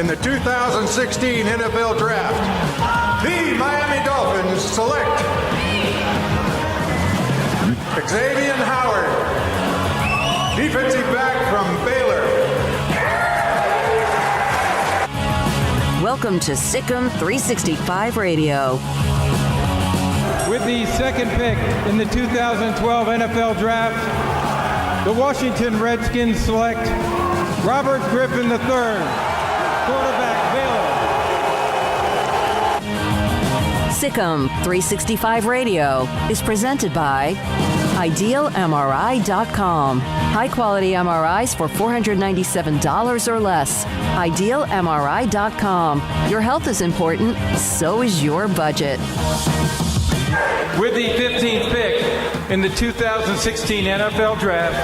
in the 2016 NFL Draft, the Miami Dolphins select Xavier Howard, defensive back from Baylor. Welcome to SicEm365 Radio. With the second pick in the 2012 NFL Draft, the Washington Redskins select Robert Griffin III, quarterback, Baylor. SicEm365 Radio is presented by IdealMRI.com. High-quality MRIs for $497 or less. IdealMRI.com. Your health is important, so is your budget. With the 15th pick in the 2016 NFL Draft,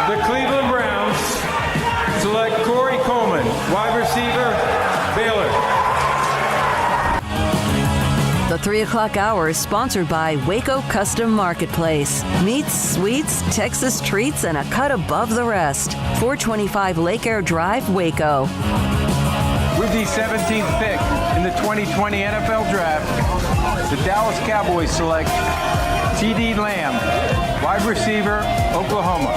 the Cleveland Browns select Corey Coleman, wide receiver, Baylor. The 3 o'clock hour is sponsored by Waco Custom Marketplace. Meats, sweets, Texas treats, and a cut above the rest. 425 Lake Air Drive, Waco. With the 17th pick in the 2020 NFL Draft, the Dallas Cowboys select T.D. Lamb, wide receiver, Oklahoma.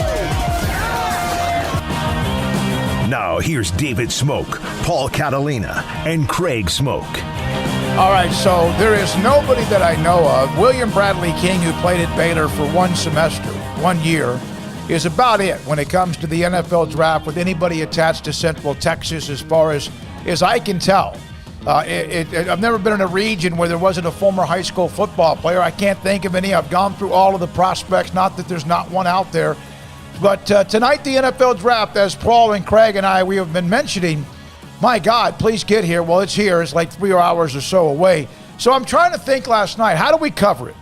Now here's David Smoak, Paul Catalina, and Craig Smoak. All right, so there is nobody that I know of. William Bradley King, who played at Baylor for 1 semester, 1 year, is about it when it comes to the NFL Draft with anybody attached to Central Texas as far as I can tell. I've never been in a region where there wasn't a former high school football player. I can't think of any. I've gone through all of the prospects, not that there's not one out there. But tonight, the NFL Draft, as Paul and Craig and we have been mentioning, my God, please get here. Well, it's here. It's like 3 hours or so away. So I'm trying to think last night, how do we cover it?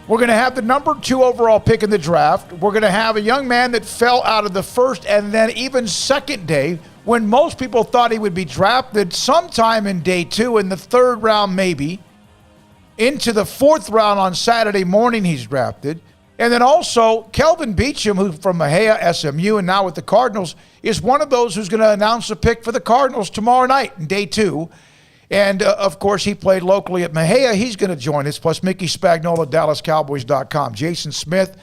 We're going to have the number 2 overall pick in the draft. We're going to have a young man that fell out of the first and then even second day when most people thought he would be drafted sometime in day 2 in the 3rd round maybe. Into the 4th round on Saturday morning he's drafted. And then also, Kelvin Beachum, who from Mejia, SMU, and now with the Cardinals, is one of those who's going to announce a pick for the Cardinals tomorrow night in day 2. And, of course, he played locally at Mejia. He's going to join us, plus Mickey Spagnola, DallasCowboys.com. Jason Smith,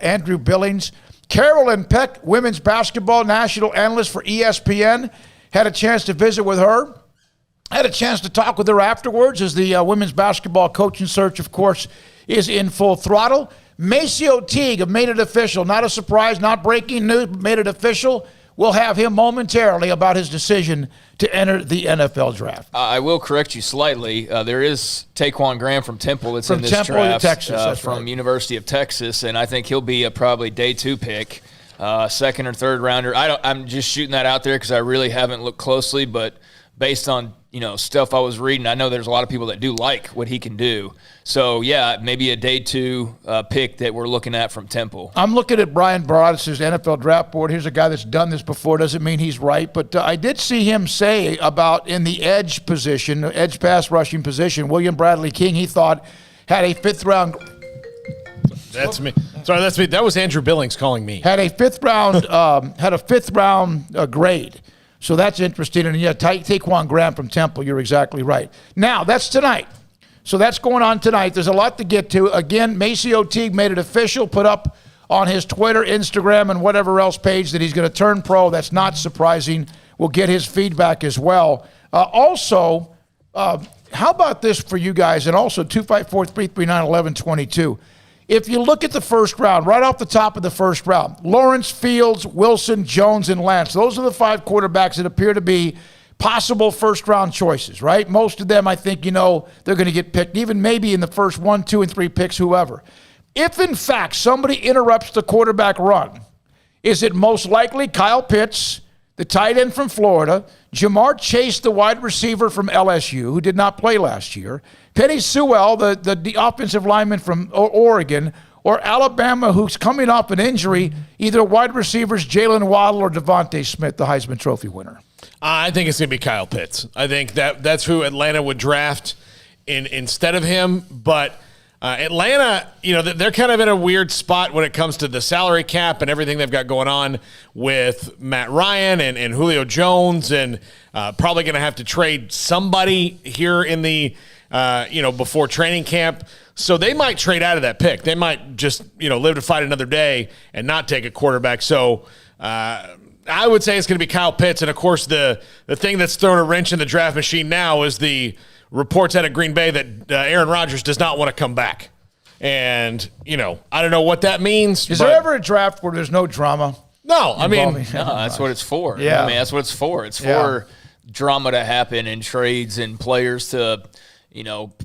Andrew Billings. Carolyn Peck, women's basketball national analyst for ESPN. Had a chance to visit with her. Had a chance to talk with her afterwards as the women's basketball coaching search, of course, is in full throttle. MaCio Teague have made it official. Not a surprise, not breaking news, but made it official. We'll have him momentarily about his decision to enter the NFL Draft. I will correct you slightly. There is Taquan Graham from Temple that's in this Temple draft. Texas, from right. University of Texas, and I think he'll be a probably day 2 pick, 2nd or 3rd rounder. I'm just shooting that out there because I really haven't looked closely, but based on stuff I was reading, I know there's a lot of people that do like what he can do. So, yeah, maybe a day 2 pick that we're looking at from Temple. I'm looking at Brian Baradis' NFL draft board. Here's a guy that's done this before. Doesn't mean he's right. But I did see him say about in the edge position, edge pass rushing position, William Bradley King, he thought had a 5th round. That's me. Sorry, that's me. That was Andrew Billings calling me. Had a 5th round, grade. So that's interesting. And yeah, Taquan Graham from Temple, you're exactly right. Now, that's tonight. So that's going on tonight. There's a lot to get to. Again, MaCio Teague made it official, put up on his Twitter, Instagram, and whatever else page that he's going to turn pro. That's not surprising. We'll get his feedback as well. Also, how about this for you guys? And also 254-339-1122. If you look at the first round, right off the top of the first round, Lawrence, Fields, Wilson, Jones, and Lance. Those are the 5 quarterbacks that appear to be possible first-round choices, right? Most of them, I think, they're going to get picked, even maybe in the first 1, 2, and 3 picks, whoever. If, in fact, somebody interrupts the quarterback run, is it most likely Kyle Pitts, the tight end from Florida, Jamar Chase, the wide receiver from LSU, who did not play last year, Penei Sewell, the offensive lineman from Oregon, or Alabama, who's coming off an injury, either wide receivers Jalen Waddle or Devontae Smith, the Heisman Trophy winner? I think it's going to be Kyle Pitts. I think that's who Atlanta would draft instead of him, but Atlanta, they're kind of in a weird spot when it comes to the salary cap and everything they've got going on with Matt Ryan and Julio Jones, and probably going to have to trade somebody here in the, before training camp. So they might trade out of that pick. They might just, live to fight another day and not take a quarterback. So I would say it's going to be Kyle Pitts. And, of course, the thing that's thrown a wrench in the draft machine now is the reports out of Green Bay that Aaron Rodgers does not want to come back. And, I don't know what that means. Is there ever a draft where there's no drama? No, I mean. No, that's what it's for. Yeah. I mean, that's what it's for. It's for drama to happen and trades and players to,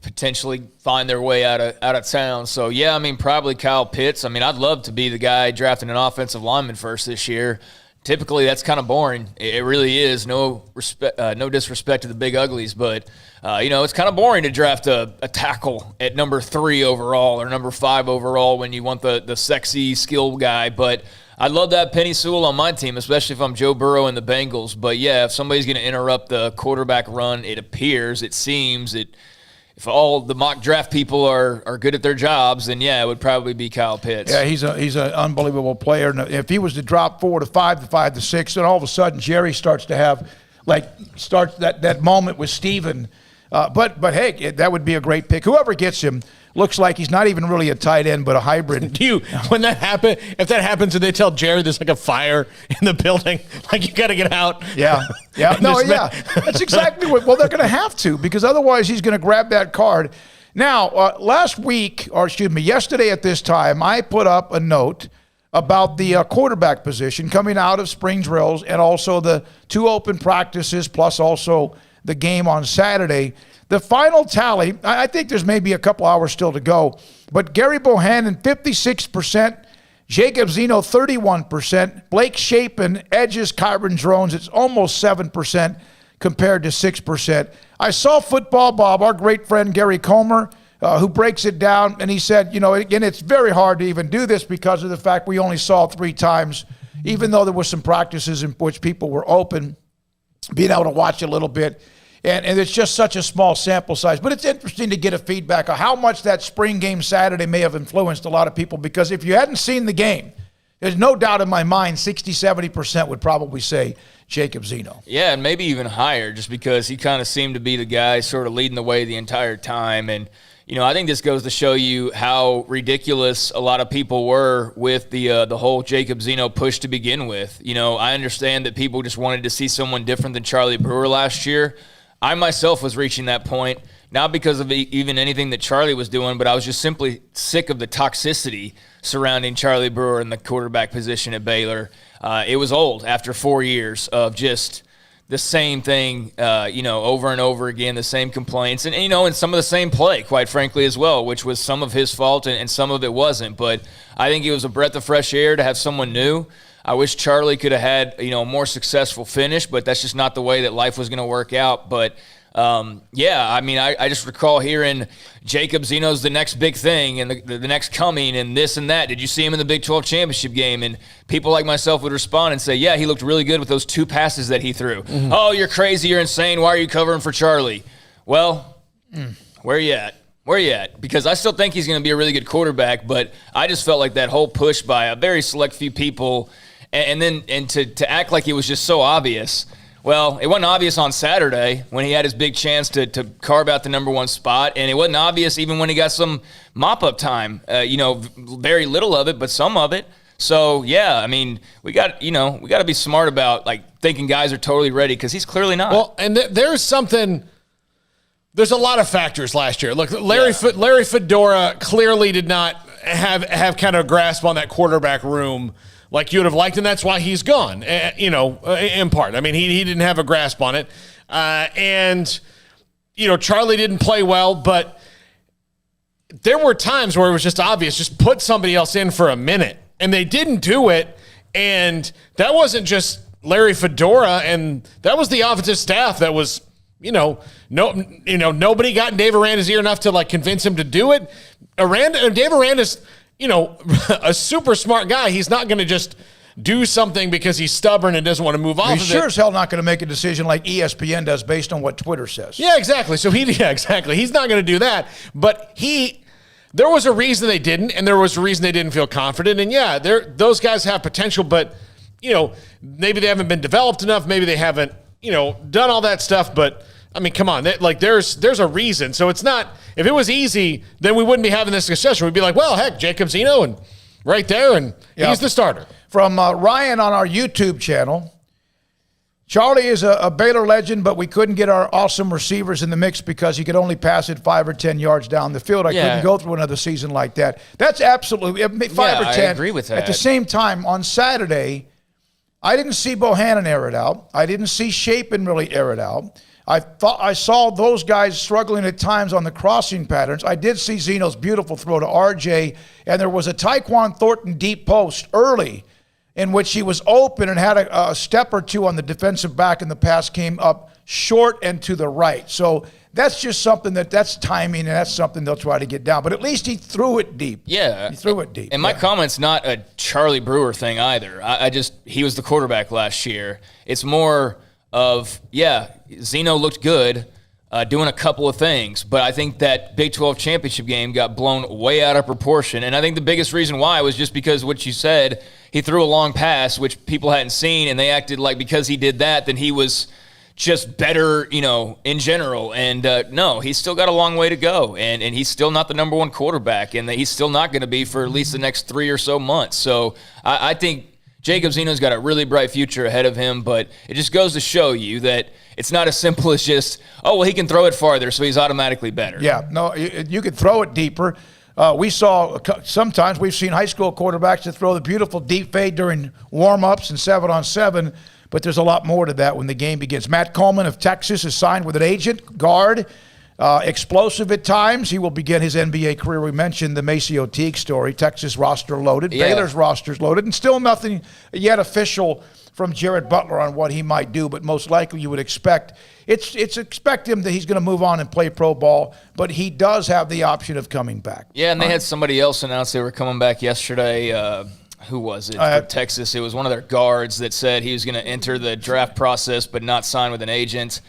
potentially find their way out of town. So, yeah, I mean, probably Kyle Pitts. I mean, I'd love to be the guy drafting an offensive lineman first this year. Typically, that's kind of boring. It really is. No disrespect to the big uglies, but it's kind of boring to draft a tackle at number 3 overall or number 5 overall when you want the sexy skill guy. But I'd love to have Penny Sewell on my team, especially if I'm Joe Burrow and the Bengals. But yeah, if somebody's going to interrupt the quarterback run, it seems if all the mock draft people are good at their jobs, then yeah, it would probably be Kyle Pitts. Yeah, he's an unbelievable player. And if he was to drop 4 to 5 to 5 to 6, then all of a sudden Jerry starts to have that moment with Steven. But hey, that would be a great pick. Whoever gets him looks like he's not even really a tight end, but a hybrid. If that happens, do they tell Jerry there's like a fire in the building? Like, you got to get out? Yeah. That's exactly what. Well, they're going to have to, because otherwise he's going to grab that card. Now, yesterday at this time, I put up a note about the quarterback position coming out of spring drills and also the 2 open practices, plus also the game on Saturday. The final tally, I think there's maybe a couple hours still to go, but Gary Bohannon, 56%, Jacob Zeno, 31%, Blake Shapen, edges Kyron Drones, it's almost 7% compared to 6%. I saw Football Bob, our great friend Gary Comer, who breaks it down, and he said, again, it's very hard to even do this because of the fact we only saw 3 times, even though there were some practices in which people were open, being able to watch a little bit. And it's just such a small sample size. But it's interesting to get a feedback on how much that spring game Saturday may have influenced a lot of people. Because if you hadn't seen the game, there's no doubt in my mind 60-70% would probably say Jacob Zeno. Yeah, and maybe even higher, just because he kind of seemed to be the guy sort of leading the way the entire time. And, I think this goes to show you how ridiculous a lot of people were with the whole Jacob Zeno push to begin with. I understand that people just wanted to see someone different than Charlie Brewer last year. I myself was reaching that point, not because of even anything that Charlie was doing, but I was just simply sick of the toxicity surrounding Charlie Brewer in the quarterback position at Baylor. It was old after 4 years of just the same thing, over and over again, the same complaints, and and some of the same play, quite frankly, as well, which was some of his fault and some of it wasn't. But I think it was a breath of fresh air to have someone new. I wish Charlie could have had, a more successful finish, but that's just not the way that life was going to work out. But, I just recall hearing Jacob Zeno's the next big thing and the next coming and this and that. Did you see him in the Big 12 championship game? And people like myself would respond and say, yeah, he looked really good with those 2 passes that he threw. Mm-hmm. Oh, you're crazy. You're insane. Why are you covering for Charlie? Well, where you at? Where you at? Because I still think he's going to be a really good quarterback, but I just felt like that whole push by a very select few people and to act like it was just so obvious. Well, it wasn't obvious on Saturday when he had his big chance to carve out the number 1 spot, and it wasn't obvious even when he got some mop-up time. Very little of it, but some of it. So, yeah, I mean, we got to be smart about, thinking guys are totally ready, because he's clearly not. Well, and there's a lot of factors last year. Look, Larry Fedora clearly did not have kind of a grasp on that quarterback room like you would have liked, and that's why he's gone, in part. I mean, he didn't have a grasp on it. Charlie didn't play well, but there were times where it was just obvious, just put somebody else in for a minute, and they didn't do it, and that wasn't just Larry Fedora, and that was the offensive staff that was nobody got in Dave Aranda's ear enough to convince him to do it. Dave Aranda's, a super smart guy. He's not going to just do something because he's stubborn and doesn't want to move off of it. He's sure as hell not going to make a decision like ESPN does based on what Twitter says. Yeah, exactly. So he's not going to do that. But there was a reason they didn't, and there was a reason they didn't feel confident. And yeah, those guys have potential, but maybe they haven't been developed enough. Maybe they haven't, done all that stuff. But I mean, come on, there's a reason. So it's not. If it was easy, then we wouldn't be having this discussion. We'd be like, well, heck, Jacob Zeno, and right there, and he's the starter. From Ryan on our YouTube channel. Charlie is a Baylor legend, but we couldn't get our awesome receivers in the mix because he could only pass it 5 or 10 yards down the field. I couldn't go through another season like that. That's absolutely 5 or 10. I agree with that. At the same time, on Saturday, I didn't see Bohannon air it out. I didn't see Shapen really air it out. I saw those guys struggling at times on the crossing patterns. I did see Zeno's beautiful throw to RJ, and there was a Tyquan Thornton deep post early in which he was open and had a step or two on the defensive back, and the pass came up short and to the right. So that's just something that's timing, and that's something they'll try to get down. But at least he threw it deep. Yeah. He threw it deep. And my comment's not a Charlie Brewer thing either. He was the quarterback last year. It's more of, Zeno looked good, doing a couple of things, but I think that Big 12 championship game got blown way out of proportion. And I think the biggest reason why was just because what you said, he threw a long pass, which people hadn't seen, and they acted like because he did that, then he was just better, in general. And no, he's still got a long way to go, and he's still not the number one quarterback, and he's still not going to be for at least the next 3 or so months. So I think Jacob Zeno's got a really bright future ahead of him, but it just goes to show you that it's not as simple as just, he can throw it farther, so he's automatically better. Yeah, no, you could throw it deeper. Sometimes we've seen high school quarterbacks that throw the beautiful deep fade during warm-ups and 7-on-7, but there's a lot more to that when the game begins. Matt Coleman of Texas is signed with an agent, guard, explosive at times. He will begin his NBA career. We mentioned the MaCio Teague story. Texas roster loaded. Yeah. Baylor's roster's loaded. And still nothing yet official from Jared Butler on what he might do, but most likely you would expect expect him that he's going to move on and play pro ball, but he does have the option of coming back. Yeah, and they had somebody else announce they were coming back yesterday. Who was it for Texas? It was one of their guards that said he was going to enter the draft process but not sign with an agent.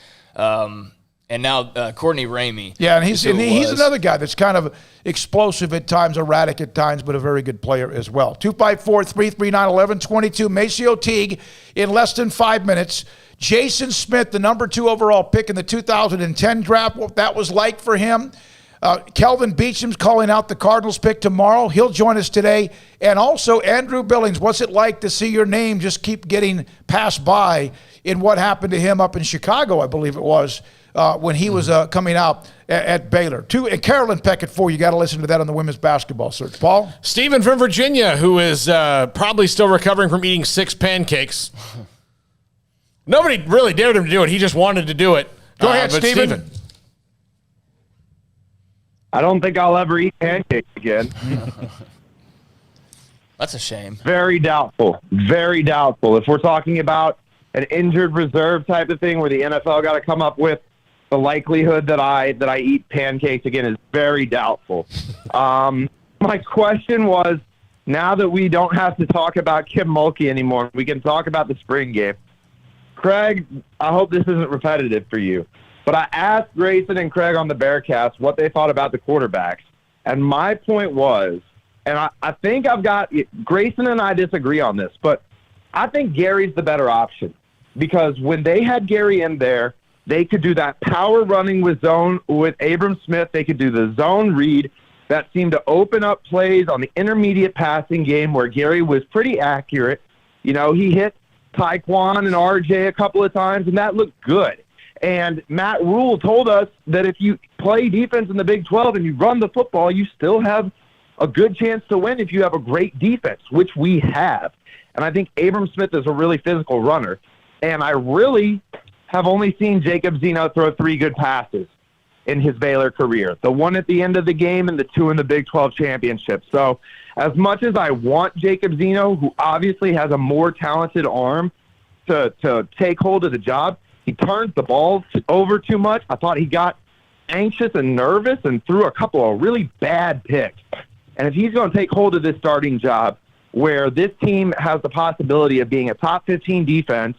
And now Courtney Ramey. Yeah, and he's another guy that's kind of explosive at times, erratic at times, but a very good player as well. 254-339-1122. MaCio Teague in less than 5 minutes. Jason Smith, the number 2 overall pick in the 2010 draft, what that was like for him. Kelvin Beachum's calling out the Cardinals pick tomorrow. He'll join us today. And also Andrew Billings, what's it like to see your name just keep getting passed by in what happened to him up in Chicago, I believe it was, when he was coming out at Baylor. And Carolyn Peck at 4. You got to listen to that on the women's basketball search. Paul? Stephen from Virginia, who is probably still recovering from eating 6 pancakes. Nobody really dared him to do it. He just wanted to do it. Go ahead, Stephen. I don't think I'll ever eat pancakes again. That's a shame. Very doubtful. Very doubtful. If we're talking about an injured reserve type of thing where the NFL got to come up with the likelihood that I eat pancakes again is very doubtful. My question was, now that we don't have to talk about Kim Mulkey anymore, we can talk about the spring game. Craig, I hope this isn't repetitive for you, but I asked Grayson and Craig on the Bearcast what they thought about the quarterbacks. And my point was, and I think Grayson and I disagree on this, but I think Gary's the better option because when they had Gary in there, they could do that power running with Abram Smith. They could do the zone read that seemed to open up plays on the intermediate passing game where Gary was pretty accurate. He hit Tyquan and RJ a couple of times, and that looked good. And Matt Rule told us that if you play defense in the Big 12 and you run the football, you still have a good chance to win if you have a great defense, which we have. And I think Abram Smith is a really physical runner. And I really have only seen Jacob Zeno throw 3 good passes in his Baylor career, the one at the end of the game and the 2 in the Big 12 championship. So as much as I want Jacob Zeno, who obviously has a more talented arm to take hold of the job, he turns the ball over too much. I thought he got anxious and nervous and threw a couple of really bad picks. And if he's going to take hold of this starting job where this team has the possibility of being a top 15 defense,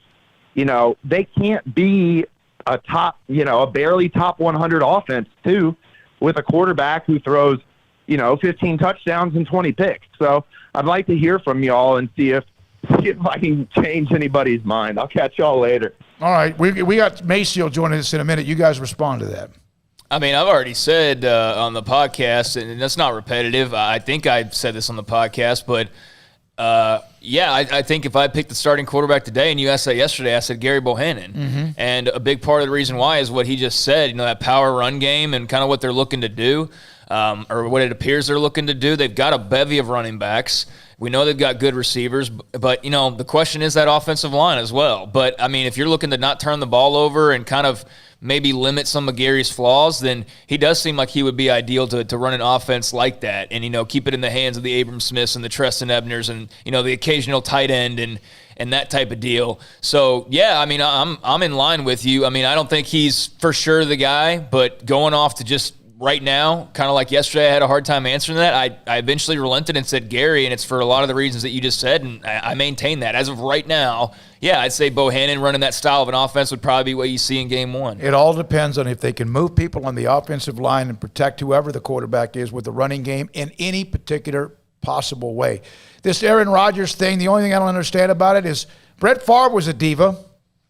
they can't be a top, a barely top 100 offense too, with a quarterback who throws 15 touchdowns and 20 picks. So I'd like to hear from y'all and see if I can change anybody's mind. I'll catch y'all later. All right. We got MaCio joining us in a minute. You guys respond to that. I mean, I've already said on the podcast, and that's not repetitive. I think I said this on the podcast, but I think if I picked the starting quarterback today, and you asked that yesterday, I said Gary Bohannon. Mm-hmm. And a big part of the reason why is what he just said, that power run game and kind of what they're looking to do, or what it appears they're looking to do. They've got a bevy of running backs. We know they've got good receivers, but the question is that offensive line as well. But, I mean, if you're looking to not turn the ball over and kind of maybe limit some of Gary's flaws, then he does seem like he would be ideal to run an offense like that and, keep it in the hands of the Abram Smiths and the Treston Ebners and, the occasional tight end and that type of deal. So, yeah, I mean, I'm in line with you. I mean, I don't think he's for sure the guy, but going off to just right now, kind of like yesterday, I had a hard time answering that. I eventually relented and said Gary, and it's for a lot of the reasons that you just said, and I maintain that. As of right now, yeah, I'd say Bohannon running that style of an offense would probably be what you see in game one. It all depends on if they can move people on the offensive line and protect whoever the quarterback is with the running game in any particular possible way. This Aaron Rodgers thing, the only thing I don't understand about it is Brett Favre was a diva.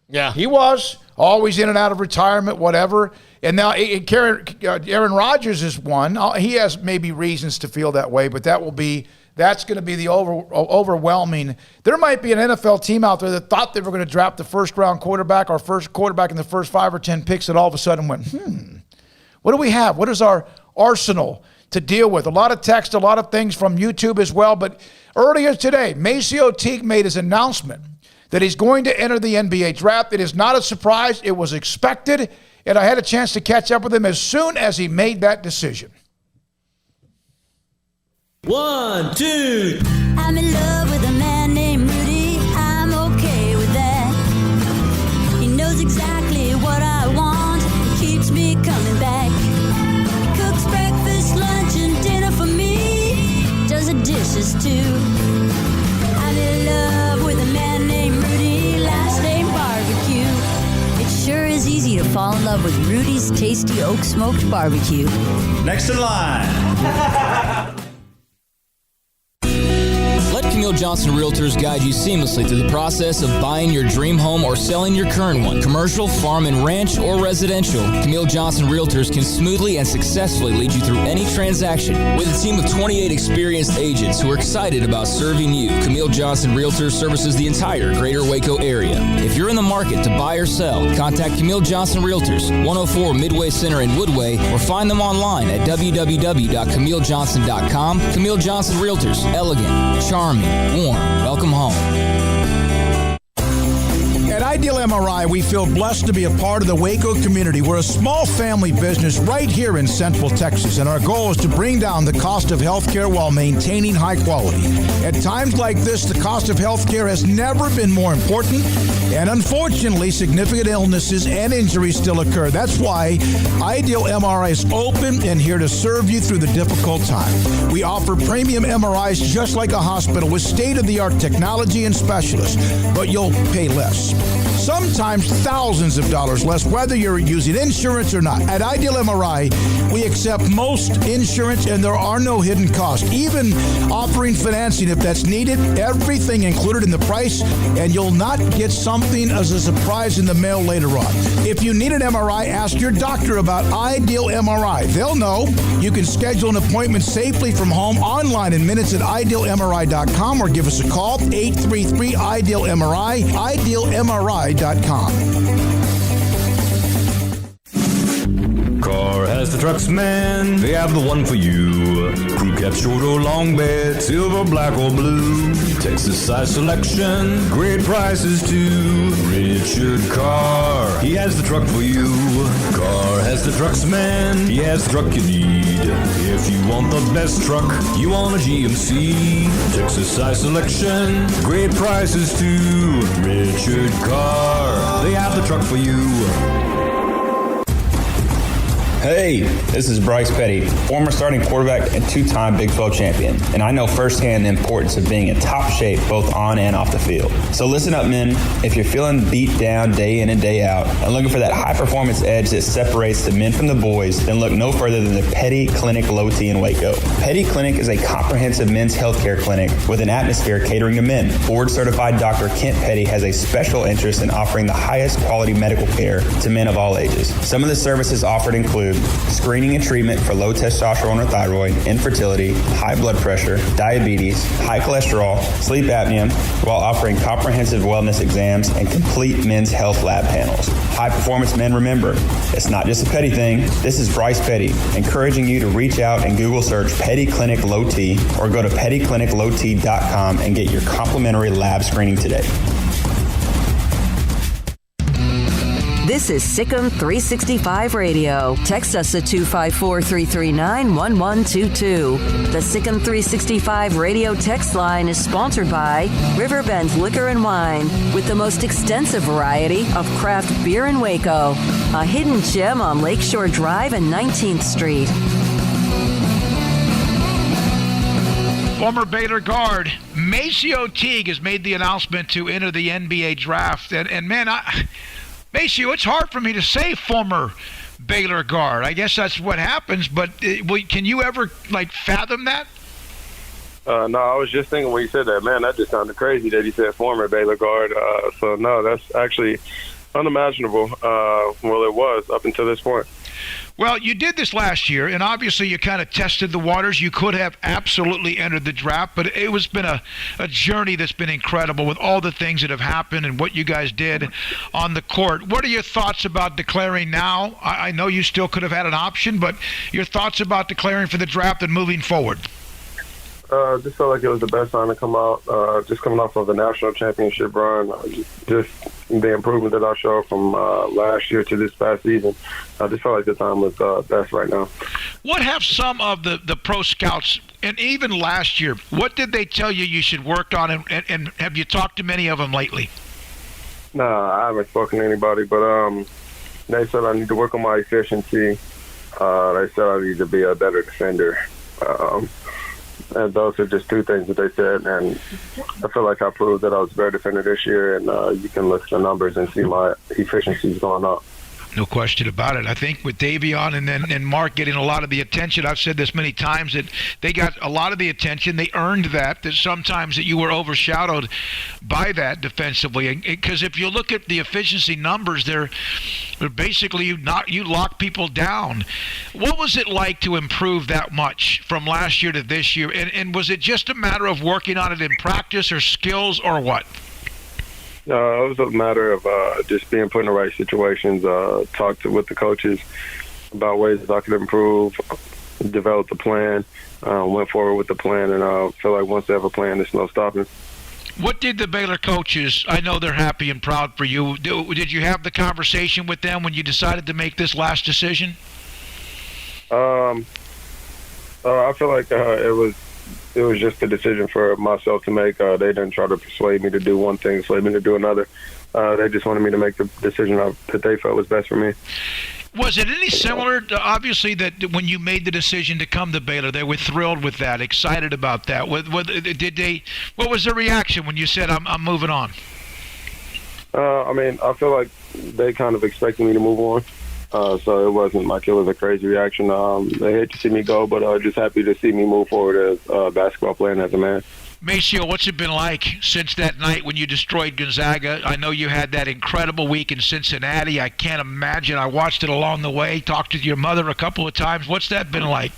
Yeah. He was. Always in and out of retirement, whatever. And now Aaron Rodgers is one. He has maybe reasons to feel that way, but that's going to be the overwhelming. There might be an NFL team out there that thought they were going to draft the first-round quarterback or first quarterback in the first 5 or 10 picks that all of a sudden went, what do we have? What is our arsenal to deal with? A lot of text, a lot of things from YouTube as well. But earlier today, MaCio Teague made his announcement that he's going to enter the NBA draft. It is not a surprise. It was expected, and I had a chance to catch up with him as soon as he made that decision. 1, 2. I'm in love with a man named Rudy. I'm okay with that. He knows exactly what I want. He keeps me coming back. He cooks breakfast, lunch, and dinner for me. Does the dishes too. I'm in love with a man named Rudy. Last name Barbecue. It sure is easy to fall in love with Rudy's tasty oak smoked barbecue. Next in line. Let Camille Johnson Realtors guide you seamlessly through the process of buying your dream home or selling your current one. Commercial, farm and ranch, or residential, Camille Johnson Realtors can smoothly and successfully lead you through any transaction. With a team of 28 experienced agents who are excited about serving you, Camille Johnson Realtors services the entire greater Waco area. If you're in the market to buy or sell, contact Camille Johnson Realtors, 104 Midway Center in Woodway, or find them online at www.camillejohnson.com. Camille Johnson Realtors, elegant, charming, warm. Welcome home. At Ideal MRI, we feel blessed to be a part of the Waco community. We're a small family business right here in Central Texas, and our goal is to bring down the cost of healthcare while maintaining high quality. At times like this, the cost of healthcare has never been more important, and unfortunately, significant illnesses and injuries still occur. That's why Ideal MRI is open and here to serve you through the difficult time. We offer premium MRIs just like a hospital with state-of-the-art technology and specialists, but you'll pay less. Sometimes thousands of dollars less, whether you're using insurance or not. At Ideal MRI, we accept most insurance and there are no hidden costs. Even offering financing if that's needed, everything included in the price, and you'll not get something as a surprise in the mail later on. If you need an MRI, ask your doctor about Ideal MRI. They'll know. You can schedule an appointment safely from home online in minutes at idealmri.com or give us a call, 833-IDEAL-MRI, idealmri.com. Car has the trucks, man. They have the one for you. Crew cab, short or long bed, silver, black or blue. Texas size selection, great prices too. Richard Carr, he has the truck for you. Carr has the trucks, man. He has the truck you need. If you want the best truck, you want a GMC. Texas size selection, great prices too. Richard Carr, they have the truck for you. Hey, this is Bryce Petty, former starting quarterback and two-time Big 12 champion, and I know firsthand the importance of being in top shape both on and off the field. So listen up, men. If you're feeling beat down day in and day out and looking for that high-performance edge that separates the men from the boys, then look no further than the Petty Clinic Low T in Waco. Petty Clinic is a comprehensive men's healthcare clinic with an atmosphere catering to men. Board-certified Dr. Kent Petty has a special interest in offering the highest quality medical care to men of all ages. Some of the services offered include screening and treatment for low testosterone or thyroid, infertility, high blood pressure, diabetes, high cholesterol, sleep apnea, while offering comprehensive wellness exams and complete men's health lab panels. High performance men, remember, it's not just a Petty thing. This is Bryce Petty, encouraging you to reach out and Google search Petty Clinic Low T or go to pettycliniclowt.com and get your complimentary lab screening today. This is SicEm365 Radio. Text us at 254-339-1122. The SicEm365 Radio text line is sponsored by Riverbend Liquor and Wine, with the most extensive variety of craft beer in Waco. A hidden gem on Lakeshore Drive and 19th Street. Former Baylor guard MaCio Teague has made the announcement to enter the NBA draft. And man, MaCio, it's hard for me to say former Baylor guard. I guess that's what happens, but can you ever, fathom that? No, I was just thinking when you said that, man, that just sounded crazy that he said former Baylor guard. So, no, that's actually unimaginable. Well, it was up until this point. Well, you did this last year, and obviously you kind of tested the waters. You could have absolutely entered the draft, but it was been a journey that's been incredible with all the things that have happened and what you guys did on the court. What are your thoughts about declaring now? I know you still could have had an option, but your thoughts about declaring for the draft and moving forward? Just felt like it was the best time to come out. Just coming off of the national championship run, just the improvement that I showed from last year to this past season. I just felt like the time was best right now. What have some of the pro scouts, and even last year, what did they tell you should work on, and have you talked to many of them lately? No, I haven't spoken to anybody, but they said I need to work on my efficiency. They said I need to be a better defender. And those are just two things that they said, and I feel like I proved that I was a better defender this year, and you can look at the numbers and see my efficiencies going up. No question about it. I think with Davion and Mark getting a lot of the attention, I've said this many times, that they got a lot of the attention. They earned that sometimes that you were overshadowed by that defensively. Because if you look at the efficiency numbers, they're basically you lock people down. What was it like to improve that much from last year to this year? And was it just a matter of working on it in practice or skills or what? It was a matter of just being put in the right situations, talked with the coaches about ways that I could improve, develop the plan, went forward with the plan, and I feel like once they have a plan, there's no stopping. What did the Baylor coaches, I know they're happy and proud for you, did you have the conversation with them when you decided to make this last decision? I feel like it was just a decision for myself to make. They didn't try to persuade me to do one thing, persuade me to do another. They just wanted me to make the decision that they felt was best for me. Was it any similar, obviously, that when you made the decision to come to Baylor, they were thrilled with that, excited about that? What was their reaction when you said, I'm moving on? I feel like they kind of expected me to move on. So it wasn't like it was a crazy reaction. They hate to see me go, but just happy to see me move forward as a basketball player and as a man. MaCio, what's it been like since that night when you destroyed Gonzaga? I know you had that incredible week in Cincinnati. I can't imagine. I watched it along the way, talked to your mother a couple of times. What's that been like?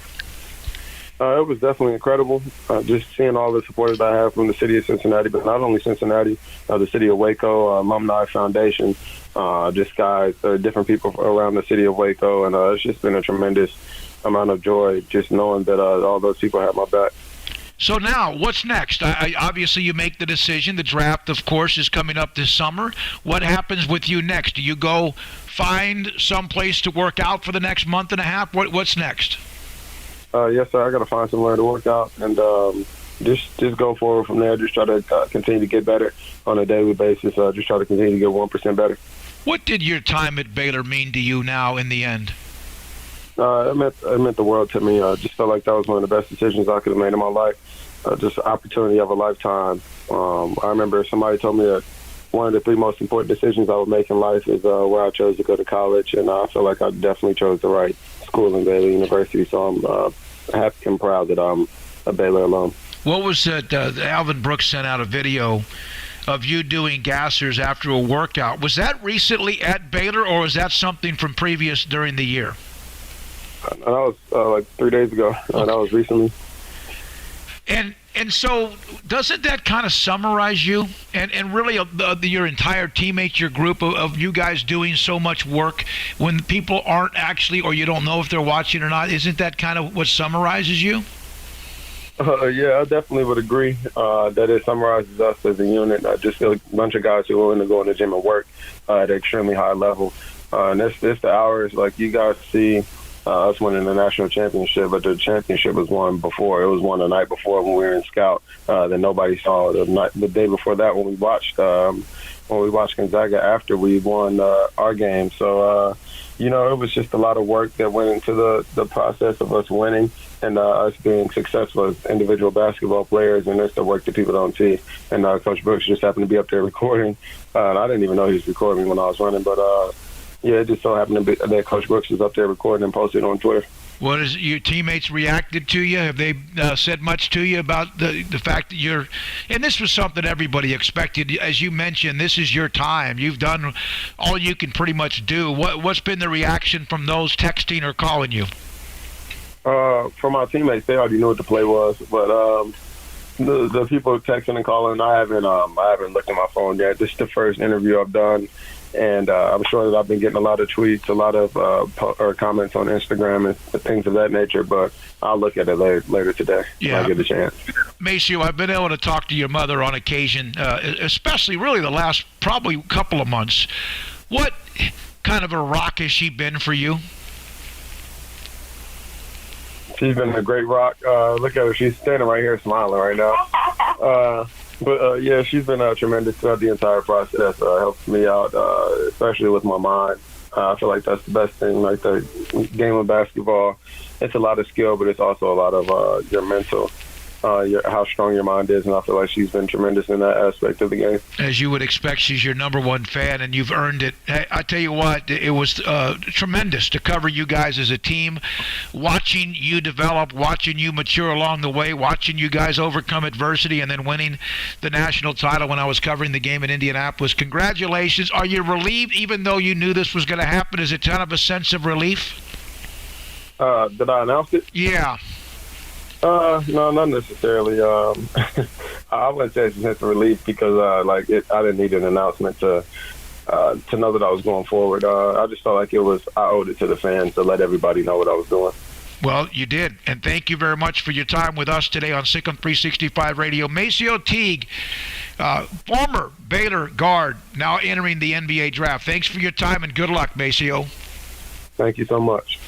It was definitely incredible. Just seeing all the support that I have from the city of Cincinnati, but not only Cincinnati, the city of Waco, Alumni Foundation, just guys, different people around the city of Waco, and it's just been a tremendous amount of joy just knowing that all those people have my back. So now, what's next? Obviously, you make the decision. The draft, of course, is coming up this summer. What happens with you next? Do you go find some place to work out for the next month and a half? What's next? Yes, sir. I got to find somewhere to work out and just go forward from there. Just try to continue to get better on a daily basis. Just try to continue to get 1% better. What did your time at Baylor mean to you now in the end? It meant the world to me. I just felt like that was one of the best decisions I could have made in my life. Just the opportunity of a lifetime. I remember somebody told me that one of the 3 most important decisions I would make in life is where I chose to go to college, and I feel like I definitely chose the right school in Baylor University. So I'm happy and proud that I'm a Baylor alum. What was it? Alvin Brooks sent out a video of you doing gassers after a workout. Was that recently at Baylor, or was that something from previous during the year? That was like 3 days ago. Okay. That was recently. And so doesn't that kind of summarize you and really your entire teammates, your group of you guys doing so much work when people aren't actually, or you don't know if they're watching or not? Isn't that kind of what summarizes you? Yeah, I definitely would agree that it summarizes us as a unit. Just a bunch of guys who are willing to go in the gym and work at an extremely high level. And it's the hours, like you guys see us winning the national championship, but the championship was won before. It was won the night before when we were in scout that nobody saw. The day before that when we watched Gonzaga after we won our game. So, it was just a lot of work that went into the process of us winning and us being successful as individual basketball players, and that's the work that people don't see. And Coach Brooks just happened to be up there recording. And I didn't even know he was recording when I was running, but yeah, it just so happened to be that Coach Brooks was up there recording and posted on Twitter. What is your teammates reacted to you? Have they said much to you about the fact that you're – and this was something everybody expected. As you mentioned, this is your time. You've done all you can pretty much do. What's been the reaction from those texting or calling you? From my teammates, they already knew what the play was. But the people texting and calling, I haven't looked at my phone yet. This is the first interview I've done. And I'm sure that I've been getting a lot of tweets, a lot of comments on Instagram and things of that nature, but I'll look at it later today when I get a chance. MaCio, I've been able to talk to your mother on occasion, especially really the last probably couple of months. What kind of a rock has she been for you? She's been a great rock. Look at her. She's standing right here smiling right now. But, yeah, she's been tremendous throughout the entire process. Helps me out, especially with my mind. I feel like that's the best thing, like the game of basketball. It's a lot of skill, but it's also a lot of your mental, how strong your mind is, and I feel like she's been tremendous in that aspect of the game. As you would expect, she's your number one fan, and you've earned it. Hey, I tell you what, it was tremendous to cover you guys as a team, watching you develop, watching you mature along the way, watching you guys overcome adversity, and then winning the national title when I was covering the game in Indianapolis. Congratulations. Are you relieved, even though you knew this was going to happen? Is it kind of a sense of relief? Did I announce it? Yeah. No, not necessarily. I wouldn't say it's a sense of relief because, I didn't need an announcement to know that I was going forward. I just felt like I owed it to the fans to let everybody know what I was doing. Well, you did, and thank you very much for your time with us today on SicEm365 Radio. MaCio Teague, former Baylor guard, now entering the NBA draft. Thanks for your time, and good luck, MaCio. Thank you so much.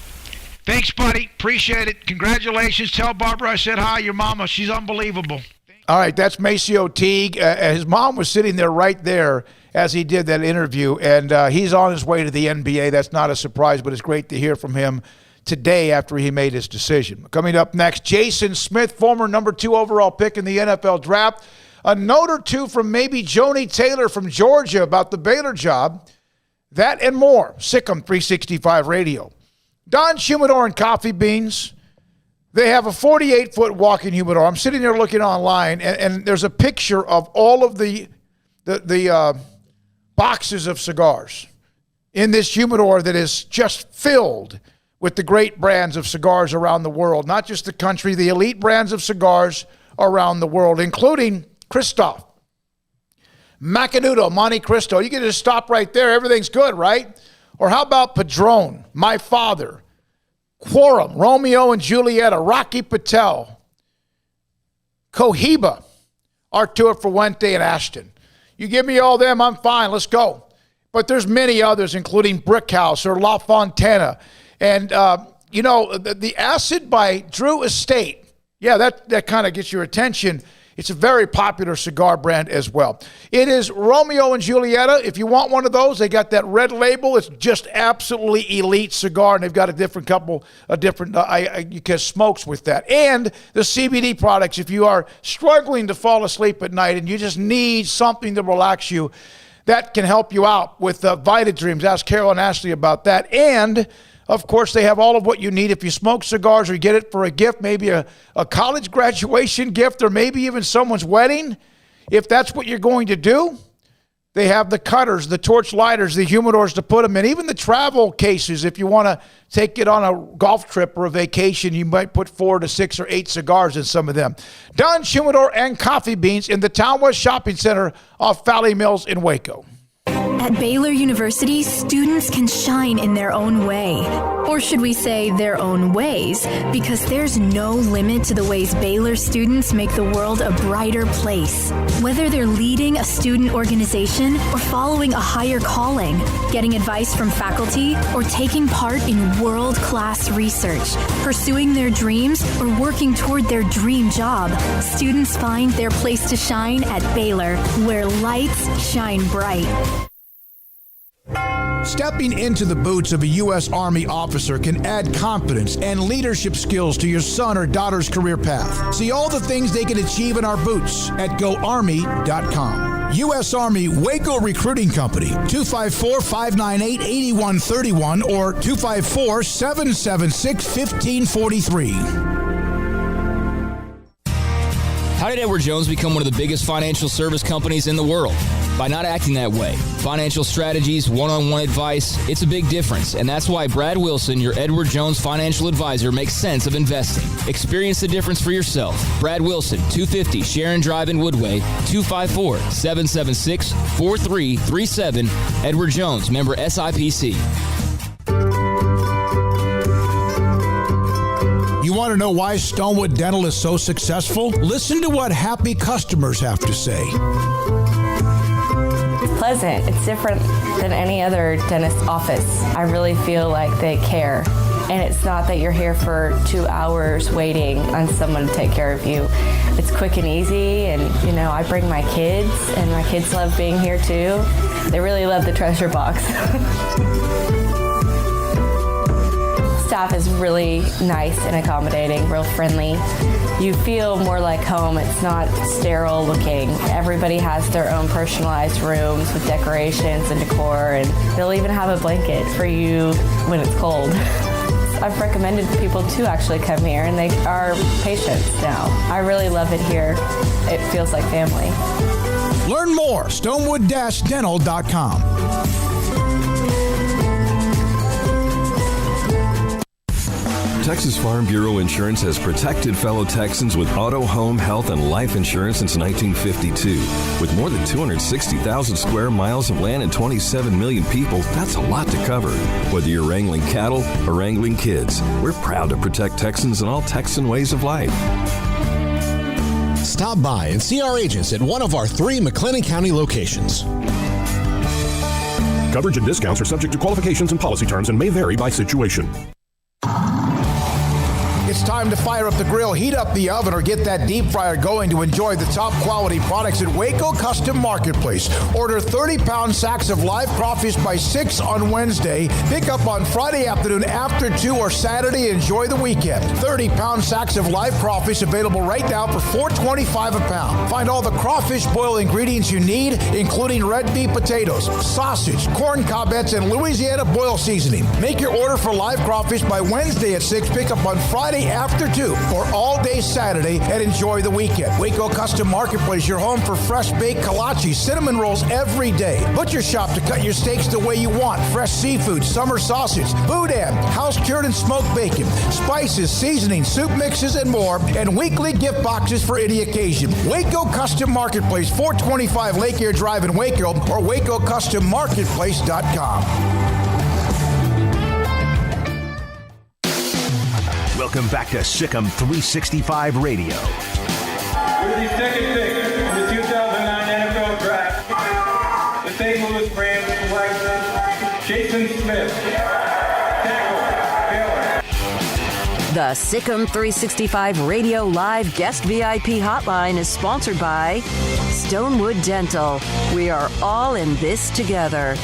Thanks, buddy. Appreciate it. Congratulations. Tell Barbara I said hi. Your mama. She's unbelievable. All right, that's MaCio Teague. His mom was sitting there right there as he did that interview, and he's on his way to the NBA. That's not a surprise, but it's great to hear from him today after he made his decision. Coming up next, Jason Smith, former number 2 overall pick in the NFL draft. A note or two from maybe Joni Taylor from Georgia about the Baylor job. That and more. SicEm365 Radio. Don's Humidor and Coffee Beans. They have a 48-foot walk-in humidor. I'm sitting there looking online, and there's a picture of all of the boxes of cigars in this humidor that is just filled with the great brands of cigars around the world, not just the country, the elite brands of cigars around the world, including Christoph, Macanudo, Monte Cristo. You can just stop right there. Everything's good, right? Or how about Padron, My Father, Quorum, Romeo and Julieta, Rocky Patel, Cohiba, Arturo Fuente, and Ashton. You give me all them, I'm fine. Let's go. But there's many others, including Brickhouse or La Fontana. And, the acid by Drew Estate, yeah, that kind of gets your attention. It's a very popular cigar brand as well. It is Romeo and Julieta. If you want one of those, they got that red label. It's just absolutely elite cigar, and they've got a different couple of different smokes with that. And the CBD products, if you are struggling to fall asleep at night and you just need something to relax you, that can help you out with Vita Dreams. Ask Carol and Ashley about that. And of course, they have all of what you need if you smoke cigars or you get it for a gift, maybe a college graduation gift or maybe even someone's wedding. If that's what you're going to do, they have the cutters, the torch lighters, the humidors to put them in, even the travel cases. If you want to take it on a golf trip or a vacation, you might put 4 to 6 or 8 cigars in some of them. Dunn's Humidor and Coffee Beans in the Town West Shopping Center off Valley Mills in Waco. At Baylor University, students can shine in their own way. Or should we say their own ways? Because there's no limit to the ways Baylor students make the world a brighter place. Whether they're leading a student organization or following a higher calling, getting advice from faculty, or taking part in world-class research, pursuing their dreams, or working toward their dream job, students find their place to shine at Baylor, where lights shine bright. Stepping into the boots of a U.S. Army officer can add confidence and leadership skills to your son or daughter's career path. See all the things they can achieve in our boots at GoArmy.com. U.S. Army Waco Recruiting Company, 254-598-8131 or 254-776-1543. How did Edward Jones become one of the biggest financial service companies in the world? By not acting that way. Financial strategies, one-on-one advice, it's a big difference. And that's why Brad Wilson, your Edward Jones financial advisor, makes sense of investing. Experience the difference for yourself. Brad Wilson, 250 Sharon Drive in Woodway, 254-776-4337. Edward Jones, member SIPC. You want to know why Stonewood Dental is so successful? Listen to what happy customers have to say. It's pleasant. It's different than any other dentist office. I really feel like they care. And it's not that you're here for 2 hours waiting on someone to take care of you. It's quick and easy, and I bring my kids, and my kids love being here too. They really love the treasure box. Staff is really nice and accommodating, real friendly. You feel more like home. It's not sterile looking. Everybody has their own personalized rooms with decorations and decor, and they'll even have a blanket for you when it's cold. I've recommended people to actually come here, and they are patients now. I really love it here. It feels like family. Learn more, stonewood-dental.com. Texas Farm Bureau Insurance has protected fellow Texans with auto, home, health, and life insurance since 1952. With more than 260,000 square miles of land and 27 million people, that's a lot to cover. Whether you're wrangling cattle or wrangling kids, we're proud to protect Texans in all Texan ways of life. Stop by and see our agents at one of our 3 McLennan County locations. Coverage and discounts are subject to qualifications and policy terms and may vary by situation. It's time to fire up the grill, heat up the oven, or get that deep fryer going to enjoy the top quality products at Waco Custom Marketplace. Order 30-pound sacks of live crawfish by 6 on Wednesday. Pick up on Friday afternoon after 2 or Saturday. Enjoy the weekend. 30-pound sacks of live crawfish available right now for $4.25 a pound. Find all the crawfish boil ingredients you need, including red beef potatoes, sausage, corn cobettes, and Louisiana boil seasoning. Make your order for live crawfish by Wednesday at 6. Pick up on Friday after 2 or all day Saturday, and enjoy the weekend. Waco Custom Marketplace, your home for fresh baked kolache, cinnamon rolls every day. Butcher shop to cut your steaks the way you want. Fresh seafood, summer sausage, boudin, house cured and smoked bacon, spices, seasonings, soup mixes, and more, and weekly gift boxes for any occasion. Waco Custom Marketplace, 425 Lake Air Drive in Waco, or WacoCustomMarketplace.com. Welcome back to SicEm365 Radio. With the second pick in the 2009 NFL Draft, the St. Louis Rams select Jason Smith, tackle, Baylor. The The SicEm365 Radio Live Guest VIP Hotline is sponsored by Stonewood Dental. We are all in this together.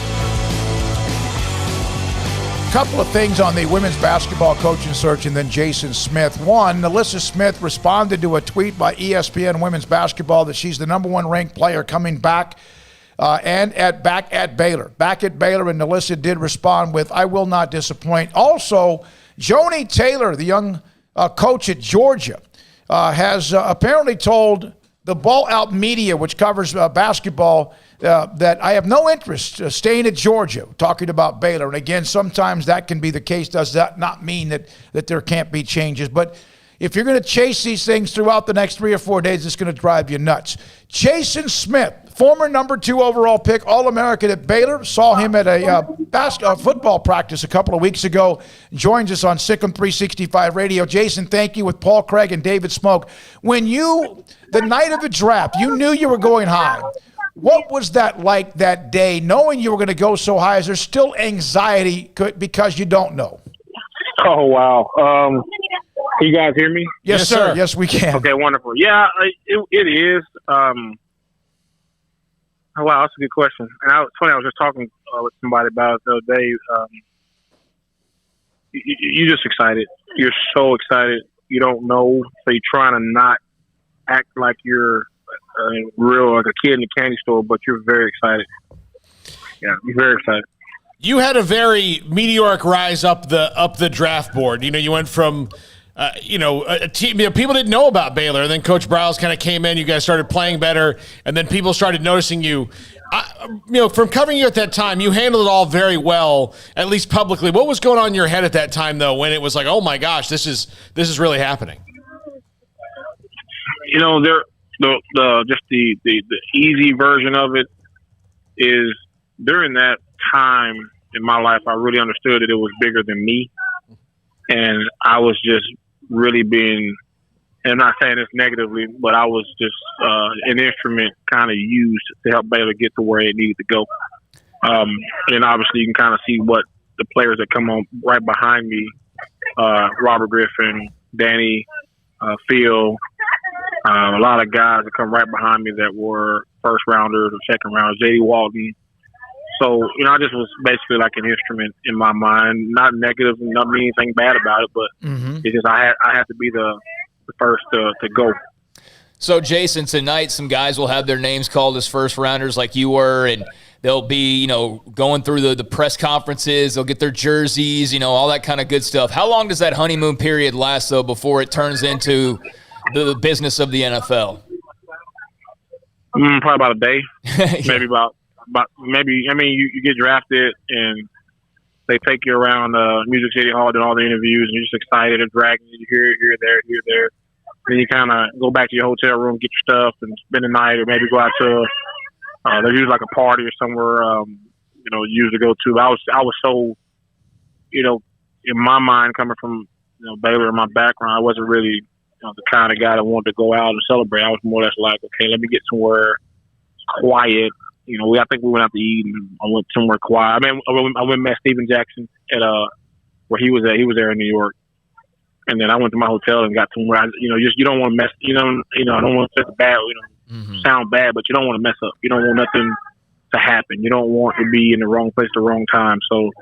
Couple of things on the women's basketball coaching search and then Jason Smith. One, Alyssa Smith responded to a tweet by ESPN Women's Basketball that she's the number one ranked player coming back back at Baylor. Back at Baylor, and Alyssa did respond with, "I will not disappoint." Also, Joni Taylor, the young coach at Georgia, has apparently told the Ball Out Media, which covers basketball, that I have no interest staying at Georgia, talking about Baylor. And again, sometimes that can be the case. Does that not mean that there can't be changes? But if you're going to chase these things throughout the next 3 or 4 days, it's going to drive you nuts. Jason Smith, former number 2 overall pick, All-American at Baylor, saw him at a football practice a couple of weeks ago, joins us on SicEm365 Radio. Jason, thank you, with Paul Craig and David Smoak. When the night of the draft, you knew you were going high. What was that like that day, knowing you were going to go so high? Is there still anxiety because you don't know? Oh, wow. Can you guys hear me? Yes, sir. Yes, we can. Okay, wonderful. Yeah, it is. Oh, wow, that's a good question. And it's funny, I was just talking with somebody about it the other day. You're just excited. You're so excited. You don't know, so you're trying to not act like you're real, like a kid in the candy store, but you're very excited. Yeah, you're very excited. You had a very meteoric rise up the draft board. You know, you went from a team, people didn't know about Baylor, and then Coach Briles kind of came in. You guys started playing better, and then people started noticing you. From covering you at that time, you handled it all very well, at least publicly. What was going on in your head at that time, though, when it was like, oh my gosh, this is really happening? You know, the easy version of it is during that time in my life, I really understood that it was bigger than me, and I was just really being, and I'm not saying this negatively, but I was just an instrument kind of used to help Baylor get to where it needed to go. And obviously you can kind of see what the players that come on right behind me, Robert Griffin, Danny, Phil, a lot of guys that come right behind me that were first rounders or second rounders, J.D. Walton. So, I just was basically like an instrument in my mind, not negative, not mean anything bad about it, but it's just I had to be the first to go. So, Jason, tonight some guys will have their names called as first rounders like you were, and they'll be, going through the press conferences. They'll get their jerseys, all that kind of good stuff. How long does that honeymoon period last, though, before it turns into the business of the NFL? Probably about a day, maybe about you get drafted and they take you around Music City Hall, doing all the interviews, and you're just excited and dragging you here, there. Then you kind of go back to your hotel room, get your stuff, and spend the night, or maybe go out to there's usually like a party or somewhere you used to go to. I was so in my mind, coming from Baylor in my background, I wasn't really the kind of guy that wanted to go out and celebrate. I was more or less like, okay, let me get somewhere quiet. I think we went out to eat, and I went somewhere quiet. I went and met Steven Jackson at where he was at. He was there in New York, and then I went to my hotel and got somewhere. You don't want to mess. I don't want to sound bad, but you don't want to mess up. You don't want nothing to happen. You don't want to be in the wrong place at the wrong time. So,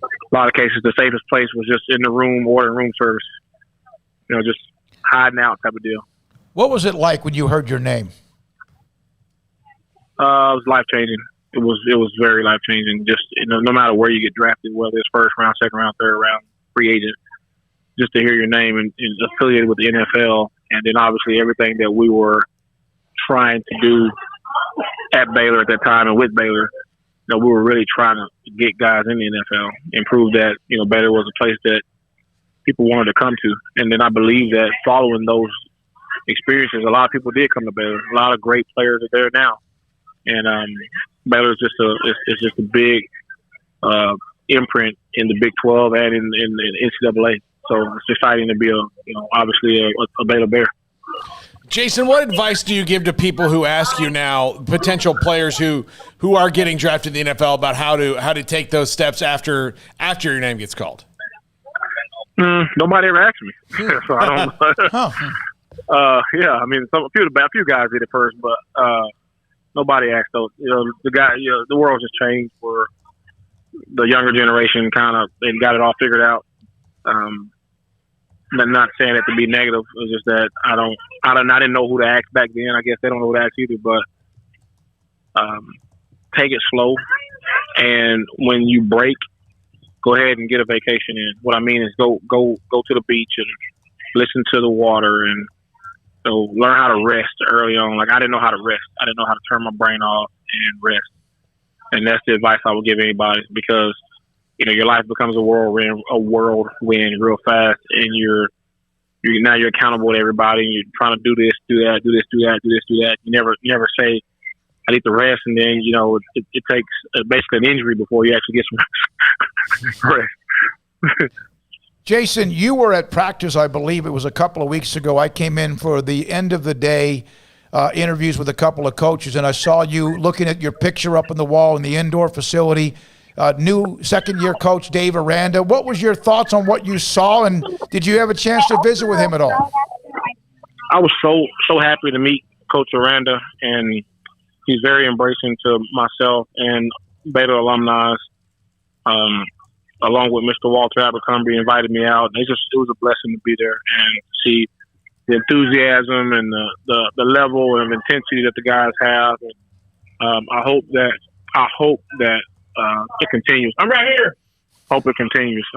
a lot of cases, the safest place was just in the room, ordering room service. Just hiding out type of deal. What was it like when you heard your name? It was life-changing. It was very life-changing. Just, no matter where you get drafted, whether it's first round, second round, third round, free agent, just to hear your name and affiliated with the NFL, and then obviously everything that we were trying to do at Baylor at that time and with Baylor, we were really trying to get guys in the NFL and prove that, Baylor was a place that people wanted to come to. And then I believe that following those experiences, a lot of people did come to Baylor. A lot of great players are there now. And Baylor is just a big imprint in the Big 12 and in NCAA. So it's exciting to be obviously a Baylor Bear. Jason, what advice do you give to people who ask you now, potential players who are getting drafted in the NFL, about how to take those steps after your name gets called? Nobody ever asked me, so I don't. Yeah, I mean, a few guys did it first, but nobody asked those. The world just changed for the younger generation. They got it all figured out. I'm not saying it to be negative. It's just that I didn't know who to ask back then. I guess they don't know who to ask either. But take it slow, and when you break, go ahead and get a vacation in. What I mean is go to the beach and listen to the water, and learn how to rest early on. Like, I didn't know how to rest. I didn't know how to turn my brain off and rest. And that's the advice I would give anybody, because your life becomes a whirlwind real fast, and you're accountable to everybody, and you're trying to do this, do that, do this, do that, do this, do that. You never say, I need to rest, and then it takes basically an injury before you actually get some rest. Jason, you were at practice, I believe it was a couple of weeks ago. I came in for the end of the day interviews with a couple of coaches, and I saw you looking at your picture up on the wall in the indoor facility. New second-year coach Dave Aranda. What was your thoughts on what you saw, and did you have a chance to visit with him at all? I was so happy to meet Coach Aranda, and he's very embracing to myself and Baylor alumni. Along with Mr. Walter Abercrombie, invited me out. It was a blessing to be there and see the enthusiasm and the level of intensity that the guys have. And, I hope that it continues. I'm right here. Hope it continues.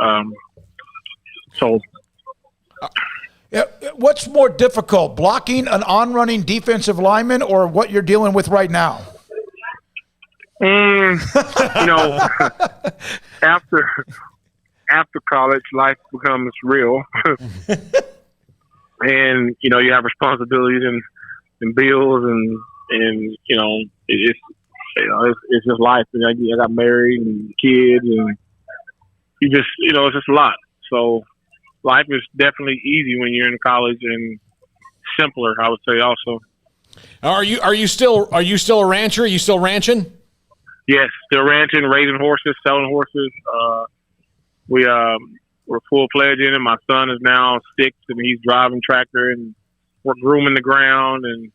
What's more difficult, blocking an on-running defensive lineman or what you're dealing with right now? After college, life becomes real, and you have responsibilities and bills, and it's just life. And I got married and kids, and it's just a lot. So life is definitely easy when you're in college, and simpler, I would say. Also, are you still a rancher? Are you still ranching? Yes, still ranching, raising horses, selling horses. We're full-fledged in it. My son is now 6, and he's driving tractor, and we're grooming the ground. And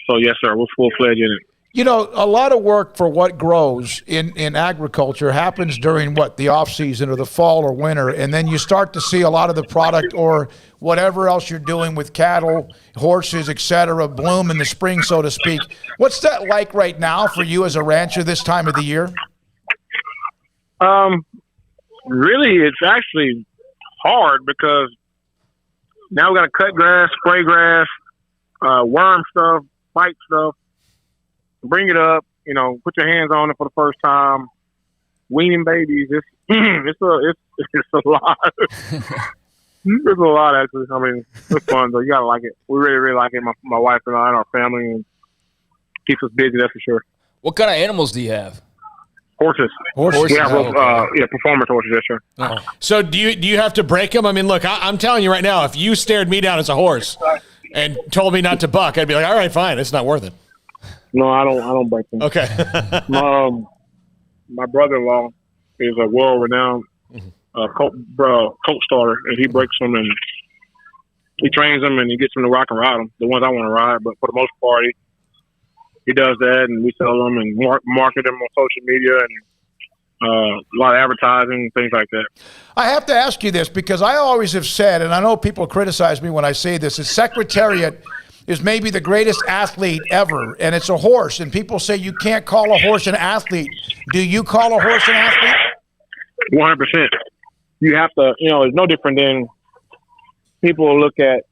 so, yes, sir, we're full-fledged in it. A lot of work for what grows in agriculture happens during the off-season or the fall or winter, and then you start to see a lot of the product or whatever else you're doing with cattle, horses, et cetera, bloom in the spring, so to speak. What's that like right now for you as a rancher this time of the year? Really, it's actually hard because now we got to cut grass, spray grass, worm stuff, bite stuff, bring it up, put your hands on it for the first time, weaning babies. It's a lot. It's a lot, actually. I mean, it's fun, though. You got to like it. We really, really like it, my wife and I and our family, and keeps us busy, that's for sure. What kind of animals do you have? Horses. Yeah, performance horses, yes, sir. Oh. So do you have to break them? I mean, look, I'm telling you right now, if you stared me down as a horse and told me not to buck, I'd be like, all right, fine, it's not worth it. No, I don't break them. Okay. My brother-in-law is a world-renowned colt starter, and he breaks them, and he trains them, and he gets them to rock and ride them, the ones I want to ride. But for the most part, he does that, and we sell them and market them on social media and a lot of advertising and things like that. I have to ask you this because I always have said, and I know people criticize me when I say this, is Secretariat is maybe the greatest athlete ever, and it's a horse, and people say you can't call a horse an athlete. Do you call a horse an athlete? 100%. You have to, it's no different than people look at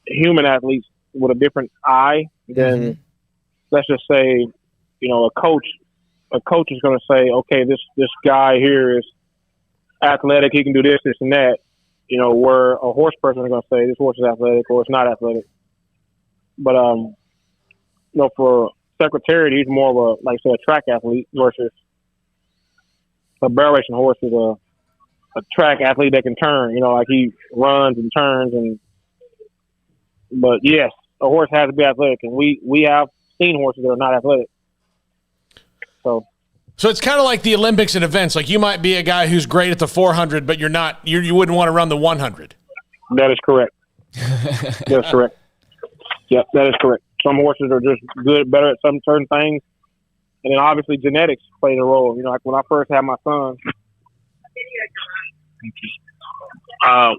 human athletes with a different eye than, let's just say, a coach. A coach is going to say, okay, this guy here is athletic. He can do this, this, and that. Where a horse person is going to say this horse is athletic or it's not athletic. But for Secretariat, he's more of a track athlete versus a barrel racing horse is a track athlete that can turn. He runs and turns But yes, a horse has to be athletic, and we have seen horses that are not athletic. So So it's kind of like the Olympics and events. Like you might be a guy who's great at the 400, but you're not. You wouldn't want to run the 100. That is correct. That's correct. Yep, that is correct. Some horses are just better at some certain things, and then obviously genetics played a role. Like when I first had my son.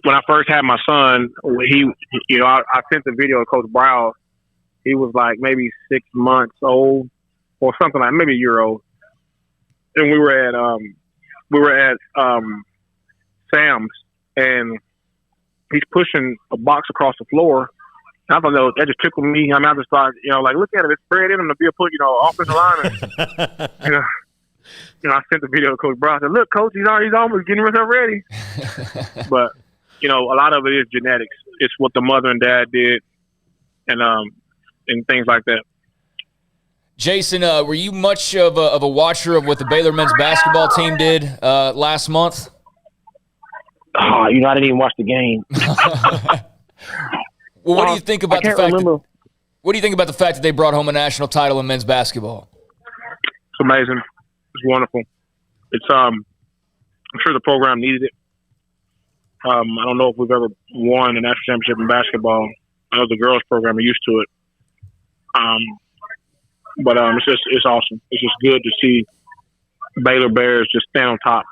When I first had my son, I sent the video to Coach Browse. He was like maybe 6 months old or something like maybe a year old, and we were at Sam's, and he's pushing a box across the floor. I thought that just tickled me. I mean, I just thought, like, look at it. It's spread in him to be a offensive lineman. I sent the video to Coach Brown. I said, look, Coach, he's almost getting himself ready. But, a lot of it is genetics. It's what the mother and dad did and things like that. Jason, were you much of a watcher of what the Baylor men's basketball team did last month? I didn't even watch the game. Well, what do you think about the fact? What do you think about the fact that they brought home a national title in men's basketball? It's amazing. It's wonderful. It's I'm sure the program needed it. I don't know if we've ever won a national championship in basketball. I know the girls program are used to it. But it's awesome. It's just good to see Baylor Bears just stand on top.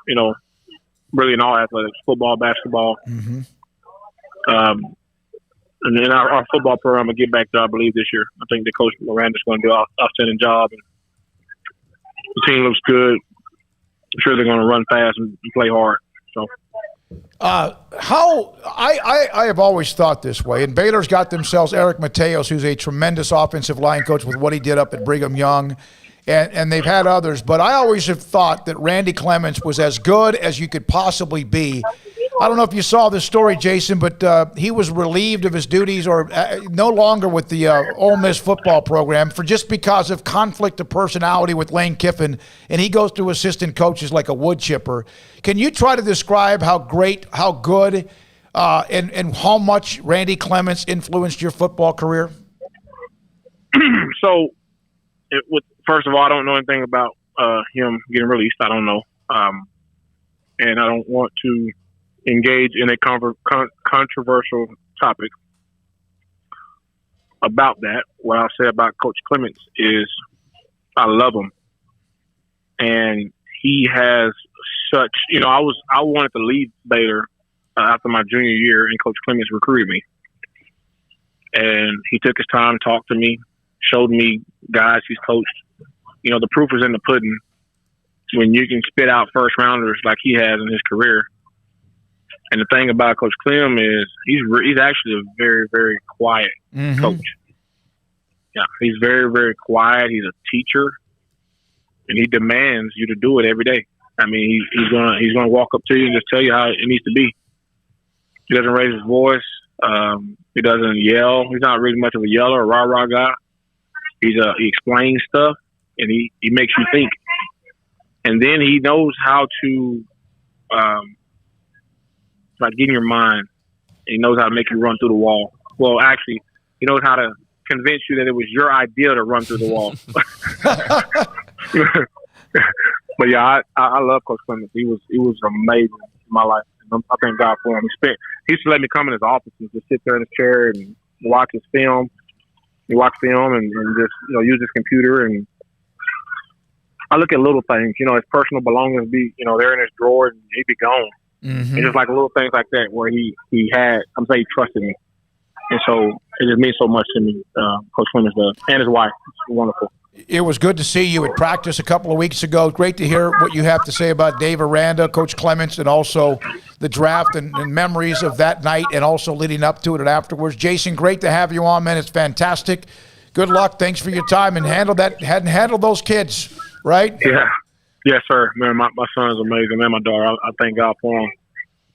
Really in all athletics, football, basketball. Mm-hmm. And then our football program will get back there, I believe, this year. I think the coach Miranda's going to do an outstanding job. And the team looks good. I'm sure they're going to run fast and play hard. So, I have always thought this way, and Baylor's got themselves Eric Mateos, who's a tremendous offensive line coach with what he did up at Brigham Young, and they've had others. But I always have thought that Randy Clements was as good as you could possibly be. I don't know if you saw this story, Jason, but he was relieved of his duties or no longer with the Ole Miss football program just because of conflict of personality with Lane Kiffin, and he goes to assistant coaches like a wood chipper. Can you try to describe how great, how good, and how much Randy Clements influenced your football career? So, first of all, I don't know anything about him getting released. I don't know. And I don't want to engage in a controversial topic about that. What I'll say about Coach Clements is I love him. And he has such, I wanted to leave Baylor after my junior year, and Coach Clements recruited me. And he took his time, talked to me, showed me guys he's coached. The proof is in the pudding when you can spit out first rounders like he has in his career. And the thing about Coach Clem is he's actually a very, very quiet coach. Yeah, he's very, very quiet. He's a teacher, and he demands you to do it every day. I mean, he's gonna walk up to you and just tell you how it needs to be. He doesn't raise his voice. He doesn't yell. He's not really much of a yeller or rah-rah guy. He explains stuff, and he makes you think. And then he knows how to get in your mind. He knows how to make you run through the wall. Well, actually, he knows how to convince you that it was your idea to run through the wall. But yeah, I love Coach Clements. He was amazing in my life. I thank God for him. He used to let me come in his office and just sit there in his chair and watch his film. He watch film and just use his computer. And I look at little things. His personal belongings be they're in his drawer and he'd be gone. Mm-hmm. And just like little things like that where he trusted me. And so it just means so much to me, Coach Clements does, and his wife. It's wonderful. It was good to see you at practice a couple of weeks ago. Great to hear what you have to say about Dave Aranda, Coach Clements, and also the draft and memories of that night and also leading up to it and afterwards. Jason, great to have you on, man. It's fantastic. Good luck. Thanks for your time and handle those kids, right? Yeah. Yes, sir. Man, my son is amazing. Man, my daughter, I thank God for him.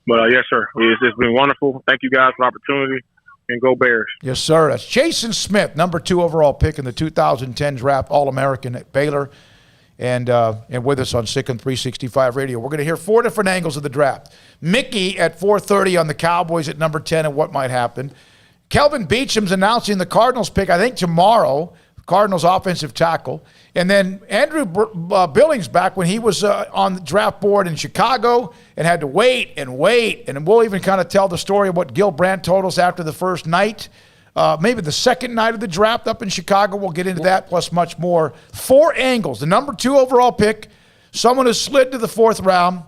But, yes, sir. It's been wonderful. Thank you guys for the opportunity. And go Bears. Yes, sir. That's Jason Smith, number 2 overall pick in the 2010 draft, All-American at Baylor, and with us on SicEm365 Radio. We're going to hear 4 different angles of the draft. Mickey at 4:30 on the Cowboys at number 10 and what might happen. Kelvin Beachum's announcing the Cardinals pick, I think, tomorrow. Cardinals offensive tackle. And then Andrew Billings back when he was on the draft board in Chicago and had to wait. And we'll even kind of tell the story of what Gil Brandt told us after the first night. Maybe the second night of the draft up in Chicago. We'll get into that, plus much more. 4 angles. The number 2 overall pick, someone who slid to the 4th round,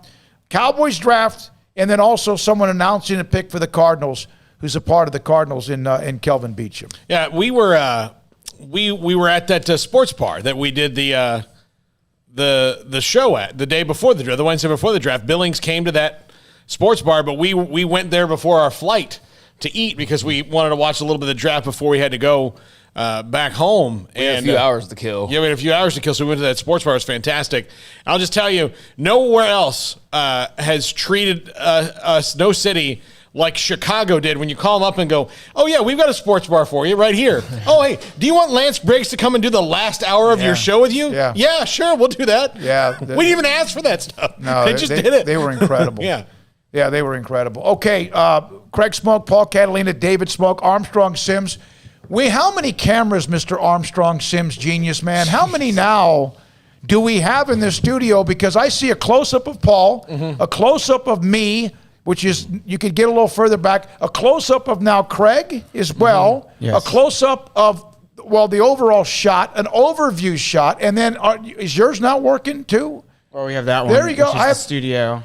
Cowboys draft, and then also someone announcing a pick for the Cardinals who's a part of the Cardinals in Kelvin Beachum. Yeah, we were at that sports bar that we did the show at the day before the draft, the Wednesday before the draft. Billings came to that sports bar, but we went there before our flight to eat because we wanted to watch a little bit of the draft before we had to go back home. We had a few hours to kill. Yeah, we had a few hours to kill, so we went to that sports bar. It was fantastic. I'll just tell you, nowhere else has treated us, no city, like Chicago did when you call them up and go, oh, yeah, we've got a sports bar for you right here. Oh, hey, do you want Lance Briggs to come and do the last hour of your show with you? Yeah, sure, we'll do that. Yeah. We didn't even ask for that stuff. No, they just did it. They were incredible. Yeah, they were incredible. Okay, Craig Smoak, Paul Catalina, David Smoak, Armstrong Sims. How many cameras, Mr. Armstrong Sims, genius man, how many now do we have in this studio? Because I see a close-up of Paul, a close-up of me, which is, you could get a little further back, a close-up of now Craig as well, a close-up of, the overall shot, an overview shot, and then is yours not working too? Well, we have that one. There you go. I have the studio.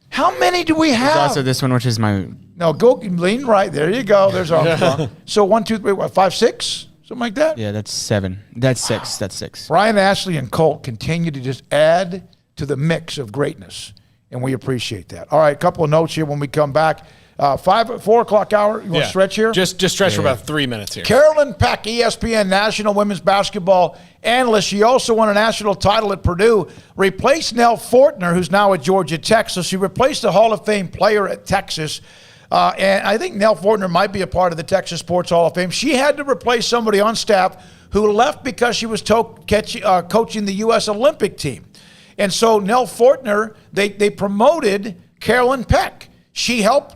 How many do we have? There's also this one, which is my... No, go lean right. There you go. There's Armstrong. So 1, 2, 3, what, 5, 6? Something like that? Yeah, that's 7. That's 6. That's 6. Brian, Ashley, and Colt continue to just add to the mix of greatness. And we appreciate that. All right, a couple of notes here when we come back. 4 o'clock hour. You want to stretch here? Just stretch for about 3 minutes here. Carolyn Peck, ESPN National Women's Basketball Analyst. She also won a national title at Purdue. Replaced Nell Fortner, who's now at Georgia Tech. So she replaced a Hall of Fame player at Texas. And I think Nell Fortner might be a part of the Texas Sports Hall of Fame. She had to replace somebody on staff who left because she was coaching the U.S. Olympic team. And so Nell Fortner, they promoted Carolyn Peck. She helped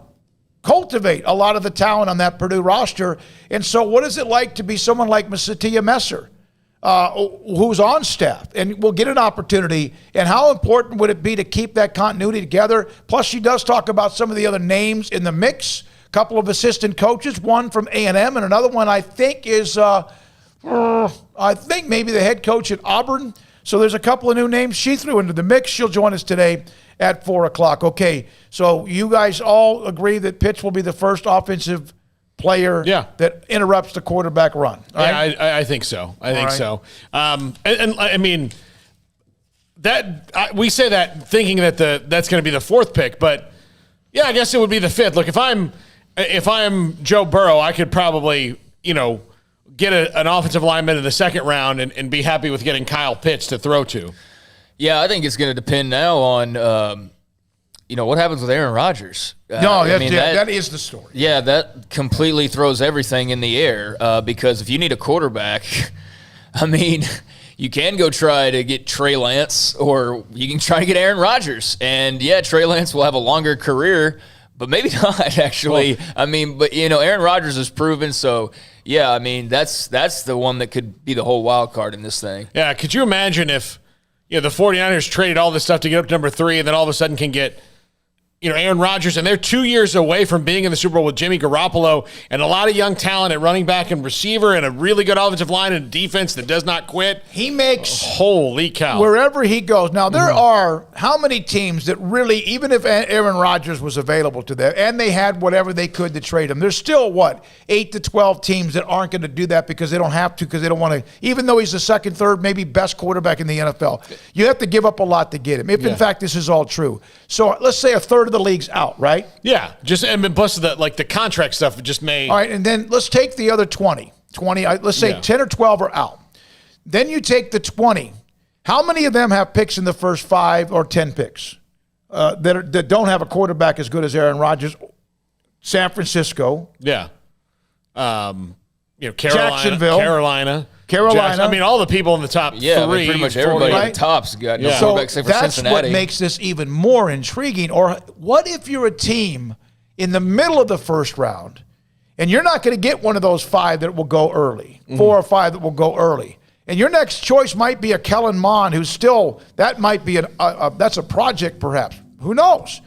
cultivate a lot of the talent on that Purdue roster. And so what is it like to be someone like Satia Messer, who's on staff and will get an opportunity? And how important would it be to keep that continuity together? Plus, she does talk about some of the other names in the mix, a couple of assistant coaches, one from A&M and another one I think is, maybe the head coach at Auburn. So there's a couple of new names she threw into the mix. She'll join us today at 4 o'clock. Okay, so you guys all agree that Pitts will be the first offensive player that interrupts the quarterback run. Right? Yeah, I think so. I think so. And I mean, we say that thinking that that's going to be the 4th pick, but yeah, I guess it would be the 5th. Look, if I'm Joe Burrow, I could probably, get an offensive lineman in the 2nd round and be happy with getting Kyle Pitts to throw to. Yeah, I think it's going to depend now on, what happens with Aaron Rodgers. That is the story. Yeah, that completely throws everything in the air because if you need a quarterback, I mean, you can go try to get Trey Lance or you can try to get Aaron Rodgers. And, yeah, Trey Lance will have a longer career, but maybe not, actually. Well, Aaron Rodgers is proven, so – yeah, I mean, that's the one that could be the whole wild card in this thing. Yeah, could you imagine if the 49ers traded all this stuff to get up to number 3 and then all of a sudden can get Aaron Rodgers, and they're 2 years away from being in the Super Bowl with Jimmy Garoppolo and a lot of young talent at running back and receiver and a really good offensive line and defense that does not quit. He makes holy cow wherever he goes. Now there are how many teams that really, even if Aaron Rodgers was available to them and they had whatever they could to trade him, there's still 8 to 12 teams that aren't going to do that because they don't have to, because they don't want to. Even though he's the 2nd, 3rd, maybe best quarterback in the NFL, you have to give up a lot to get him. If in fact this is all true, so let's say a third of the league's out, right? Yeah, and plus the contract stuff just may. All right, and then let's take the other 20. Let's say 10 or 12 are out. Then you take the 20. How many of them have picks in the first 5 or 10 picks that don't have a quarterback as good as Aaron Rodgers? San Francisco. Yeah. Carolina. Jacksonville. Carolina. I mean, all the people in the top 3. Yeah, pretty much everybody at the top's got no quarterback except for Cincinnati. That's what makes this even more intriguing. Or what if you're a team in the middle of the first round and you're not going to get one of those 5 that will go early, 4 or 5 that will go early. And your next choice might be a Kellen Mond, who's still, that might be that's a project perhaps. Who knows?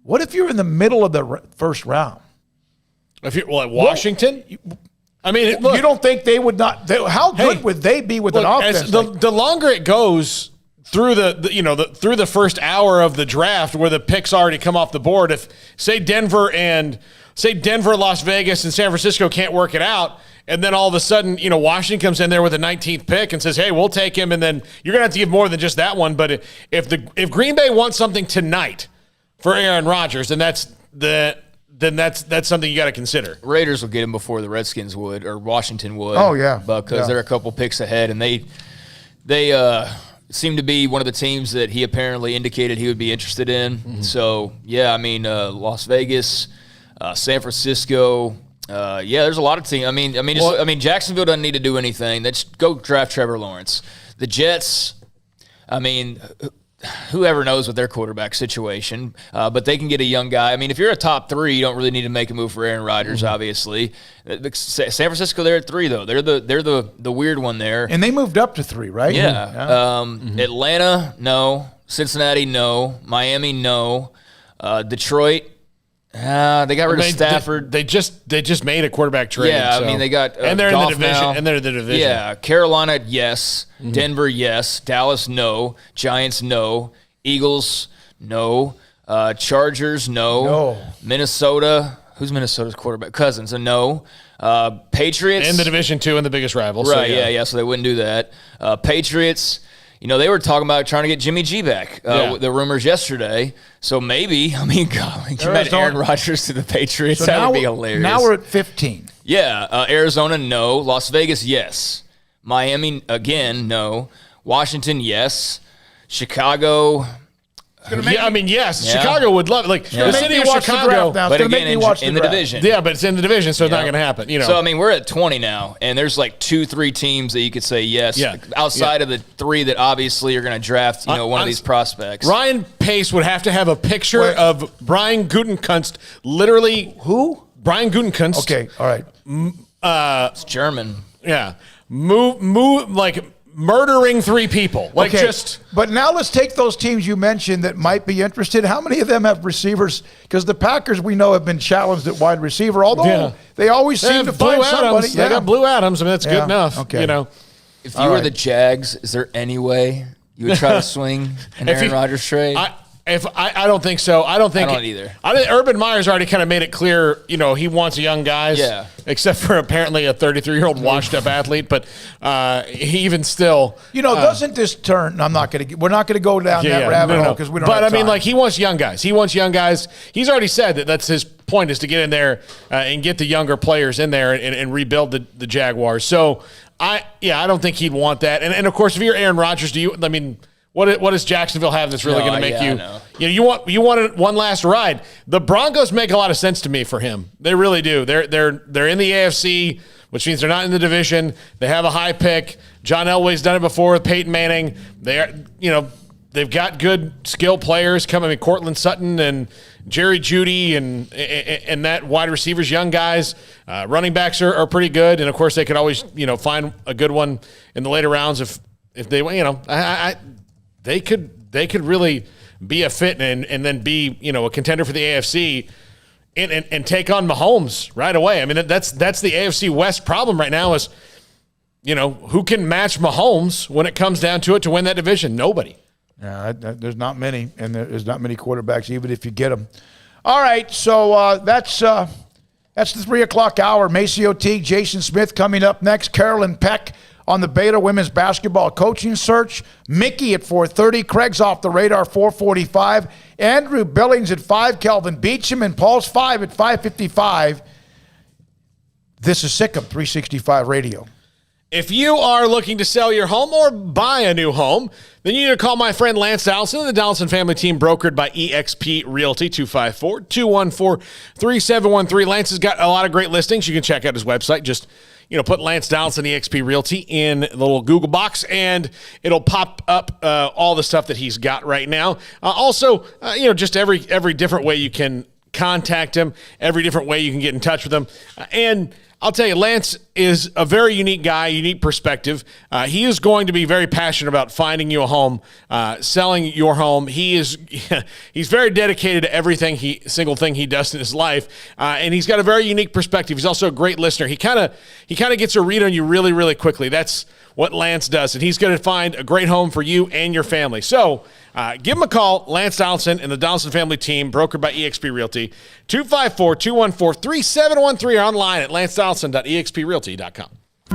What if you're in the middle of the first round? If you're at Washington? I mean, look, you don't think they would not? How good would they be with an offense? The longer it goes through through the first hour of the draft, where the picks already come off the board, if say Denver, Las Vegas, and San Francisco can't work it out, and then all of a sudden, Washington comes in there with the 19th pick and says, "Hey, we'll take him," and then you're gonna have to give more than just that one. But if Green Bay wants something tonight for Aaron Rodgers, then that's something you got to consider. Raiders will get him before the Redskins would, or Washington would. Oh yeah, because they're a couple picks ahead, and they seem to be one of the teams that he apparently indicated he would be interested in. Mm-hmm. So yeah, I mean, Las Vegas, San Francisco. There's a lot of teams. I mean, Jacksonville doesn't need to do anything. They just go draft Trevor Lawrence. The Jets. I mean, whoever knows with their quarterback situation, but they can get a young guy. I mean, if you're a top 3, you don't really need to make a move for Aaron Rodgers. Mm-hmm. Obviously, San Francisco, they're at 3 though. They're the weird one there, and they moved up to 3, right? Yeah. Atlanta, no. Cincinnati, no. Miami, no. Detroit. They got rid of Stafford. They just made a quarterback trade. Yeah, so. I mean they got and they're Goff in the division. now. And they're in the division. Yeah, Carolina, yes. Mm-hmm. Denver, yes. Dallas, no. Giants, no. Eagles, no. Chargers, no. Minnesota. Who's Minnesota's quarterback? Cousins, a no. Patriots in the division 2 and the biggest rival. Right? So, yeah. So they wouldn't do that. Patriots. They were talking about trying to get Jimmy G back. The rumors yesterday. So maybe, God, you met Aaron Rodgers to the Patriots. So that would be hilarious. Now we're at 15. Yeah. Arizona, no. Las Vegas, yes. Miami, again, no. Washington, yes. Chicago. Yes. Yeah. Chicago would love it. The city of Chicago. But again, in the division. Yeah, but it's in the division, so it's not going to happen. So, we're at 20 now, and there's 2-3 teams that you could say yes. Yeah. Outside of the 3 that obviously are going to draft, one of these prospects. Ryan Pace would have to have a picture of Brian Gutekunst. Literally, who? Brian Gutekunst. Okay, all right. It's German. Yeah. Move murdering 3 people. But now let's take those teams you mentioned that might be interested. How many of them have receivers? Because the Packers, we know, have been challenged at wide receiver, although they always seem to find somebody. They got Blue Adams. That's good enough. Okay. If you were the Jags, is there any way you would try to swing an Aaron Rodgers trade? I don't think so. I don't either. I think Urban Meyer's already kind of made it clear, he wants young guys. Yeah. Except for apparently a 33-year-old washed-up athlete, but he even still. Doesn't this turn? We're not going to go down that rabbit hole because we don't. But have time. he wants young guys. He's already said that's his point, is to get in there and get the younger players in there and rebuild the Jaguars. So I don't think he'd want that. And of course, if you're Aaron Rodgers, what does Jacksonville have that's really going to make you? You want one last ride. The Broncos make a lot of sense to me for him. They really do. They're in the AFC, which means they're not in the division. They have a high pick. John Elway's done it before with Peyton Manning. They've got good skill players coming. Cortland Sutton and Jerry Jeudy and that wide receivers, young guys. Running backs are pretty good, and of course they could always find a good one in the later rounds if they They could really be a fit and then be a contender for the AFC and take on Mahomes right away. That's the AFC West problem right now is who can match Mahomes when it comes down to it to win that division? Nobody. Yeah, there's not many, and there's not many quarterbacks even if you get them. All right, so that's the 3 o'clock hour. MaCio Teague, Jason Smith coming up next. Carolyn Peck on the Baylor women's basketball coaching search. Mickey at 4:30. Craig's off the radar, 4:45. Andrew Billings at 5. Kelvin Beachum and Paul's 5 at 5:55. This is SicEm365 Radio. If you are looking to sell your home or buy a new home, then you need to call my friend Lance Donaldson and the Donaldson family team, brokered by eXp Realty, 254-214-3713. Lance has got a lot of great listings. You can check out his website. Just put Lance Donaldson, eXp Realty in the little Google box, and it'll pop up all the stuff that he's got right now. Also, just every different way you can contact him, every different way you can get in touch with him. And I'll tell you, Lance is a very unique guy, unique perspective. He is going to be very passionate about finding you a home, selling your home. He's very dedicated to single thing he does in his life, and he's got a very unique perspective. He's also a great listener. He kind of gets a read on you really, really quickly. That's what Lance does, and he's going to find a great home for you and your family. So give him a call, Lance Donaldson and the Donaldson family team, brokered by eXp Realty, 254-214-3713, or online at lancedonaldson.exprealty.com.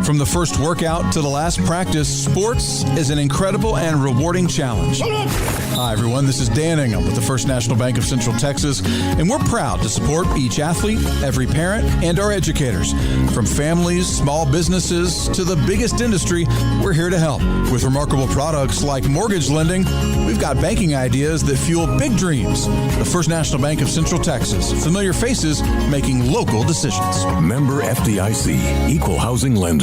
From the first workout to the last practice, sports is an incredible and rewarding challenge. Hi, everyone. This is Dan Ingham with the First National Bank of Central Texas, and we're proud to support each athlete, every parent, and our educators. From families, small businesses, to the biggest industry, we're here to help. With remarkable products like mortgage lending, we've got banking ideas that fuel big dreams. The First National Bank of Central Texas. Familiar faces making local decisions. Member FDIC, Equal Housing Lender.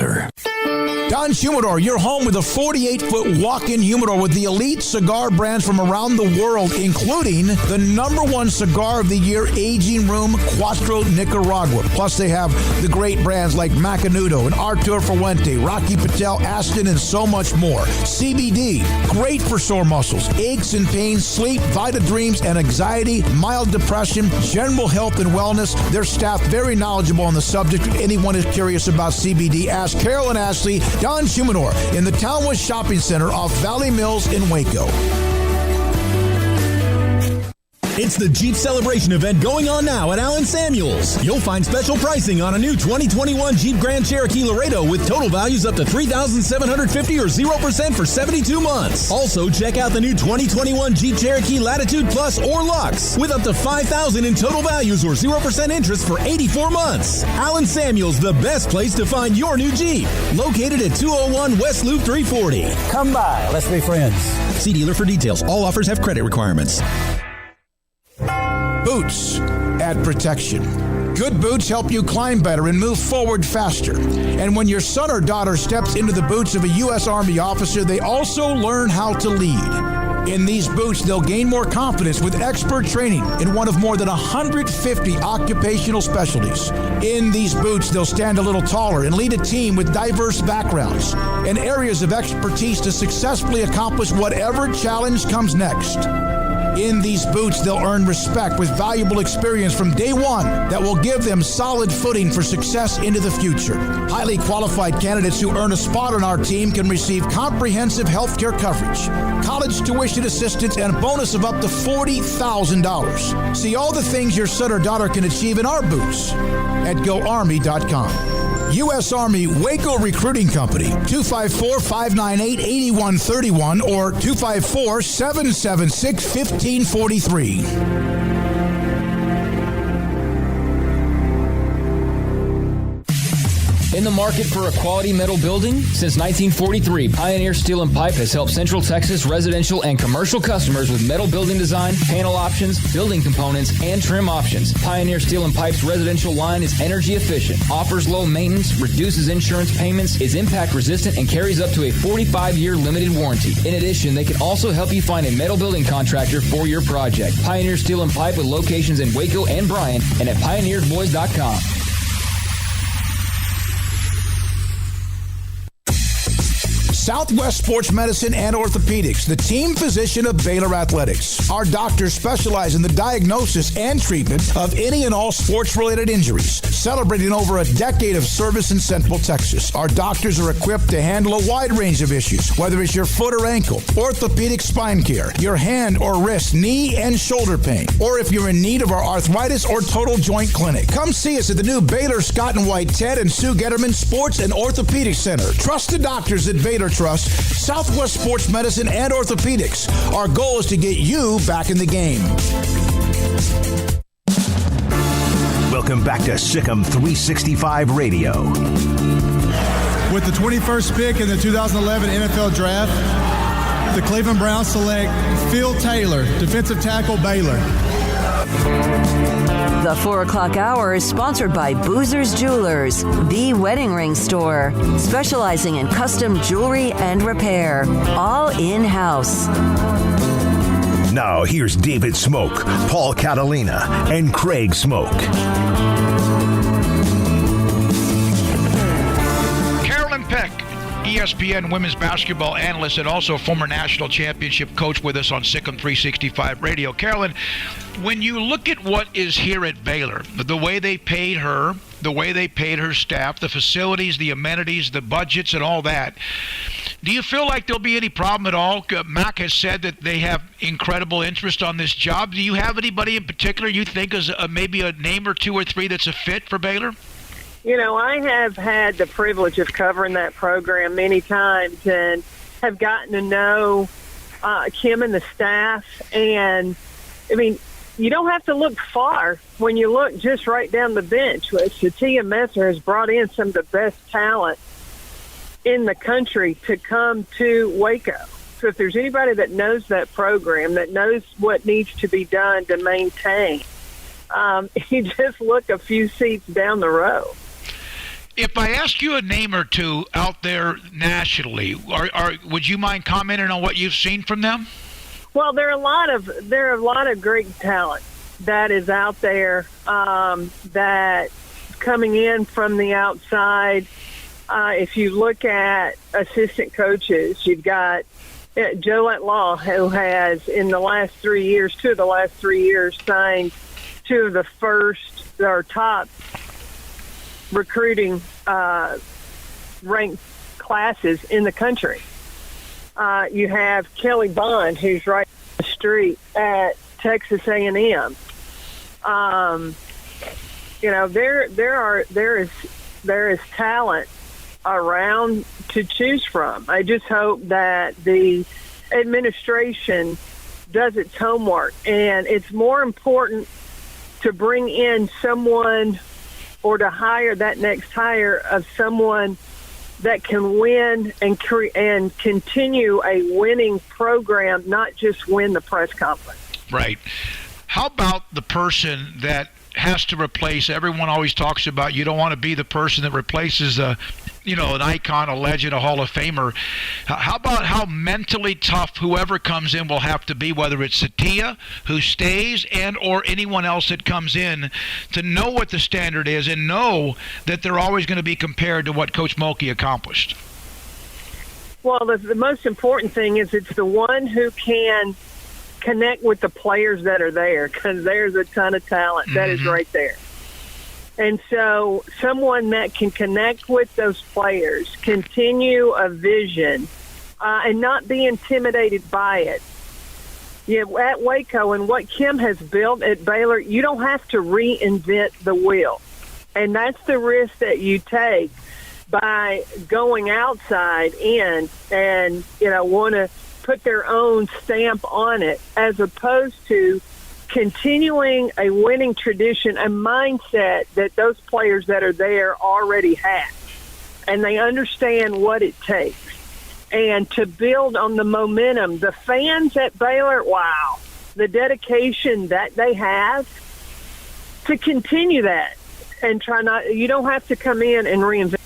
Don Humidor, your home with a 48-foot walk-in humidor with the elite cigar brands from around the world, including the #1 cigar of the year, Aging Room Cuatro Nicaragua. Plus, they have the great brands like Macanudo and Artur Fuente, Rocky Patel, Aston, and so much more. CBD, great for sore muscles, aches and pains, sleep, Vita Dreams, and anxiety, mild depression, general health and wellness. Their staff very knowledgeable on the subject. If anyone is curious about CBD, ask Carol and Ashley. Don Humidor in the Townwest Shopping Center off Valley Mills in Waco. It's the Jeep Celebration event going on now at Allen Samuels. You'll find special pricing on a new 2021 Jeep Grand Cherokee Laredo with total values up to $3,750 or 0% for 72 months. Also, check out the new 2021 Jeep Cherokee Latitude Plus or Luxe with up to $5,000 in total values or 0% interest for 84 months. Allen Samuels, the best place to find your new Jeep. Located at 201 West Loop 340. Come by. Let's be friends. See dealer for details. All offers have credit requirements. Boots add protection. Good boots help you climb better and move forward faster. And when your son or daughter steps into the boots of a U.S. Army officer, they also learn how to lead. In these boots, they'll gain more confidence with expert training in one of more than 150 occupational specialties. In these boots, they'll stand a little taller and lead a team with diverse backgrounds and areas of expertise to successfully accomplish whatever challenge comes next. In these boots, they'll earn respect with valuable experience from day one that will give them solid footing for success into the future. Highly qualified candidates who earn a spot on our team can receive comprehensive health care coverage, college tuition assistance, and a bonus of up to $40,000. See all the things your son or daughter can achieve in our boots at GoArmy.com. U.S. Army Waco Recruiting Company, 254-598-8131 or 254-776-1543. In the market for a quality metal building? Since 1943, Pioneer Steel and Pipe has helped Central Texas residential and commercial customers with metal building design, panel options, building components, and trim options. Pioneer Steel and Pipe's residential line is energy efficient, offers low maintenance, reduces insurance payments, is impact resistant, and carries up to a 45-year limited warranty. In addition, they can also help you find a metal building contractor for your project. Pioneer Steel and Pipe with locations in Waco and Bryan and at pioneersboys.com. Southwest Sports Medicine and Orthopedics, the team physician of Baylor Athletics. Our doctors specialize in the diagnosis and treatment of any and all sports-related injuries, celebrating over a decade of service in Central Texas. Our doctors are equipped to handle a wide range of issues, whether it's your foot or ankle, orthopedic spine care, your hand or wrist, knee and shoulder pain, or if you're in need of our arthritis or total joint clinic. Come see us at the new Baylor Scott and White Ted and Sue Getterman Sports and Orthopedic Center. Trust the doctors at Baylor Trust, Southwest Sports Medicine and Orthopedics. Our goal is to get you back in the game. Welcome back to SicEm365 Radio. With the 21st pick in the 2011 NFL Draft, the Cleveland Browns select Phil Taylor, defensive tackle, Baylor. The 4 o'clock hour is sponsored by Boozer's Jewelers, the wedding ring store, specializing in custom jewelry and repair, all in-house. Now here's David Smoak, Paul Catalina, and Craig Smoak. ESPN women's basketball analyst and also a former national championship coach with us on SicEm365 Radio. Carolyn, when you look at what is here at Baylor, the way they paid her, the way they paid her staff, the facilities, the amenities, the budgets, and all that, do you feel like there'll be any problem at all? Mac has said that they have incredible interest on this job. Do you have anybody in particular you think is maybe a name or two or three that's a fit for Baylor? You know, I have had the privilege of covering that program many times and have gotten to know Kim and the staff. And, I mean, you don't have to look far when you look just right down the bench. Shatia Messer has brought in some of the best talent in the country to come to Waco. So if there's anybody that knows that program, that knows what needs to be done to maintain, you just look a few seats down the road. If I ask you a name or two out there nationally, would you mind commenting on what you've seen from them? Well, there are a lot of great talent that is out there that coming in from the outside. If you look at assistant coaches, you've got Jolette Law, who has in the last 3 years, two of the last 3 years, signed two of the first or top recruiting ranked classes in the country. You have Kelly Bond, who's right on the street at Texas A&M. You know, there is talent around to choose from. I just hope that the administration does its homework, and it's more important to bring in someone or to hire that next hire of someone that can win and continue a winning program, not just win the press conference. Right. How about the person that has to replace? Everyone always talks about you don't want to be the person that replaces an icon, a legend, a Hall of Famer. How about how mentally tough whoever comes in will have to be, whether it's Satia, who stays, and or anyone else that comes in, to know what the standard is and know that they're always going to be compared to what Coach Mulkey accomplished? Well, the most important thing is it's the one who can connect with the players that are there, because there's a ton of talent that is right there. And so someone that can connect with those players, continue a vision, and not be intimidated by it. At Waco and what Kim has built at Baylor, you don't have to reinvent the wheel. And that's the risk that you take by going outside in and, want to put their own stamp on it, as opposed to continuing a winning tradition, a mindset that those players that are there already have. And they understand what it takes. And to build on the momentum, the fans at Baylor, wow, the dedication that they have to continue that and you don't have to come in and reinvent.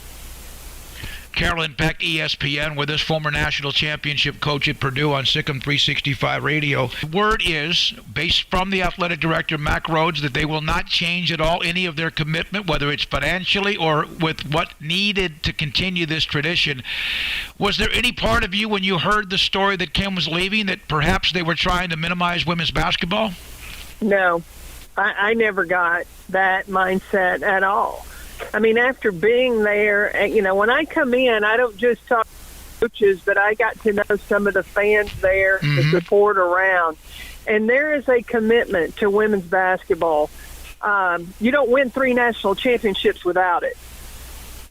Carolyn Peck, ESPN, with us, former national championship coach at Purdue on SicEm365 Radio. Word is, based from the athletic director, Mack Rhoades, that they will not change at all any of their commitment, whether it's financially or with what needed to continue this tradition. Was there any part of you when you heard the story that Kim was leaving that perhaps they were trying to minimize women's basketball? No, I never got that mindset at all. I mean, after being there, when I come in, I don't just talk to coaches, but I got to know some of the fans there, the support around. And there is a commitment to women's basketball. You don't win 3 national championships without it.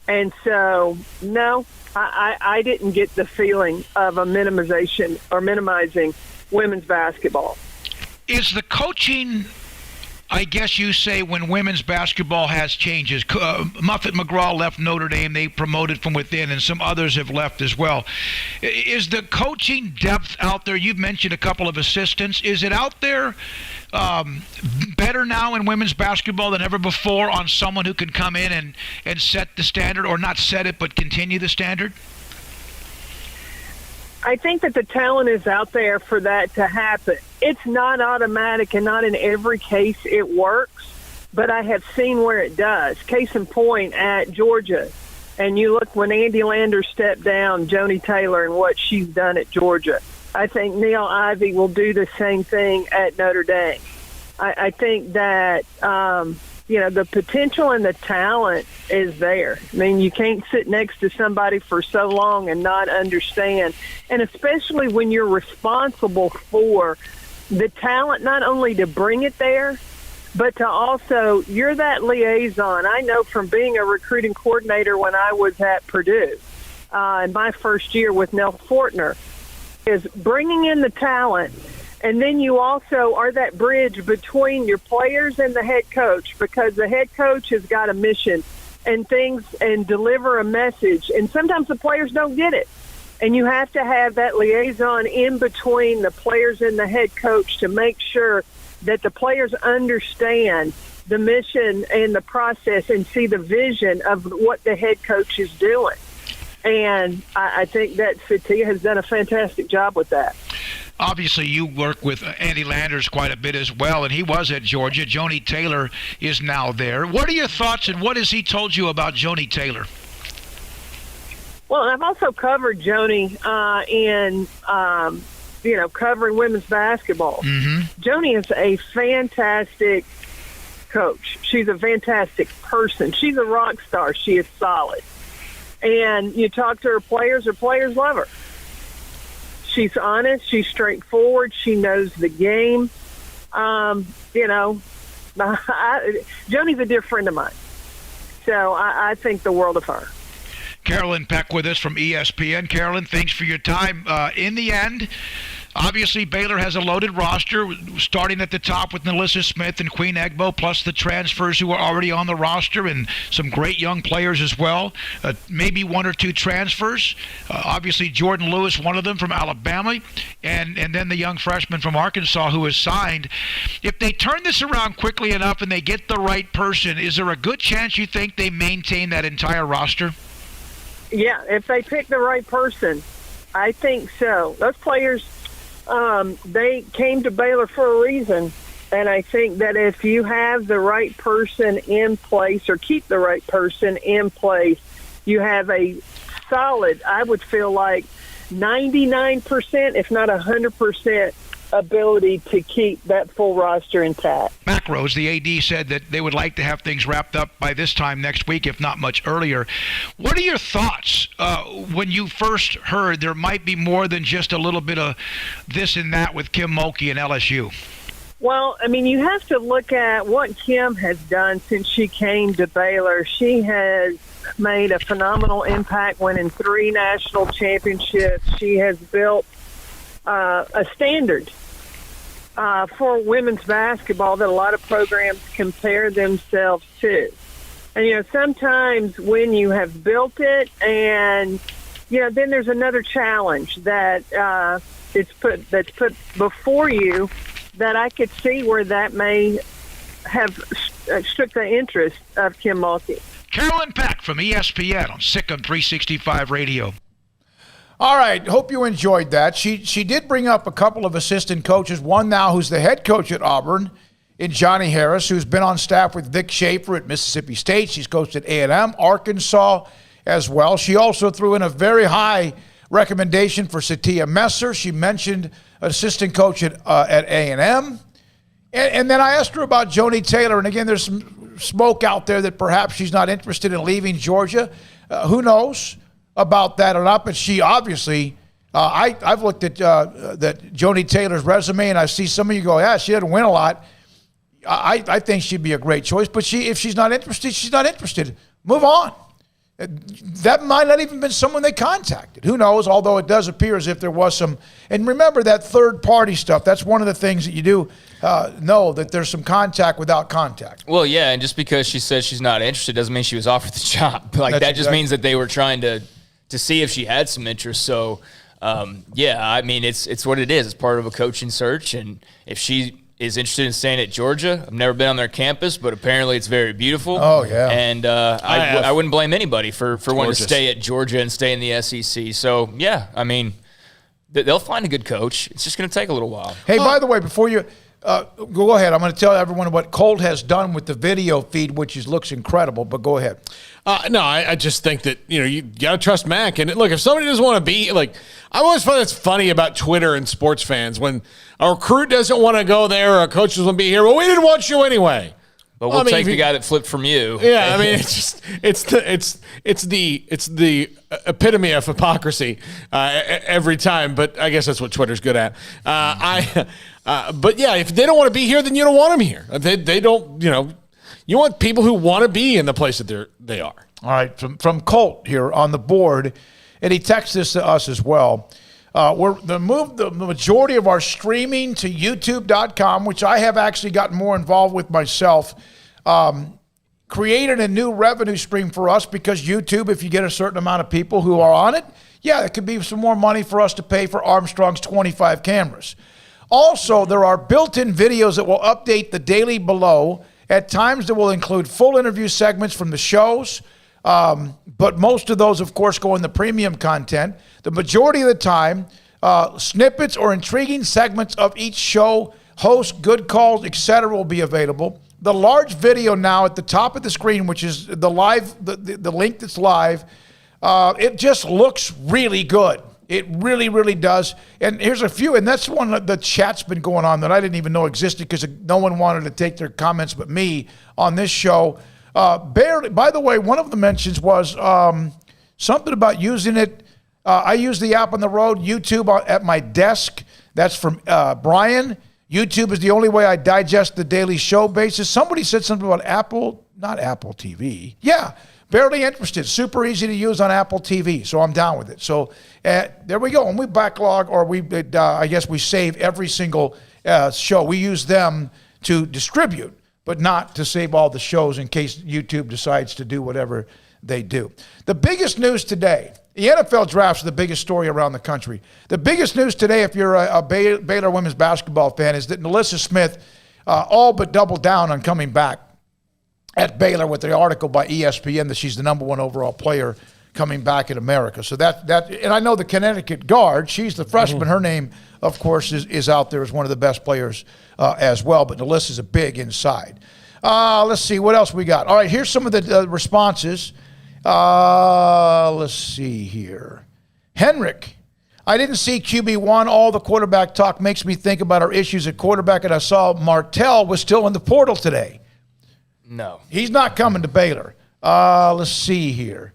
And so, no, I didn't get the feeling of a minimization or minimizing women's basketball. Is the coaching, I guess you say, when women's basketball has changes? Muffet McGraw left Notre Dame. They promoted from within, and some others have left as well. Is the coaching depth out there? You've mentioned a couple of assistants. Is it out there better now in women's basketball than ever before on someone who can come in and set the standard, or not set it, but continue the standard? I think that the talent is out there for that to happen. It's not automatic, and not in every case it works, but I have seen where it does. Case in point, at Georgia, And you look when Andy Lander stepped down, Joni Taylor, and what she's done at Georgia. I think Neil Ivey will do the same thing at Notre Dame. I think that, the potential and the talent is there. I mean, you can't sit next to somebody for so long and not understand. And especially when you're responsible for the talent, not only to bring it there, but to also, you're that liaison. I know from being a recruiting coordinator when I was at Purdue in my first year with Nell Fortner, is bringing in the talent, and then you also are that bridge between your players and the head coach, because the head coach has got a mission and things and deliver a message, and sometimes the players don't get it. And you have to have that liaison in between the players and the head coach to make sure that the players understand the mission and the process and see the vision of what the head coach is doing. And I think that Fatia has done a fantastic job with that. Obviously, you work with Andy Landers quite a bit as well, and he was at Georgia. Joni Taylor is now there. What are your thoughts, and what has he told you about Joni Taylor? Well, I've also covered Joni in covering women's basketball. Mm-hmm. Joni is a fantastic coach. She's a fantastic person. She's a rock star. She is solid. And you talk to her players love her. She's honest. She's straightforward. She knows the game. Joni's a dear friend of mine. So I think the world of her. Carolyn Peck with us from ESPN. Carolyn, thanks for your time. In the end, obviously Baylor has a loaded roster, starting at the top with Nalissa Smith and Queen Egbo, plus the transfers who are already on the roster and some great young players as well. Maybe one or two transfers. Obviously Jordan Lewis, one of them from Alabama, and then the young freshman from Arkansas who is signed. If they turn this around quickly enough and they get the right person, is there a good chance you think they maintain that entire roster? Yeah, if they pick the right person, I think so. Those players, they came to Baylor for a reason, and I think that if you have the right person in place or keep the right person in place, you have a solid, I would feel like 99%, if not 100%, ability to keep that full roster intact. Macros, the AD, said that they would like to have things wrapped up by this time next week, if not much earlier. What are your thoughts when you first heard there might be more than just a little bit of this and that with Kim Mulkey and LSU? Well, I mean, you have to look at what Kim has done since she came to Baylor. She has made a phenomenal impact, winning 3 national championships. She has built a standard for women's basketball that a lot of programs compare themselves to. And, sometimes when you have built it and, then there's another challenge that that's put before you that I could see where that may have struck the interest of Kim Mulkey. Carolyn Peck from ESPN on SicEm365 Radio. All right, hope you enjoyed that. She did bring up a couple of assistant coaches, one now who's the head coach at Auburn, in Johnny Harris, who's been on staff with Vic Schaefer at Mississippi State. She's coached at A&M, Arkansas as well. She also threw in a very high recommendation for Satia Messer. She mentioned an assistant coach at A&M. And then I asked her about Joni Taylor, and again, there's some smoke out there that perhaps she's not interested in leaving Georgia. Who knows about that or not, but she obviously, I've looked at that Joni Taylor's resume, and I see some of you go, yeah, she didn't win a lot. I think she'd be a great choice, but if she's not interested, she's not interested. Move on. That might not even been someone they contacted. Who knows, although it does appear as if there was some. And remember that third-party stuff. That's one of the things that you do know, that there's some contact without contact. Well, yeah, and just because she says she's not interested doesn't mean she was offered the job. That just means that they were trying to see if she had some interest. So, I mean, it's what it is. It's part of a coaching search, and if she is interested in staying at Georgia. I've never been on their campus, but apparently it's very beautiful. Oh, yeah. And I wouldn't blame anybody for wanting to stay at Georgia and stay in the SEC. So, yeah, I mean, they'll find a good coach. It's just going to take a little while. Hey, by the way, before you Go ahead. I'm going to tell everyone what Colt has done with the video feed, which looks incredible, but go ahead. No, I just think that, you got to trust Mac. And look, if somebody doesn't want to be, I always find it's funny about Twitter and sports fans when a recruit doesn't want to go there or a coach doesn't want to be here. Well, we didn't want you anyway. But we'll take the guy that flipped from you. Yeah, I mean, it's the epitome of hypocrisy every time. But I guess that's what Twitter's good at. But yeah, if they don't want to be here, then you don't want them here. They don't. You want people who want to be in the place that they are. All right, from Colt here on the board, and he texts this to us as well. We're the majority of our streaming to YouTube.com, which I have actually gotten more involved with myself, created a new revenue stream for us because YouTube, if you get a certain amount of people who are on it, yeah, it could be some more money for us to pay for Armstrong's 25 cameras. Also, there are built-in videos that will update the daily below. At times, that will include full interview segments from the shows, but most of those, of course, go in the premium content. The majority of the time, snippets or intriguing segments of each show, host, good calls, etc., will be available. The large video now at the top of the screen, which is the link that's live, it just looks really good. It really, really does. And here's a few, and that's one that the chat's been going on that I didn't even know existed because no one wanted to take their comments but me on this show. Barely. By the way, one of the mentions was something about using it. I use the app on the road, YouTube at my desk. That's from Brian. YouTube is the only way I digest the daily show basis. Somebody said something about not Apple TV. Yeah. Barely interested. Super easy to use on Apple TV, so I'm down with it. So there we go. And we backlog, or I guess we save every single show. We use them to distribute, but not to save all the shows in case YouTube decides to do whatever they do. The biggest news today, the NFL draft is the biggest story around the country. The biggest news today, if you're a Baylor women's basketball fan, is that NaLyssa Smith all but doubled down on coming back at Baylor with the article by ESPN that she's the number one overall player coming back in America. So that and I know the Connecticut guard, she's the freshman. Her name, of course, is out there as one of the best players as well. But NaLyssa's a big inside. Let's see what else we got. All right, here's some of the responses. Let's see here. Henrik, I didn't see QB1. All the quarterback talk makes me think about our issues at quarterback, and I saw Martell was still in the portal today. No. He's not coming to Baylor. Let's see here.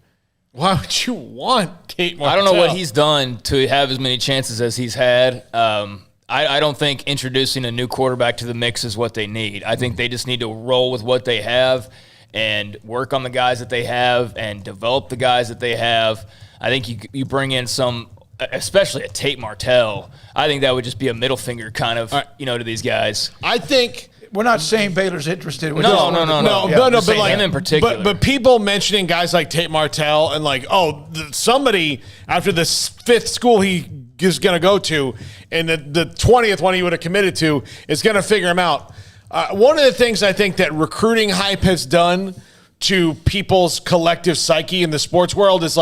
Why would you want Tate Martell? I don't know what he's done to have as many chances as he's had. I don't think introducing a new quarterback to the mix is what they need. I think they just need to roll with what they have and work on the guys that they have and develop the guys that they have. I think you bring in some, especially a Tate Martell. I think that would just be a middle finger kind of, to these guys. I think... We're not saying Baylor's interested. No. But like him in particular. But people mentioning guys like Tate Martell and somebody after the fifth school he is going to go to and the 20th one he would have committed to is going to figure him out. One of the things I think that recruiting hype has done to people's collective psyche in the sports world is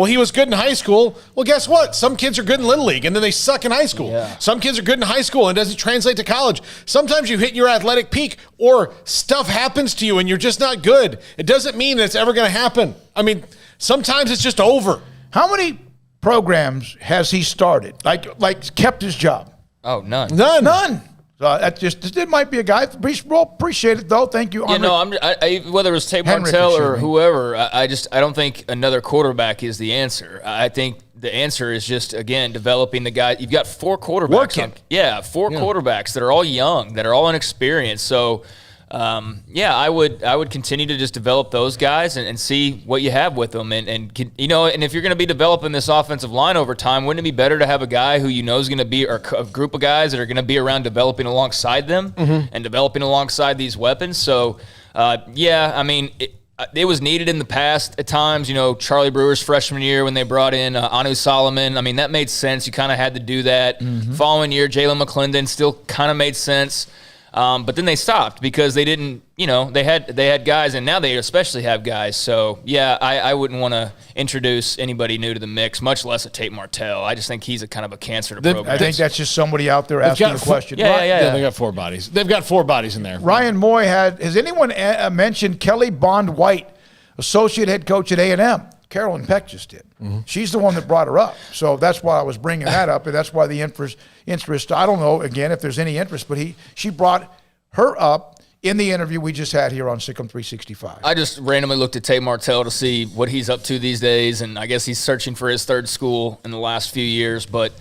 he was good in high school. Well, guess what? Some kids are good in Little League, and then they suck in high school. Yeah. Some kids are good in high school, and it doesn't translate to college. Sometimes you hit your athletic peak, or stuff happens to you, and you're just not good. It doesn't mean that it's ever going to happen. I mean, sometimes it's just over. How many programs has he started? Like kept his job? Oh, none. None. It might be a guy. Appreciate it though. Thank you. Whether it was Tate Martell or whoever, I don't think another quarterback is the answer. I think the answer is just again developing the guy. You've got four quarterbacks. Quarterbacks that are all young, that are all inexperienced. So. I would continue to just develop those guys and see what you have with them. And if you're going to be developing this offensive line over time, wouldn't it be better to have a guy who you know is going to be, or a group of guys that are going to be around developing alongside them and developing alongside these weapons? So, it was needed in the past at times. Charlie Brewer's freshman year when they brought in Anu Solomon. I mean, that made sense. You kind of had to do that. Following year, Jalen McClendon still kind of made sense. But then they stopped because they didn't, they had guys, and now they especially have guys. So, yeah, I wouldn't want to introduce anybody new to the mix, much less a Tate Martell. I just think he's a kind of a cancer to program. I think that's just somebody out there asking a question. Yeah. They got 4 bodies. They've got 4 bodies in there. Ryan Moy has anyone mentioned Kelly Bond White, associate head coach at A&M? Carolyn Peck just did. Mm-hmm. She's the one that brought her up. So that's why I was bringing that up, and that's why the interest. I don't know, again, if there's any interest, but she brought her up in the interview we just had here on SicEm365. I just randomly looked at Tate Martell to see what he's up to these days, and I guess he's searching for his third school in the last few years. But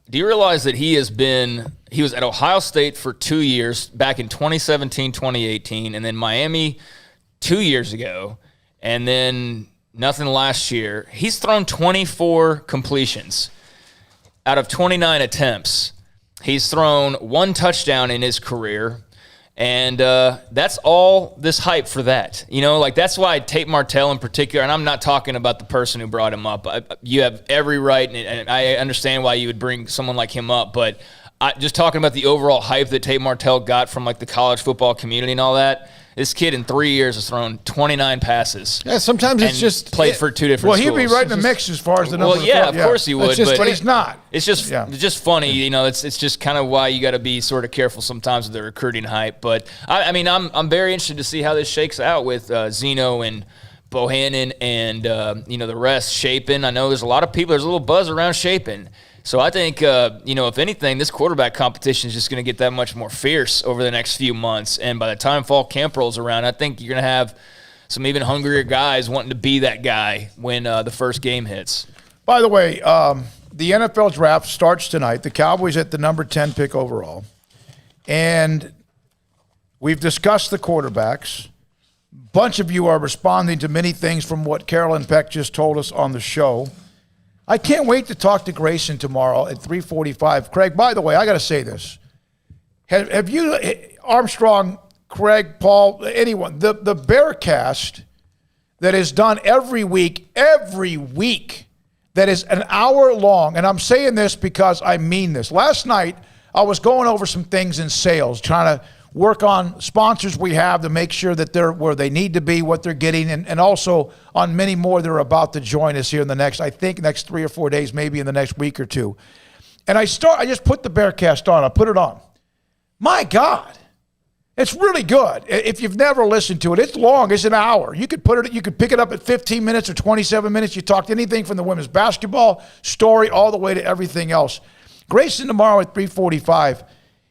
do you realize that he was at Ohio State for 2 years, back in 2017, 2018, and then Miami 2 years ago, and then nothing last year. He's thrown 24 completions out of 29 attempts. He's thrown 1 touchdown in his career, and that's all this hype for that. That's why Tate Martell in particular, and I'm not talking about the person who brought him up. You have every right, and I understand why you would bring someone like him up, but just talking about the overall hype that Tate Martell got from the college football community and all that. This kid in 3 years has thrown 29 passes. Yeah, sometimes it's just played for 2 different schools. Well, he'd be right in the mix as far as the number. Well, yeah, of course he would, but he's not. It's just funny, It's just kind of why you got to be sort of careful sometimes with the recruiting hype. But I'm very interested to see how this shakes out with Zeno and Bohannon and the rest. Shapen. I know there's a lot of people. There's a little buzz around Shapen. So I think, if anything, this quarterback competition is just going to get that much more fierce over the next few months. And by the time fall camp rolls around, I think you're going to have some even hungrier guys wanting to be that guy when the first game hits. By the way, the NFL draft starts tonight. The Cowboys at the number 10 pick overall. And we've discussed the quarterbacks. A bunch of you are responding to many things from what Carolyn Peck just told us on the show. I can't wait to talk to Grayson tomorrow at 3:45. Craig, by the way, I got to say this. Have you, Armstrong, Craig, Paul, anyone, the Bearcast that is done every week, that is an hour long, and I'm saying this because I mean this. Last night, I was going over some things in sales, trying to work on sponsors we have to make sure that they're where they need to be, what they're getting, and also on many more that are about to join us here in the next 3 or 4 days, maybe in the next week or two. And I just put the Bearcast on. I put it on. My God, it's really good. If you've never listened to it, it's long. It's an hour. You could pick it up at 15 minutes or 27 minutes. You talked anything from the women's basketball story all the way to everything else. Grayson tomorrow at 3:45.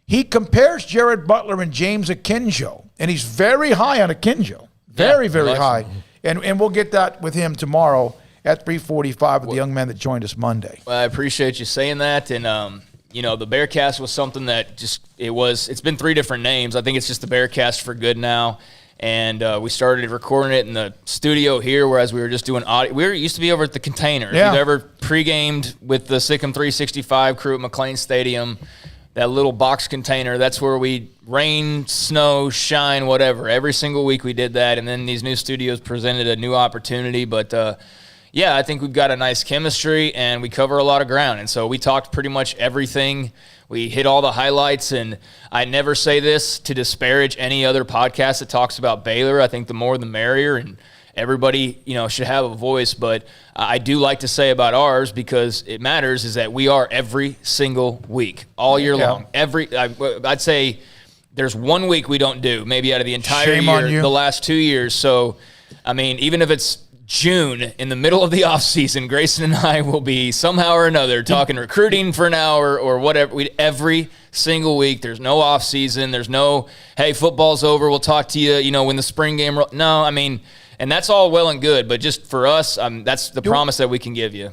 He compares Jared Butler and James Akinjo, and he's very high on Akinjo. Very high. And we'll get that with him tomorrow at 3:45 with the young man that joined us Monday. Well, I appreciate you saying that. And, the Bearcast was something that it's been 3 different names. I think it's just the Bearcast for good now. And we started recording it in the studio here, whereas we were just doing audio. We used to be over at the Container. Yeah. If you've ever pre-gamed with the SicEm365 crew at McLean Stadium, that little box container, that's where we rain, snow, shine, whatever. Every single week we did that, and then these new studios presented a new opportunity. But, I think we've got a nice chemistry, and we cover a lot of ground. And so we talked pretty much everything. We hit all the highlights, and I never say this to disparage any other podcast that talks about Baylor. I think the more the merrier, and everybody, should have a voice. But I do like to say about ours, because it matters, is that we are every single week, all year long. I'd say there's 1 week we don't do, maybe out of the entire year, the last 2 years. So, even if it's June, in the middle of the offseason, Grayson and I will be somehow or another talking recruiting for an hour or whatever. Every single week. There's no offseason. There's no, hey, football's over, we'll talk to you, when the spring game. No, and that's all well and good, but just for us, that's the promise that we can give you.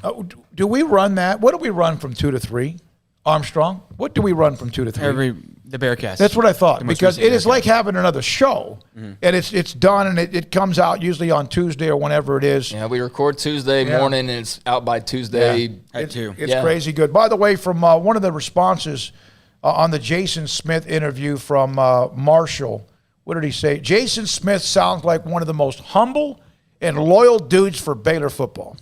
Do we run that? What do we run from 2 to 3? Armstrong, what do we run from 2 to 3? The Bearcast. That's what I thought, because it is like having another show, and it's done, and it comes out usually on Tuesday or whenever it is. Yeah, we record Tuesday morning, and it's out by Tuesday at 2. It's crazy good. By the way, from one of the responses on the Jason Smith interview from Marshall, what did he say? Jason Smith sounds like one of the most humble and loyal dudes for Baylor football.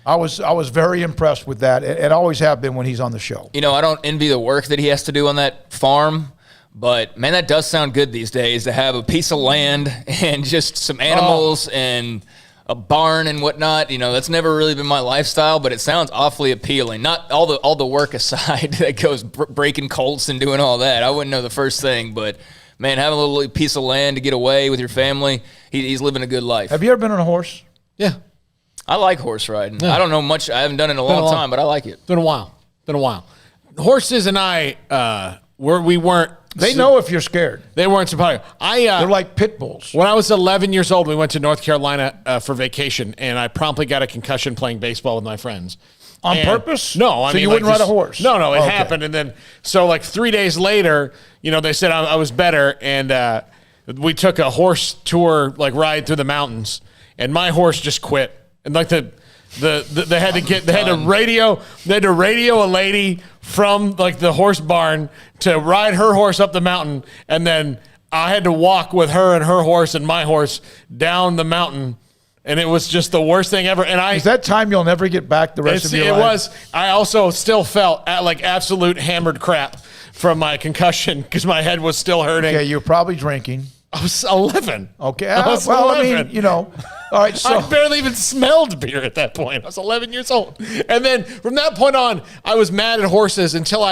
I was very impressed with that, and always have been when he's on the show. I don't envy the work that he has to do on that farm, But, man, that does sound good these days to have a piece of land and just some animals and a barn and whatnot. You know, that's never really been my lifestyle, but it sounds awfully appealing. Not all the work aside that goes breaking colts and doing all that. I wouldn't know the first thing, but, man, having a little piece of land to get away with your family, he's living a good life. Have you ever been on a horse? Yeah. I like horse riding. Yeah. I don't know much. I haven't done it in a long time, but I like it. Been a while. Horses and I, we weren't. They know if you're scared. They weren't surprised. They're like pit bulls. When I was 11 years old, we went to North Carolina for vacation, and I promptly got a concussion playing baseball with my friends. On purpose? No, I so mean, you wouldn't ride a horse? No, it happened, and then so 3 days later, they said I was better, and we took a horse tour, ride through the mountains, and my horse just quit, and they had to radio a lady from the horse barn to ride her horse up the mountain, and then I had to walk with her and her horse and my horse down the mountain, and it was just the worst thing ever. And is that time you'll never get back the rest of your life? It was. I also still felt absolute hammered crap from my concussion because my head was still hurting. Okay, you're probably drinking. I was 11. Okay, I was 11. All right, so I barely even smelled beer at that point. I was 11 years old. And then from that point on, I was mad at horses until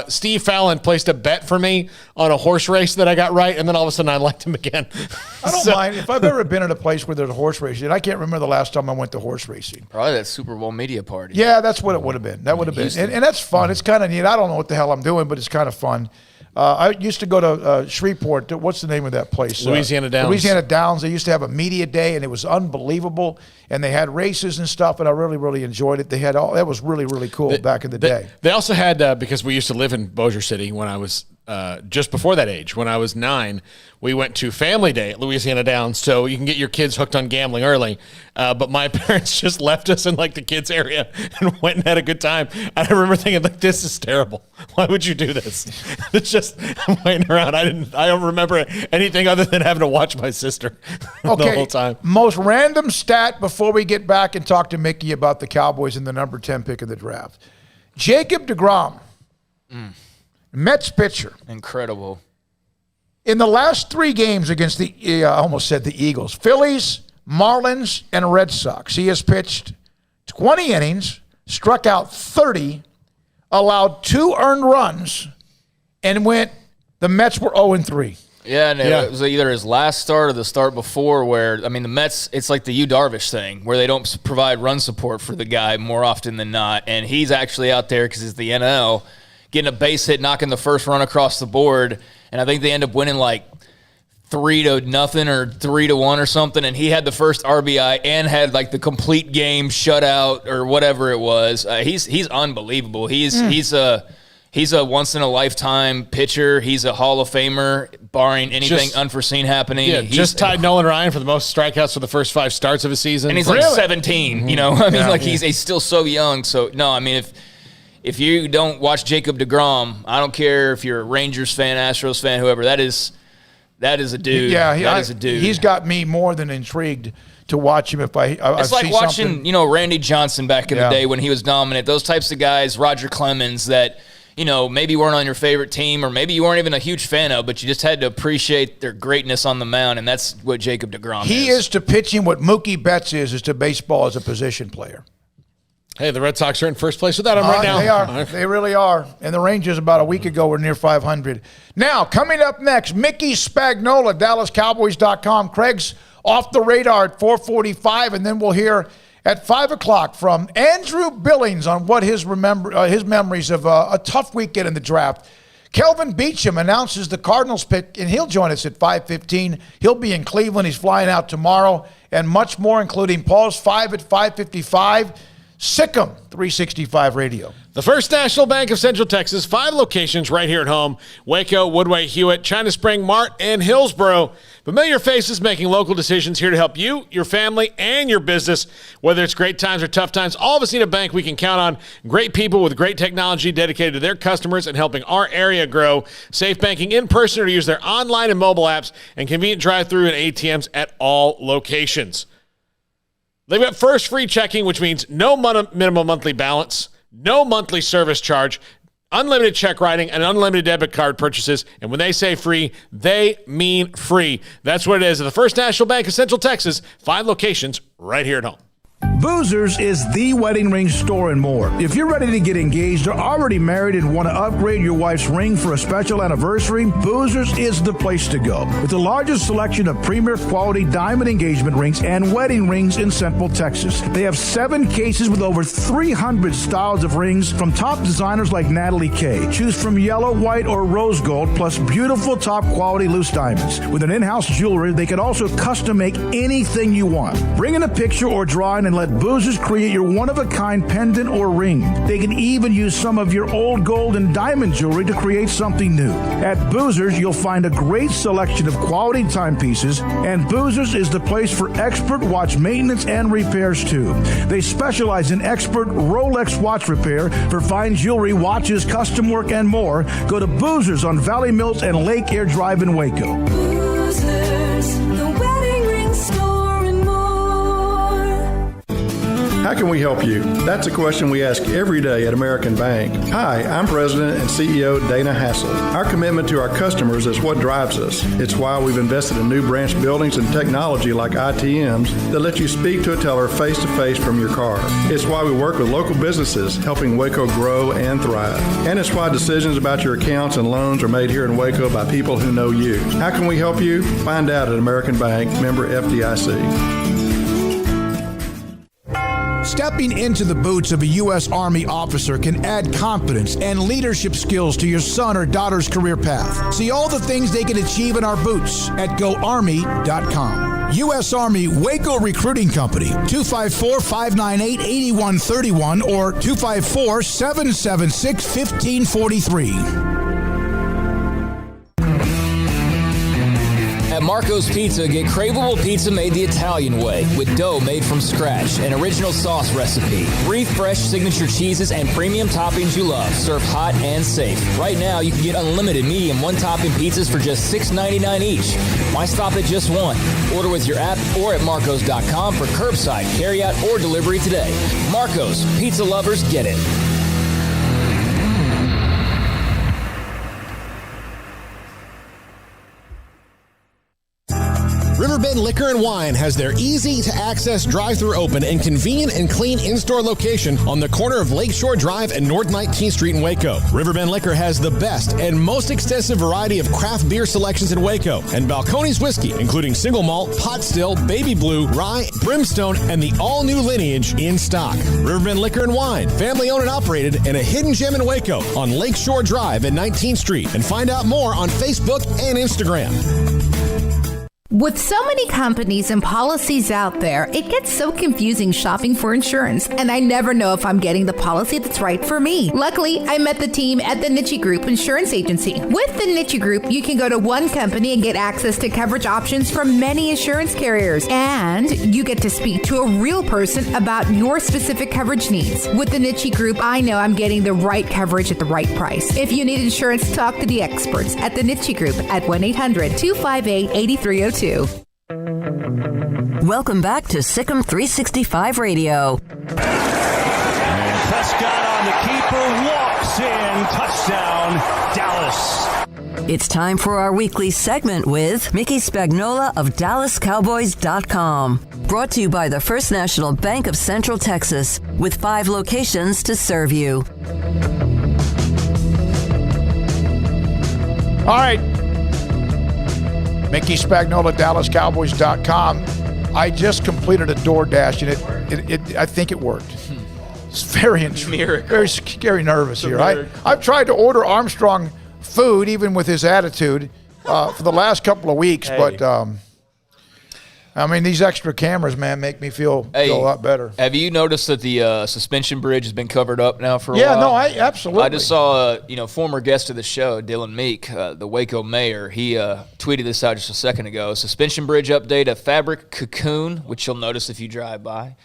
Steve Fallon placed a bet for me on a horse race that I got right, and then all of a sudden I liked him again. I don't mind. If I've ever been at a place where there's a horse racing, I can't remember the last time I went to horse racing. Probably that Super Bowl media party. Yeah, that's what it would have been. That would have been. And that's fun. It's kind of neat. I don't know what the hell I'm doing, but it's kind of fun. I used to go to Shreveport. What's the name of that place? Louisiana Downs. Louisiana Downs. They used to have a media day, and it was unbelievable. And they had races and stuff, and I really, really enjoyed it. They had that was really, really cool back in the day. They also had, because we used to live in Bossier City when I was just before that age, when I was 9, we went to Family Day at Louisiana Downs, so you can get your kids hooked on gambling early. But my parents just left us in the kids area and went and had a good time. I remember thinking, this is terrible. Why would you do this? It's just I'm waiting around. I don't remember anything other than having to watch my sister the whole time. Most random stat before we get back and talk to Mickey about the Cowboys and the number 10 pick of the draft. Jacob deGrom, Mets pitcher. Incredible. In the last 3 games against I almost said the Eagles, Phillies, Marlins, and Red Sox, he has pitched 20 innings, struck out 30, allowed 2 earned runs, and the Mets were 0-3. Yeah, and it was either his last start or the start before where, the Mets, it's like the Yu Darvish thing where they don't provide run support for the guy more often than not, and he's actually out there because it's the NL, getting a base hit, knocking the first run across the board, and I think they end up winning 3-0 or 3-1 or something, and he had the first RBI and had the complete game shutout or whatever it was. He's unbelievable. He's a once in a lifetime pitcher. He's a Hall of Famer, barring anything unforeseen happening. Yeah, just tied Nolan Ryan for the most strikeouts for the first 5 starts of a season, and he's 17. He's still so young. So no, if you don't watch Jacob deGrom, I don't care if you're a Rangers fan, Astros fan, whoever, that is a dude. Yeah, that is a dude. He's got me more than intrigued to watch him. It's like watching, Randy Johnson back in the day when he was dominant. Those types of guys, Roger Clemens, that, maybe weren't on your favorite team or maybe you weren't even a huge fan of, but you just had to appreciate their greatness on the mound, and that's what Jacob deGrom is. He is to pitching what Mookie Betts is to baseball as a position player. Hey, the Red Sox are in first place without him right now. They are. They really are. And the Rangers about a week ago were near 500. Now, coming up next, Mickey Spagnola, DallasCowboys.com. Craig's off the radar at 4:45, and then we'll hear at 5 o'clock from Andrew Billings on what his memories of a tough weekend in the draft. Kelvin Beachum announces the Cardinals pick, and he'll join us at 5:15. He'll be in Cleveland. He's flying out tomorrow, and much more, including Paul's 5 at 5:55. SicEm365 Radio. The First National Bank of Central Texas, 5 locations right here at home: Waco, Woodway, Hewitt, China Spring, Mart, and Hillsboro. Familiar faces making local decisions here to help you, your family, and your business. Whether it's great times or tough times, all of us need a bank we can count on. Great people with great technology dedicated to their customers and helping our area grow. Safe banking in person or to use their online and mobile apps, and convenient drive-through and ATMs at all locations. They've got first free checking, which means no minimum monthly balance, no monthly service charge, unlimited check writing, and unlimited debit card purchases. And when they say free, they mean free. That's what it is at the First National Bank of Central Texas. 5 locations right here at home. Boozers is the wedding ring store and more. If you're ready to get engaged or already married and want to upgrade your wife's ring for a special anniversary, Boozers is the place to go. With the largest selection of premier quality diamond engagement rings and wedding rings in Central Texas. They have 7 cases with over 300 styles of rings from top designers like Natalie Kay. Choose from yellow, white, or rose gold, plus beautiful top quality loose diamonds. With an in-house jewelry, they can also custom make anything you want. Bring in a picture or drawing and let Boozers create your one-of-a-kind pendant or ring. They can even use some of your old gold and diamond jewelry to create something new. At Boozers, you'll find a great selection of quality timepieces, and Boozers is the place for expert watch maintenance and repairs, too. They specialize in expert Rolex watch repair for fine jewelry, watches, custom work, and more. Go to Boozers on Valley Mills and Lake Air Drive in Waco. Boozers, the wedding ring store. How can we help you? That's a question we ask every day at American Bank. Hi, I'm President and CEO Dana Hassel. Our commitment to our customers is what drives us. It's why we've invested in new branch buildings and technology like ITMs that let you speak to a teller face-to-face from your car. It's why we work with local businesses, helping Waco grow and thrive. And it's why decisions about your accounts and loans are made here in Waco by people who know you. How can we help you? Find out at American Bank, member FDIC. Stepping into the boots of a U.S. Army officer can add confidence and leadership skills to your son or daughter's career path. See all the things they can achieve in our boots at GoArmy.com. U.S. Army Waco Recruiting Company, 254-598-8131 or 254-776-1543. At Marco's Pizza, get craveable pizza made the Italian way with dough made from scratch, an original sauce recipe, 3 fresh signature cheeses, and premium toppings you love, served hot and safe. Right now, you can get unlimited medium one-topping pizzas for just $6.99 each. Why stop at just one? Order with your app or at marcos.com for curbside, carryout, or delivery today. Marco's, pizza lovers get it. Riverbend Liquor and Wine has their easy-to-access drive-thru open and convenient and clean in-store location on the corner of Lakeshore Drive and North 19th Street in Waco. Riverbend Liquor has the best and most extensive variety of craft beer selections in Waco, and Balcones whiskey, including single malt, pot still, baby blue, rye, brimstone, and the all-new lineage in stock. Riverbend Liquor and Wine, family-owned and operated, and a hidden gem in Waco on Lakeshore Drive and 19th Street. And find out more on Facebook and Instagram. With so many companies and policies out there, it gets so confusing shopping for insurance, and I never know if I'm getting the policy that's right for me. Luckily, I met the team at the Niche Group Insurance Agency. With the Niche Group, you can go to one company and get access to coverage options from many insurance carriers, and you get to speak to a real person about your specific coverage needs. With the Niche Group, I know I'm getting the right coverage at the right price. If you need insurance, talk to the experts at the Niche Group at 1-800-258-8302. Welcome back to SicEm365 Radio. And Prescott on the keeper, walks in, touchdown, Dallas. It's time for our weekly segment with Mickey Spagnola of DallasCowboys.com. Brought to you by the First National Bank of Central Texas, with 5 locations to serve you. All right. Mickey Spagnola, DallasCowboys.com. I just completed a DoorDash, and it I think it worked. It's very scary nervous here. I've tried to order Armstrong food, even with his attitude, for the last couple of weeks, but I mean, these extra cameras, man, make me feel a lot better. Have you noticed that the suspension bridge has been covered up now for a while? Yeah, no, absolutely. I just saw, former guest of the show, Dylan Meek, the Waco mayor. He tweeted this out just a second ago. Suspension bridge update: a fabric cocoon, which you'll notice if you drive by,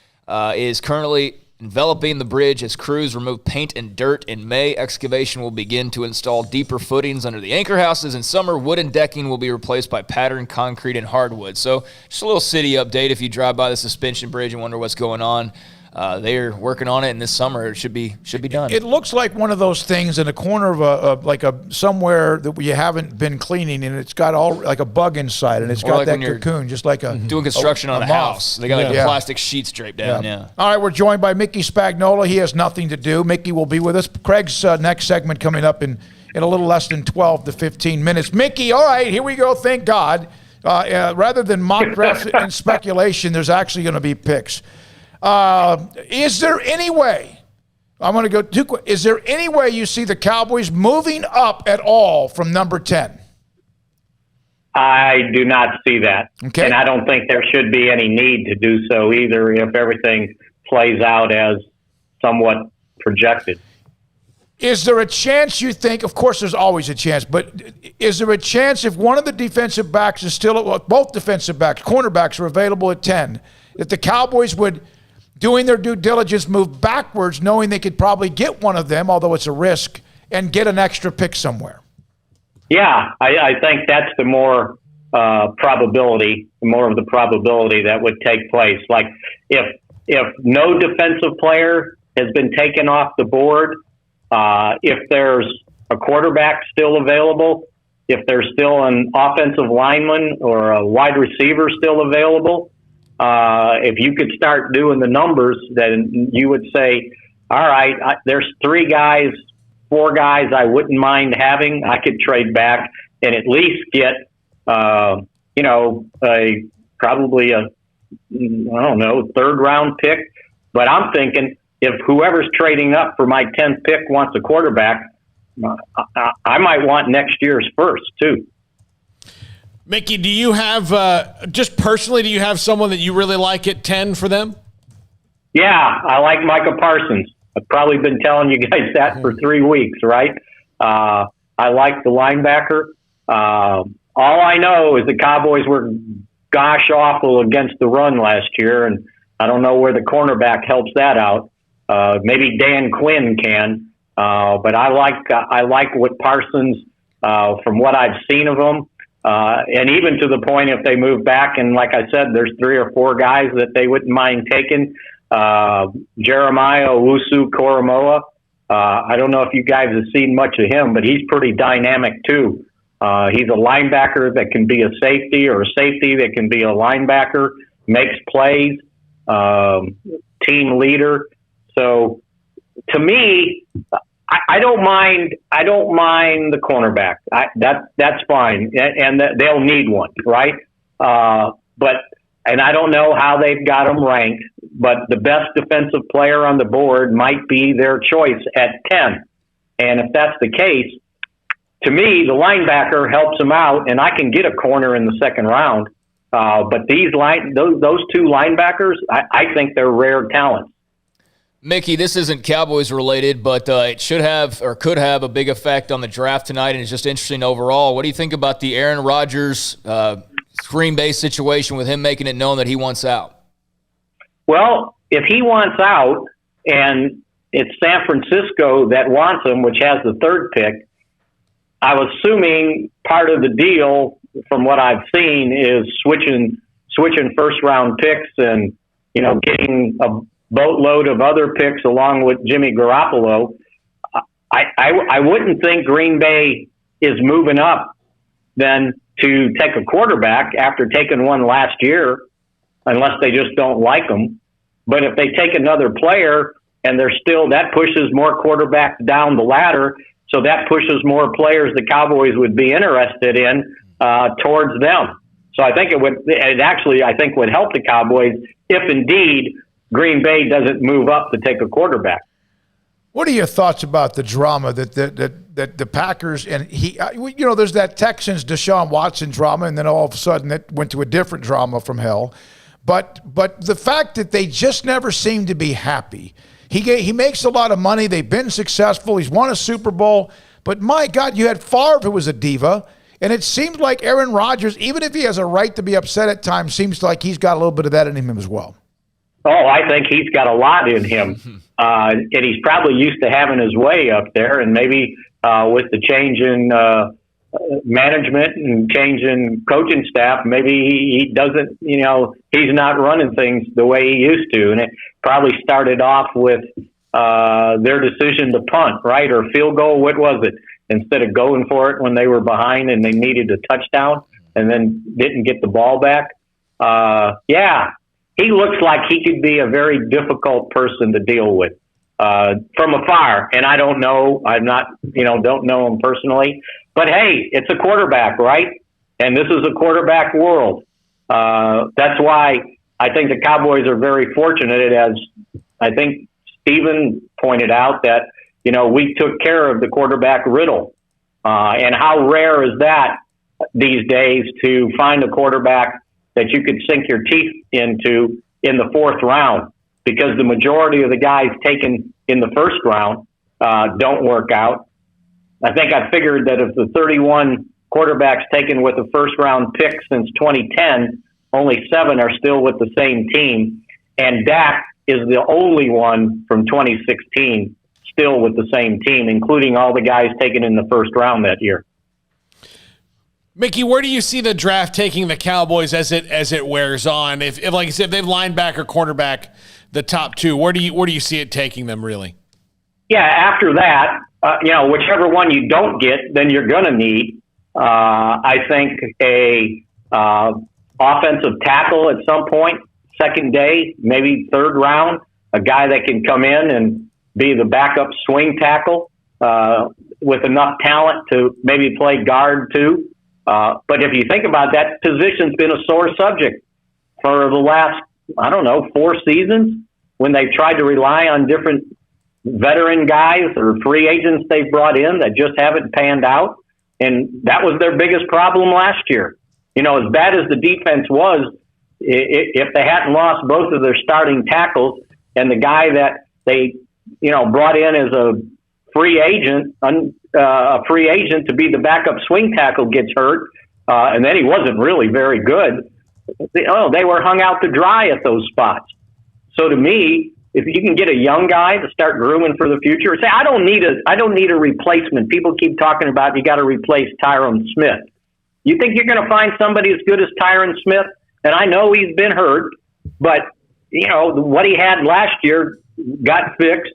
is currently enveloping the bridge as crews remove paint and dirt. In May, excavation will begin to install deeper footings under the anchor houses. In summer, wooden decking will be replaced by patterned concrete and hardwood. So just a little city update if you drive by the suspension bridge and wonder what's going on. they're working on it, and this summer it should be done. It looks like one of those things in a corner of somewhere that you haven't been cleaning, and it's got all like a bug inside, and it's got that cocoon, just like doing construction on a house. They got the plastic sheets draped down. Yeah. All right, we're joined by Mickey Spagnola. He has nothing to do. Mickey will be with us. Craig's next segment coming up in a little less than 12 to 15 minutes. Mickey, all right, here we go. Thank God. Rather than mock drafts and speculation, there's actually going to be picks. Is there any way, I'm going to go too quick, is there any way you see the Cowboys moving up at all from number 10? I do not see that. Okay. And I don't think there should be any need to do so either if everything plays out as somewhat projected. Is there a chance you think, of course there's always a chance, but is there a chance if one of the defensive backs is still, both defensive backs, cornerbacks are available at 10, that the Cowboys would, doing their due diligence, move backwards knowing they could probably get one of them, although it's a risk, and get an extra pick somewhere? Yeah, I think that's the more probability, more of the probability that would take place. Like if no defensive player has been taken off the board, if there's a quarterback still available, if there's still an offensive lineman or a wide receiver still available, if you could start doing the numbers, then you would say, all right, there's 3 guys, 4 guys I wouldn't mind having. I could trade back and at least get, probably a 3rd round pick. But I'm thinking, if whoever's trading up for my 10th pick wants a quarterback, I might want next year's first, too. Mickey, do you have, just personally, do you have someone that you really like at 10 for them? Yeah, I like Micah Parsons. I've probably been telling you guys that for 3 weeks, right? I like the linebacker. All I know is the Cowboys were gosh awful against the run last year, and I don't know where the cornerback helps that out. Maybe Dan Quinn can, but I like what Parsons, from what I've seen of him, and even to the point if they move back, and like I said, there's 3 or 4 guys that they wouldn't mind taking. Jeremiah Owusu-Koramoah. I don't know if you guys have seen much of him, but he's pretty dynamic too. He's a linebacker that can be a safety, or a safety that can be a linebacker, makes plays, team leader. So to me, I don't mind the cornerback. That's fine. And they'll need one, right? And I don't know how they've got them ranked, but the best defensive player on the board might be their choice at 10. And if that's the case, to me, the linebacker helps them out, and I can get a corner in the 2nd round. But those 2 linebackers, I think they're rare talents. Mickey, this isn't Cowboys related, but it should have or could have a big effect on the draft tonight, and it's just interesting overall. What do you think about the Aaron Rodgers Green Bay situation with him making it known that he wants out? Well, if he wants out and it's San Francisco that wants him, which has the 3rd pick, I was assuming part of the deal from what I've seen is switching 1st round picks and, getting a boatload of other picks along with Jimmy Garoppolo. I wouldn't think Green Bay is moving up then to take a quarterback after taking one last year, unless they just don't like them. But if they take another player and that pushes more quarterbacks down the ladder, so that pushes more players the Cowboys would be interested in towards them. So I think it would help the Cowboys if indeed Green Bay doesn't move up to take a quarterback. What are your thoughts about the drama that the Packers and there's that Texans Deshaun Watson drama, and then all of a sudden it went to a different drama from hell. But the fact that they just never seem to be happy. He makes a lot of money. They've been successful. He's won a Super Bowl. But my God, you had Favre, who was a diva. And it seems like Aaron Rodgers, even if he has a right to be upset at times, seems like he's got a little bit of that in him as well. Oh, I think he's got a lot in him. And he's probably used to having his way up there. And maybe with the change in management and changing coaching staff, maybe he doesn't, he's not running things the way he used to. And it probably started off with their decision to punt, right? Or field goal, what was it? Instead of going for it when they were behind and they needed a touchdown and then didn't get the ball back. He looks like he could be a very difficult person to deal with from afar. And I don't know, I'm not, don't know him personally. But hey, it's a quarterback, right? And this is a quarterback world. That's why I think the Cowboys are very fortunate, as I think Steven pointed out, that, we took care of the quarterback riddle. And how rare is that these days to find a quarterback that you could sink your teeth into in the fourth round, because the majority of the guys taken in the first round don't work out. I think I figured that of the 31 quarterbacks taken with the first round pick since 2010, only 7 are still with the same team. And Dak is the only one from 2016 still with the same team, including all the guys taken in the first round that year. Mickey, where do you see the draft taking the Cowboys as it wears on? If like I said, if they've linebacker, cornerback, the top 2, where do you see it taking them really? Yeah, after that, whichever one you don't get, then you're going to need, I think, a offensive tackle at some point, second day, maybe third round, a guy that can come in and be the backup swing tackle with enough talent to maybe play guard too. But if you think about that, position's been a sore subject for the last, 4 seasons, when they've tried to rely on different veteran guys or free agents they've brought in that just haven't panned out. And that was their biggest problem last year. As bad as the defense was, if they hadn't lost both of their starting tackles and the guy that they, brought in as a free agent to be the backup swing tackle gets hurt, and then he wasn't really very good. They were hung out to dry at those spots. So to me, if you can get a young guy to start grooming for the future, say I don't need a replacement. People keep talking about you got to replace Tyron Smith. You think you're going to find somebody as good as Tyron Smith? And I know he's been hurt, but what he had last year got fixed.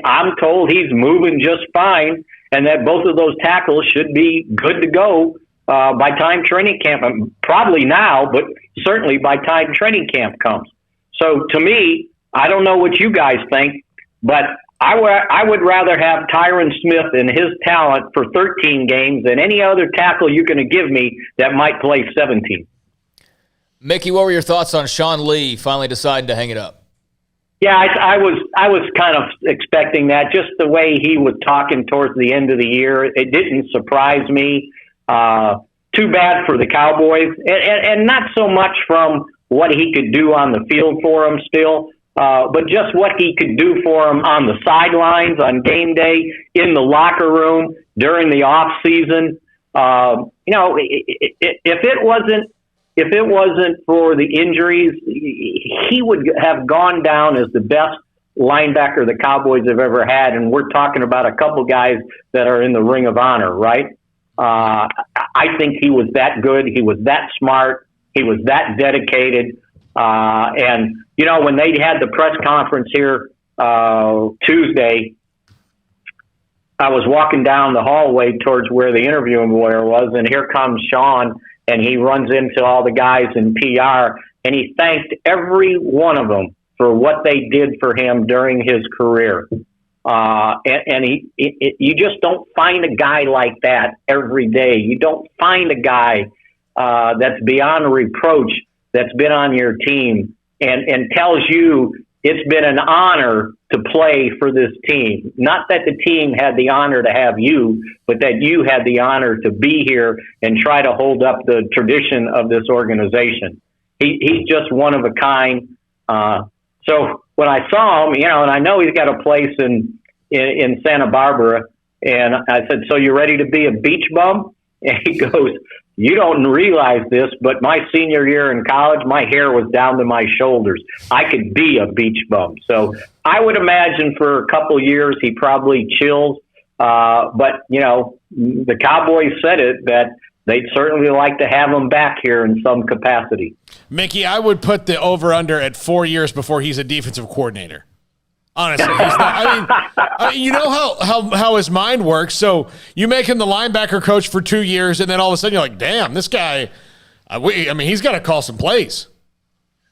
I'm told he's moving just fine, and that both of those tackles should be good to go by time training camp. Probably now, but certainly by time training camp comes. So to me, I don't know what you guys think, but I would rather have Tyron Smith and his talent for 13 games than any other tackle you're going to give me that might play 17. Mickey, what were your thoughts on Sean Lee finally deciding to hang it up? Yeah, I was kind of expecting that, just the way he was talking towards the end of the year. It didn't surprise me. Too bad for the Cowboys, and not so much from what he could do on the field for them still, but just what he could do for them on the sidelines, on game day, in the locker room, during the off season. If it wasn't for the injuries, he would have gone down as the best linebacker the Cowboys have ever had. And we're talking about a couple guys that are in the Ring of Honor, right? I think he was that good. He was that smart. He was that dedicated. And, when they had the press conference here Tuesday, I was walking down the hallway towards where the interviewing lawyer was, and here comes Sean. And he runs into all the guys in PR, and he thanked every one of them for what they did for him during his career. You just don't find a guy like that every day. You don't find a guy that's beyond reproach, that's been on your team and tells you it's been an honor to play for this team. Not that the team had the honor to have you, but that you had the honor to be here and try to hold up the tradition of this organization. He's just one of a kind. So when I saw him, and I know he's got a place in Santa Barbara, and I said, "So you ready to be a beach bum?" And he goes, "You don't realize this, but my senior year in college, my hair was down to my shoulders. I could be a beach bum." So I would imagine for a couple years he probably chills, But, the Cowboys said it, that they'd certainly like to have him back here in some capacity. Mickey, I would put the over-under at 4 years before he's a defensive coordinator. Honestly, he's not. You know how his mind works. So you make him the linebacker coach for 2 years, and then all of a sudden you're like, damn, this guy, he's got to call some plays.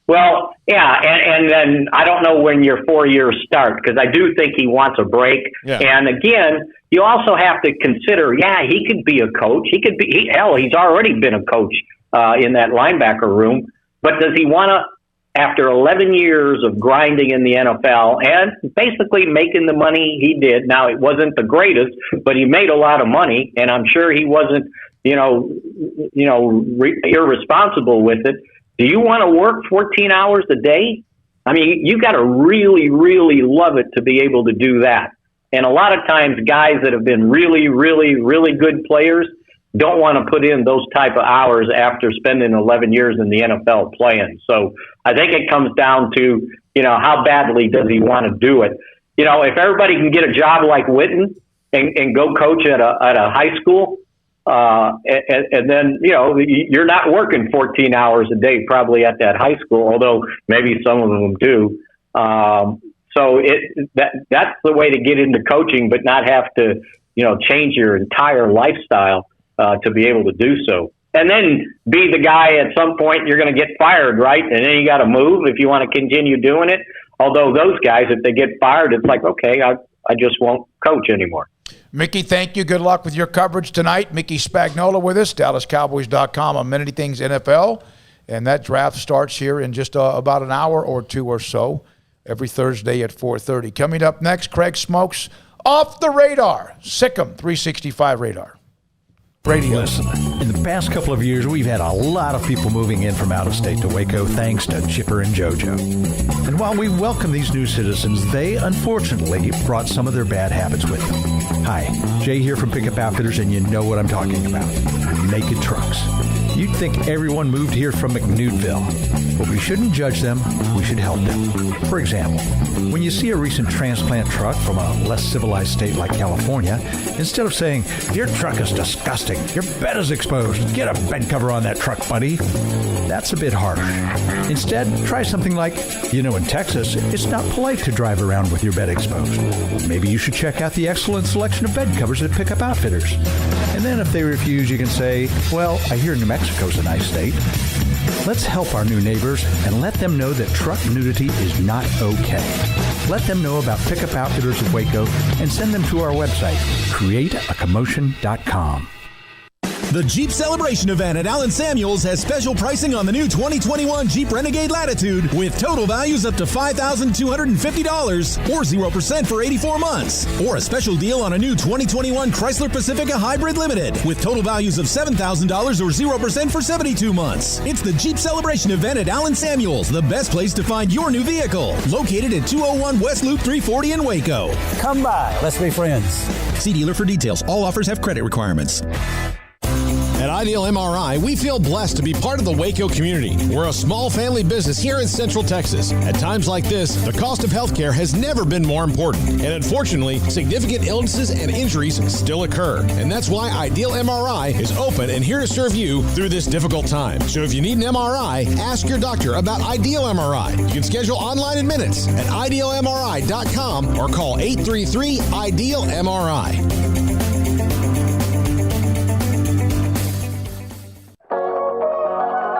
Well, yeah, and then I don't know when your 4 years start, because I do think he wants a break. Yeah. And again, you also have to consider, he could be a coach. He's already been a coach in that linebacker room. But does he want to, after 11 years of grinding in the NFL and basically making the money he did? Now, it wasn't the greatest, but he made a lot of money, and I'm sure he wasn't, irresponsible with it. Do you want to work 14 hours a day? I mean, you got to really, really love it to be able to do that. And a lot of times guys that have been really, really, really good players don't want to put in those type of hours after spending 11 years in the NFL playing. So I think it comes down to, how badly does he want to do it? If everybody can get a job like Witten and go coach at a high school, and then, you're not working 14 hours a day probably at that high school, although maybe some of them do. So that's the way to get into coaching, but not have to, change your entire lifestyle to be able to do so. And then be the guy at some point you're going to get fired, right? And then you got to move if you want to continue doing it. Although those guys, if they get fired, it's like, okay, I just won't coach anymore. Mickey, thank you. Good luck with your coverage tonight. Mickey Spagnola with us, DallasCowboys.com on Many Things NFL. And that draft starts here in just about an hour or two or so, every Thursday at 4:30. Coming up next, Craig Smoak's Off the Radar, SicEm365 Radio. Listen, in the past couple of years, we've had a lot of people moving in from out of state to Waco thanks to Chipper and JoJo. And while we welcome these new citizens, they unfortunately brought some of their bad habits with them. Hi, Jay here from Pickup Outfitters, and you know what I'm talking about. Naked trucks. You'd think everyone moved here from McNewtville, but we shouldn't judge them, we should help them. For example, when you see a recent transplant truck from a less civilized state like California, instead of saying, your truck is disgusting, your bed is exposed, get a bed cover on that truck, buddy, that's a bit harsh. Instead, try something like, in Texas, it's not polite to drive around with your bed exposed. Maybe you should check out the excellent selection of bed covers at Pickup Outfitters. And then if they refuse, you can say, well, I hear New Mexico's a nice state. Let's help our new neighbors and let them know that truck nudity is not okay. Let them know about Pickup Outfitters of Waco and send them to our website, createacommotion.com. The Jeep Celebration event at Allen Samuels has special pricing on the new 2021 Jeep Renegade Latitude with total values up to $5,250 or 0% for 84 months. Or a special deal on a new 2021 Chrysler Pacifica Hybrid Limited with total values of $7,000 or 0% for 72 months. It's the Jeep Celebration event at Allen Samuels, the best place to find your new vehicle. Located at 201 West Loop 340 in Waco. Come by. Let's be friends. See dealer for details. All offers have credit requirements. At Ideal MRI, we feel blessed to be part of the Waco community. We're a small family business here in Central Texas. At times like this, the cost of healthcare has never been more important. And unfortunately, significant illnesses and injuries still occur. And that's why Ideal MRI is open and here to serve you through this difficult time. So if you need an MRI, ask your doctor about Ideal MRI. You can schedule online in minutes at idealmri.com or call 833-IDEAL-MRI.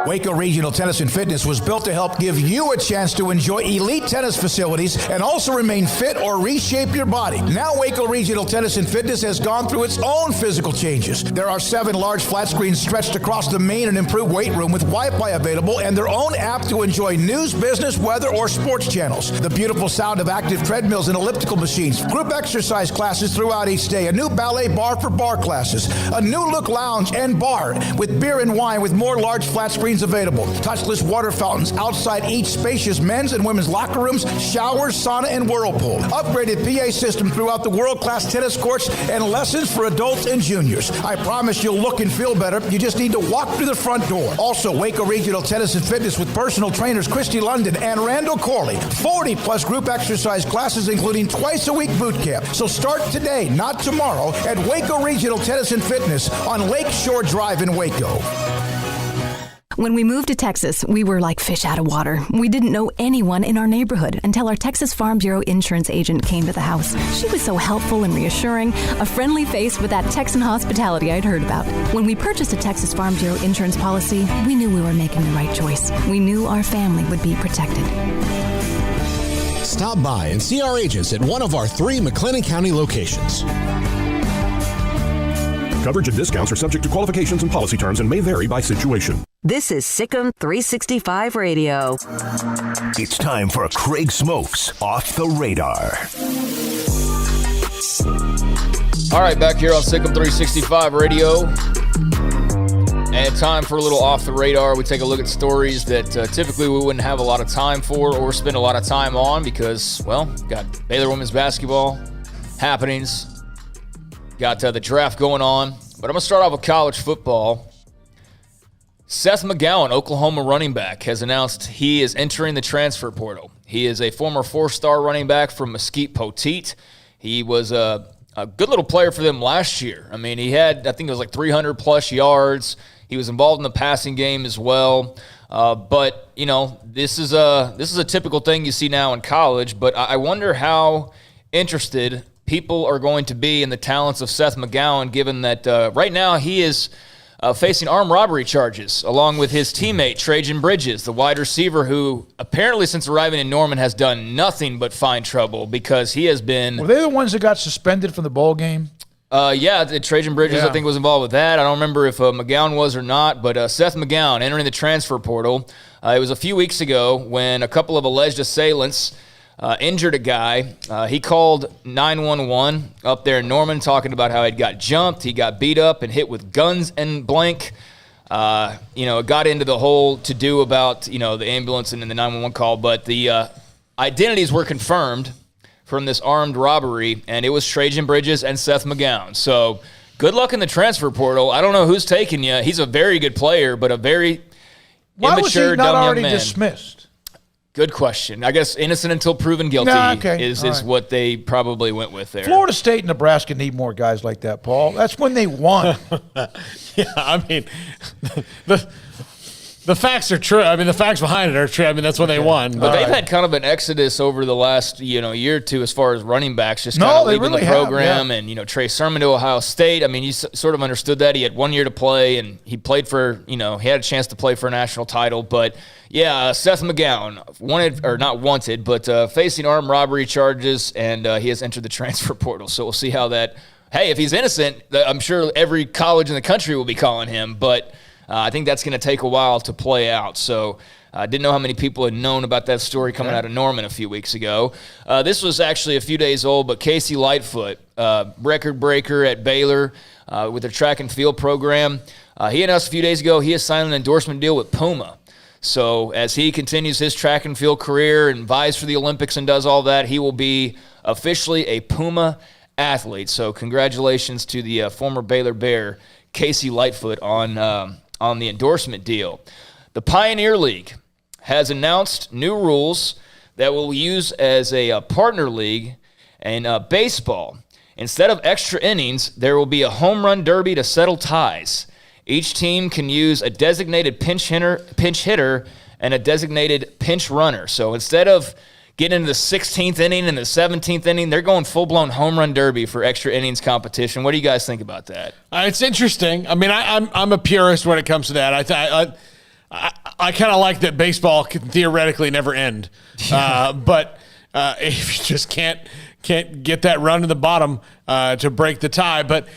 Waco Regional Tennis and Fitness was built to help give you a chance to enjoy elite tennis facilities and also remain fit or reshape your body. Now Waco Regional Tennis and Fitness has gone through its own physical changes. There are 7 large flat screens stretched across the main and improved weight room with Wi-Fi available and their own app to enjoy news, business, weather, or sports channels. The beautiful sound of active treadmills and elliptical machines, group exercise classes throughout each day, a new ballet bar for bar classes, a new look lounge and bar with beer and wine with more large flat screen screens available, touchless water fountains outside each spacious men's and women's locker rooms, showers, sauna, and whirlpool. Upgraded PA system throughout the world-class tennis courts and lessons for adults and juniors. I promise you'll look and feel better. You just need to walk through the front door. Also, Waco Regional Tennis and Fitness with personal trainers Christy London and Randall Corley. 40-plus group exercise classes, including twice-a-week boot camp. So start today, not tomorrow, at Waco Regional Tennis and Fitness on Lakeshore Drive in Waco. When we moved to Texas, we were like fish out of water. We didn't know anyone in our neighborhood until our Texas Farm Bureau insurance agent came to the house. She was so helpful and reassuring, a friendly face with that Texan hospitality I'd heard about. When we purchased a Texas Farm Bureau insurance policy, we knew we were making the right choice. We knew our family would be protected. Stop by and see our agents at one of our 3 McLennan County locations. Coverage and discounts are subject to qualifications and policy terms and may vary by situation. This is SicEm365 Radio. It's time for Craig Smoak's Off the Radar. All right, back here on SicEm365 Radio. And time for a little Off the Radar. We take a look at stories that typically we wouldn't have a lot of time for or spend a lot of time on because, well, got Baylor women's basketball happenings, got the draft going on. But I'm going to start off with college football. Seth McGowan, Oklahoma running back, has announced he is entering the transfer portal. He is a former 4-star running back from Mesquite Poteet. He was a good little player for them last year. I mean, he had, I think it was like 300-plus yards. He was involved in the passing game as well. But, you know, this is a typical thing you see now in college. But I wonder how interested people are going to be in the talents of Seth McGowan, given that right now he is facing armed robbery charges, along with his teammate, Trajan Bridges, the wide receiver who apparently since arriving in Norman has done nothing but find trouble because he has been... Were they the ones that got suspended from the bowl game? Yeah, Trajan Bridges, I think, was involved with that. I don't remember if McGowan was or not, but Seth McGowan entering the transfer portal. It was a few weeks ago when a couple of alleged assailants injured a guy. He called 911 up there in Norman talking about how he got jumped, he got beat up and hit with guns and blank. It got into the whole to-do about, the ambulance and then the 911 call, but the identities were confirmed from this armed robbery, and it was Trajan Bridges and Seth McGowan. So good luck in the transfer portal. I don't know who's taking you. He's a very good player, but a very Why immature, was he not dumb already young man. Dismissed? Good question. I guess innocent until proven guilty is right. what they probably went with there. Florida State and Nebraska need more guys like that, Paul. That's when they won. Yeah, I mean, the facts are true. I mean, the facts behind it are true. I mean, that's when they won. But they've had kind of an exodus over the last year or two as far as running backs, just kind of leaving the program. And Trey Sermon to Ohio State. I mean, you sort of understood that. He had 1 year to play, and he played for he had a chance to play for a national title. But yeah, Seth McGowan, facing armed robbery charges, and he has entered the transfer portal. So we'll see how that. Hey, if he's innocent, I'm sure every college in the country will be calling him, but. I think that's going to take a while to play out. So I didn't know how many people had known about that story coming out of Norman a few weeks ago. This was actually a few days old, but Casey Lightfoot, record breaker at Baylor with their track and field program. He announced a few days ago he has signed an endorsement deal with Puma. So as he continues his track and field career and vies for the Olympics and does all that, he will be officially a Puma athlete. So congratulations to the former Baylor Bear, Casey Lightfoot, on the endorsement deal. The Pioneer League has announced new rules that will use as a partner league in baseball. Instead of extra innings, there will be a home run derby to settle ties. Each team can use a designated pinch hitter, and a designated pinch runner. So instead of getting into the 16th inning and the 17th inning, they're going full-blown home run derby for extra innings competition. What do you guys think about that? It's interesting. I mean, I'm a purist when it comes to that. I kind of like that baseball can theoretically never end. But if you just can't get that run to the bottom to break the tie. But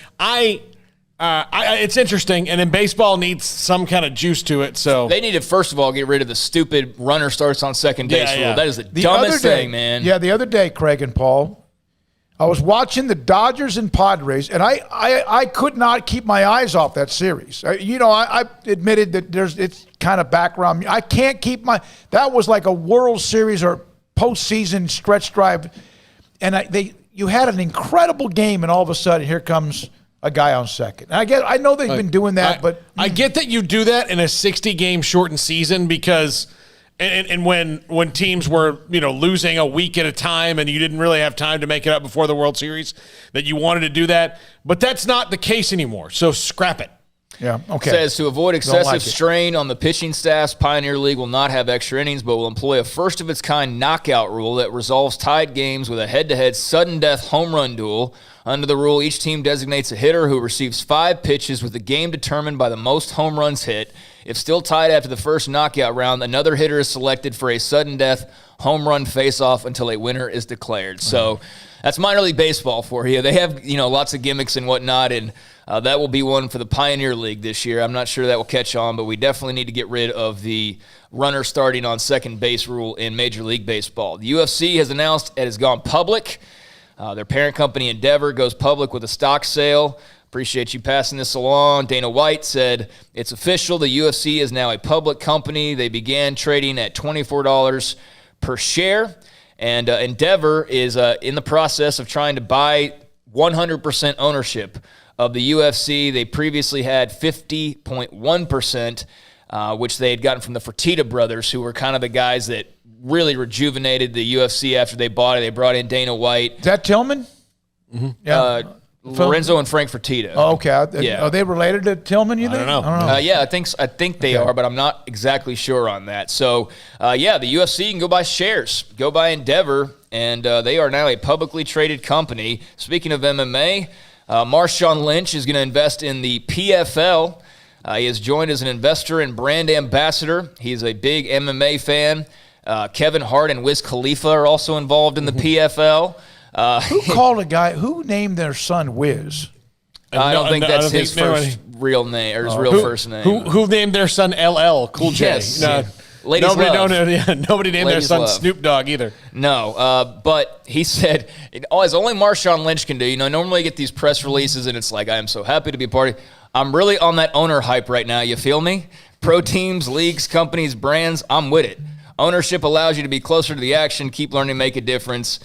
it's interesting, and then baseball needs some kind of juice to it. So they need to first of all get rid of the stupid runner starts on second base rule. That is the dumbest thing, man. Yeah, the other day, Craig and Paul, I was watching the Dodgers and Padres, and I could not keep my eyes off that series. I admitted that it's kind of background. I can't keep that was like a World Series or postseason stretch drive, and you had an incredible game, and all of a sudden here comes a guy on second. And I know they've been doing that, but I get that you do that in a 60-game shortened season because. And when teams were, losing a week at a time and you didn't really have time to make it up before the World Series, that you wanted to do that. But that's not the case anymore, so scrap it. Yeah, okay. Says to avoid excessive strain on the pitching staffs, Pioneer League will not have extra innings, but will employ a first-of-its-kind knockout rule that resolves tied games with a head-to-head sudden-death home run duel. Under the rule, each team designates a hitter who receives 5 pitches with the game determined by the most home runs hit. If still tied after the first knockout round, another hitter is selected for a sudden-death home run face-off until a winner is declared. So that's minor league baseball for you. They have, lots of gimmicks and whatnot, and that will be one for the Pioneer League this year. I'm not sure that will catch on, but we definitely need to get rid of the runner starting on second base rule in Major League Baseball. The UFC has announced it has gone public. Their parent company, Endeavor, goes public with a stock sale. Appreciate you passing this along. Dana White said, it's official. The UFC is now a public company. They began trading at $24 per share. And Endeavor is in the process of trying to buy 100% ownership of the UFC. They previously had 50.1%, which they had gotten from the Fertitta brothers, who were kind of the guys that really rejuvenated the UFC after they bought it. They brought in Dana White. Is that Tillman? Mm-hmm. Yeah. Lorenzo and Frank Fertitta. Oh, okay. Yeah. Are they related to Tillman, you think? I don't know. Yeah, I think they are, but I'm not exactly sure on that. So, the UFC can go buy shares. Go buy Endeavor, and they are now a publicly traded company. Speaking of MMA, Marshawn Lynch is going to invest in the PFL. He has joined as an investor and brand ambassador. He's a big MMA fan. Kevin Hart and Wiz Khalifa are also involved in the PFL. Who called a guy? Who named their son Wiz? I don't think that's his first real name or his real first name. Who named their son LL Cool J? Yes. Nobody named their son Snoop Dogg either. No, but he said, as only Marshawn Lynch can do. Normally you get these press releases and it's like, I am so happy to be a part of. I'm really on that owner hype right now. You feel me? Pro teams, leagues, companies, brands, I'm with it. Ownership allows you to be closer to the action, keep learning to make a difference.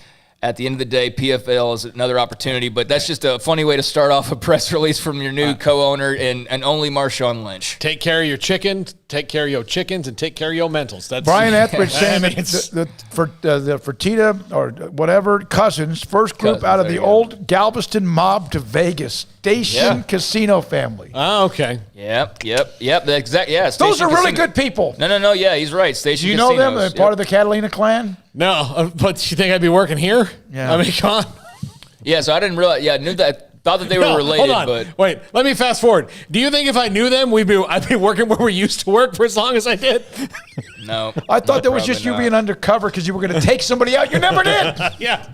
At the end of the day, PFL is another opportunity, but that's just a funny way to start off a press release from your new co-owner and only Marshawn Lynch. Take care of your chickens, take care of your chickens, and take care of your mentals. That's Brian Etheridge saying the Fertitta or whatever cousins, first group out of the old Galveston mob to Vegas. Station Casino family. Oh, okay. Yep. Those are really good people. No. Yeah, he's right. Station. Do you know them? They're part of the Catalina clan. No, but you think I'd be working here? Yeah. I mean, come on. Yeah, so I didn't realize. Yeah, I knew that. Thought that they were related. Hold on. But wait, let me fast forward. Do you think if I knew them, I'd be working where we used to work for as long as I did? No. I thought that was just you being undercover because you were going to take somebody out. You never did. Yeah.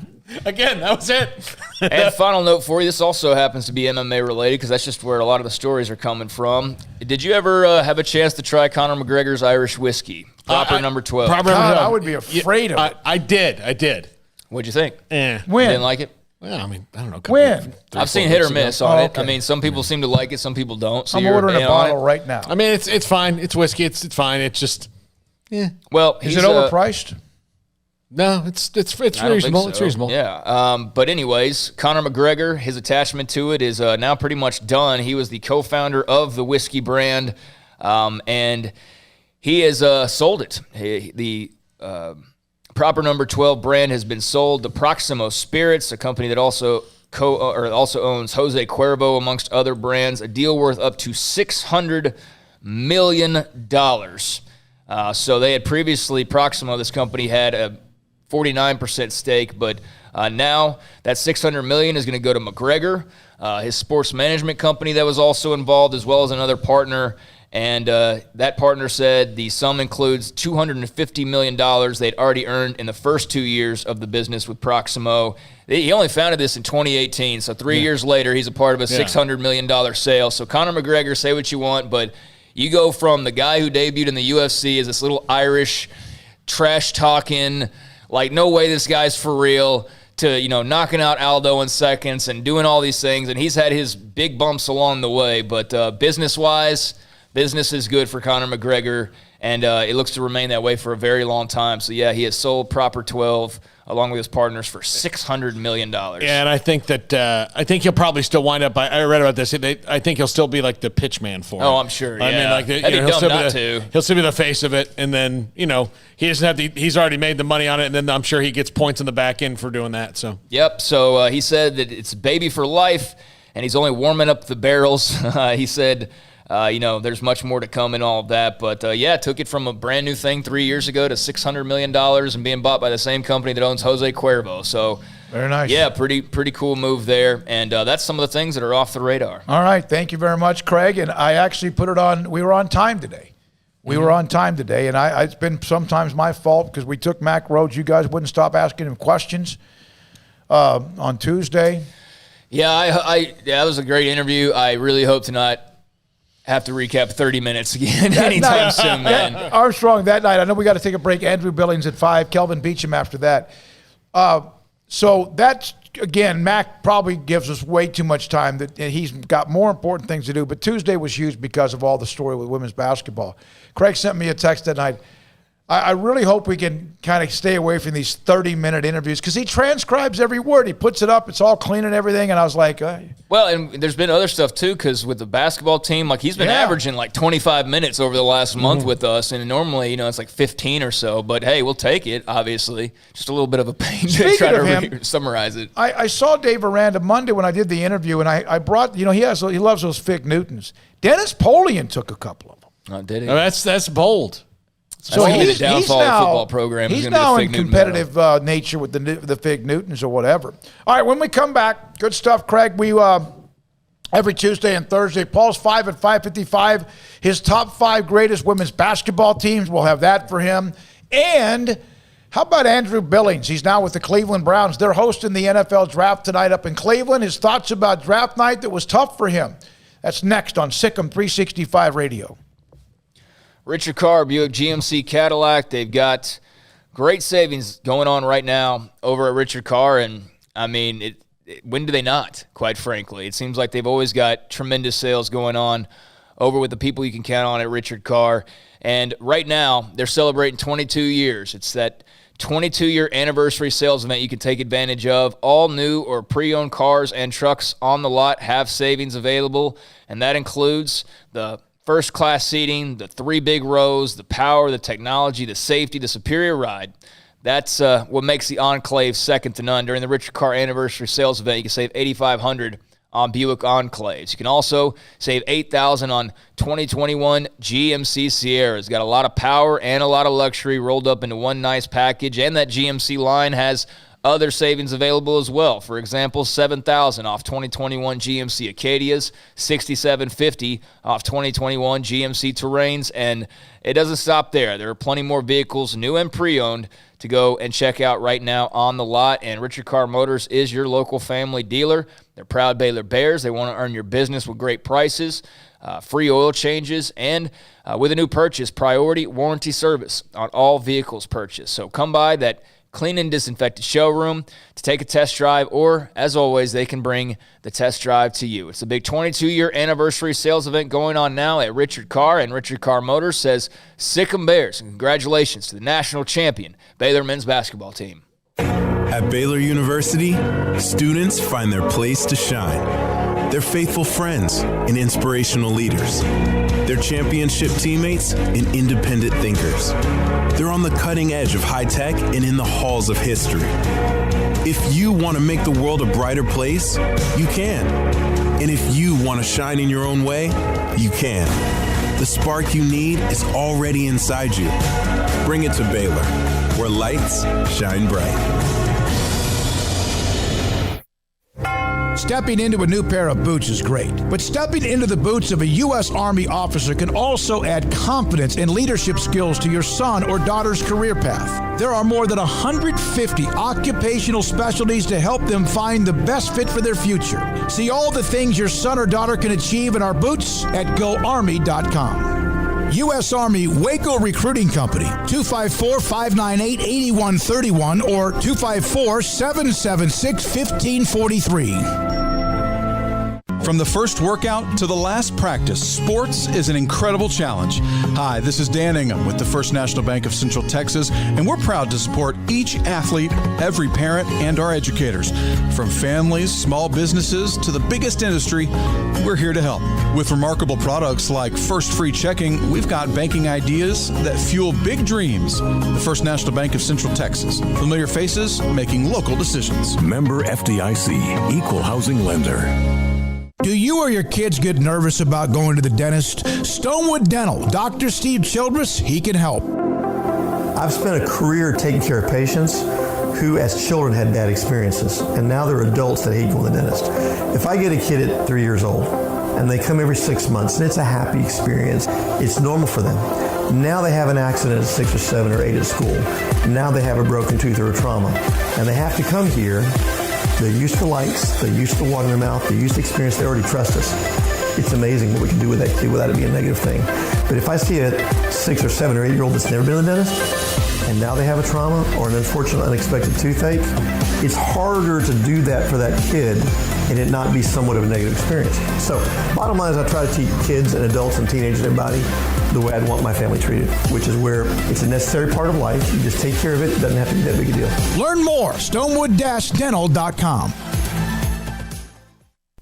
Again, that was it. And final note for you, this also happens to be MMA related because that's just where a lot of the stories are coming from. Did you ever have a chance to try Conor McGregor's Irish whiskey? Proper number 12. God, I would be afraid of it. I did. What'd you think? When? You didn't like it? Well, I mean, I don't know. When? I've seen hit or miss on it. I mean, some people seem to like it, some people don't. So I'm ordering a bottle right now. I mean, it's fine. It's whiskey. It's fine. It's just, Well, is it overpriced? No, it's reasonable. So. It's reasonable. Yeah. But anyways, Conor McGregor, his attachment to it is now pretty much done. He was the co-founder of the whiskey brand, and he has sold it. The Proper Number 12 brand has been sold to Proximo Spirits, a company that also owns Jose Cuervo, amongst other brands, a deal worth up to $600 million. So they had previously, Proximo, this company, had a 49% stake, but now that $600 million is going to go to McGregor, his sports management company that was also involved, as well as another partner. And that partner said the sum includes $250 million they'd already earned in the first 2 years of the business with Proximo. He only founded this in 2018, so 3 years later, he's a part of a $600 million sale. So Conor McGregor, say what you want, but you go from the guy who debuted in the UFC as this little Irish trash-talking, like, no way this guy's for real, to, knocking out Aldo in seconds and doing all these things. And he's had his big bumps along the way. But business-wise, business is good for Conor McGregor, and it looks to remain that way for a very long time. So, yeah, he has sold Proper 12 along with his partners for $600 million. Yeah, and I think he'll probably still wind up. I read about this. I think he'll still be like the pitch man for it. Oh, I'm sure. Yeah. I mean, he'll still be the face of it, and then he doesn't have he's already made the money on it, and then I'm sure he gets points in the back end for doing that. So yep. So he said that it's baby for life, and he's only warming up the barrels. He said. There's much more to come and all of that. But, took it from a brand new thing 3 years ago to $600 million and being bought by the same company that owns Jose Cuervo. So, very nice. Yeah, pretty cool move there. And that's some of the things that are off the radar. All right. Thank you very much, Craig. And I actually put it on. We were on time today. And it's been sometimes my fault because we took Mac Rhodes. You guys wouldn't stop asking him questions on Tuesday. Yeah, that was a great interview. I really hope to not have to recap 30 minutes again anytime soon, man. Armstrong, that night, I know we got to take a break. Andrew Billings at 5, Kelvin Beachum after that. So that's, again, Mac probably gives us way too much time. That he's got more important things to do. But Tuesday was huge because of all the story with women's basketball. Craig sent me a text that night. I really hope we can kind of stay away from these 30-minute interviews because he transcribes every word. He puts it up. It's all clean and everything. And I was like, well, and there's been other stuff, too, because with the basketball team, like he's been averaging like 25 minutes over the last month with us. And normally, it's like 15 or so. But, hey, we'll take it, obviously. Just a little bit of a pain to try to summarize it. I saw Dave Aranda Monday when I did the interview, and I brought, he loves those Fig Newtons. Dennis Polian took a couple of them. Oh, did he? Oh, that's bold. So he's now, football program he's now in competitive nature with the Fig Newtons or whatever. All right, when we come back, good stuff, Craig. We every Tuesday and Thursday, Paul's 5 at 5:55. His top 5 greatest women's basketball teams. We'll have that for him. And how about Andrew Billings? He's now with the Cleveland Browns. They're hosting the NFL draft tonight up in Cleveland. His thoughts about draft night that was tough for him. That's next on SicEm365 Radio. Richard Carr, Buick GMC Cadillac, they've got great savings going on right now over at Richard Carr. And, I mean, when do they not, quite frankly? It seems like they've always got tremendous sales going on over with the people you can count on at Richard Carr. And right now, they're celebrating 22 years. It's that 22-year anniversary sales event you can take advantage of. All new or pre-owned cars and trucks on the lot have savings available, and that includes the first-class seating, the 3 big rows, the power, the technology, the safety, the superior ride. That's what makes the Enclave second to none. During the Richard Carr Anniversary Sales Event, you can save $8,500 on Buick Enclaves. You can also save $8,000 on 2021 GMC Sierras. Got a lot of power and a lot of luxury rolled up into one nice package, and that GMC line has other savings available as well. For example, $7,000 off 2021 GMC Acadias, $6,750 off 2021 GMC Terrains, and it doesn't stop there. There are plenty more vehicles, new and pre-owned, to go and check out right now on the lot. And Richard Carr Motors is your local family dealer. They're proud Baylor Bears. They want to earn your business with great prices, free oil changes, and with a new purchase, priority warranty service on all vehicles purchased. So come by that clean and disinfected showroom to take a test drive, or, as always, they can bring the test drive to you. It's a big 22-year anniversary sales event going on now at Richard Carr, and Richard Carr Motors says Sic'em Bears, and congratulations to the national champion Baylor men's basketball team. At Baylor University, students find their place to shine. They're faithful friends and inspirational leaders. They're championship teammates and independent thinkers. They're on the cutting edge of high tech and in the halls of history. If you want to make the world a brighter place, you can. And if you want to shine in your own way, you can. The spark you need is already inside you. Bring it to Baylor, where lights shine bright. Stepping into a new pair of boots is great, but stepping into the boots of a U.S. Army officer can also add confidence and leadership skills to your son or daughter's career path. There are more than 150 occupational specialties to help them find the best fit for their future. See all the things your son or daughter can achieve in our boots at GoArmy.com. U.S. Army Waco Recruiting Company, 254-598-8131 or 254-776-1543. From the first workout to the last practice, sports is an incredible challenge. Hi, this is Dan Ingham with the First National Bank of Central Texas, and we're proud to support each athlete, every parent, and our educators. From families, small businesses, to the biggest industry, we're here to help. With remarkable products like First Free Checking, we've got banking ideas that fuel big dreams. The First National Bank of Central Texas. Familiar faces making local decisions. Member FDIC, Equal Housing Lender. Do you or your kids get nervous about going to the dentist? Stonewood Dental, Dr. Steve Childress, he can help. I've spent a career taking care of patients who as children had bad experiences, and now they're adults that hate going to the dentist. If I get a kid at 3 years old and they come every 6 months and it's a happy experience, it's normal for them. Now they have an accident at 6 or 7 or 8 at school. Now they have a broken tooth or a trauma, and they have to come here. They're used to lights, they're used to water in their mouth, they're used to experience, they already trust us. It's amazing what we can do with that kid without it being a negative thing. But if I see a 6 or 7 or 8 year old that's never been to the dentist, and now they have a trauma or an unfortunate unexpected toothache, it's harder to do that for that kid and it not be somewhat of a negative experience. So bottom line is I try to teach kids and adults and teenagers and everybody the way I'd want my family treated, which is where it's a necessary part of life. You just take care of it. It doesn't have to be that big a deal. Learn more, stonewood-dental.com.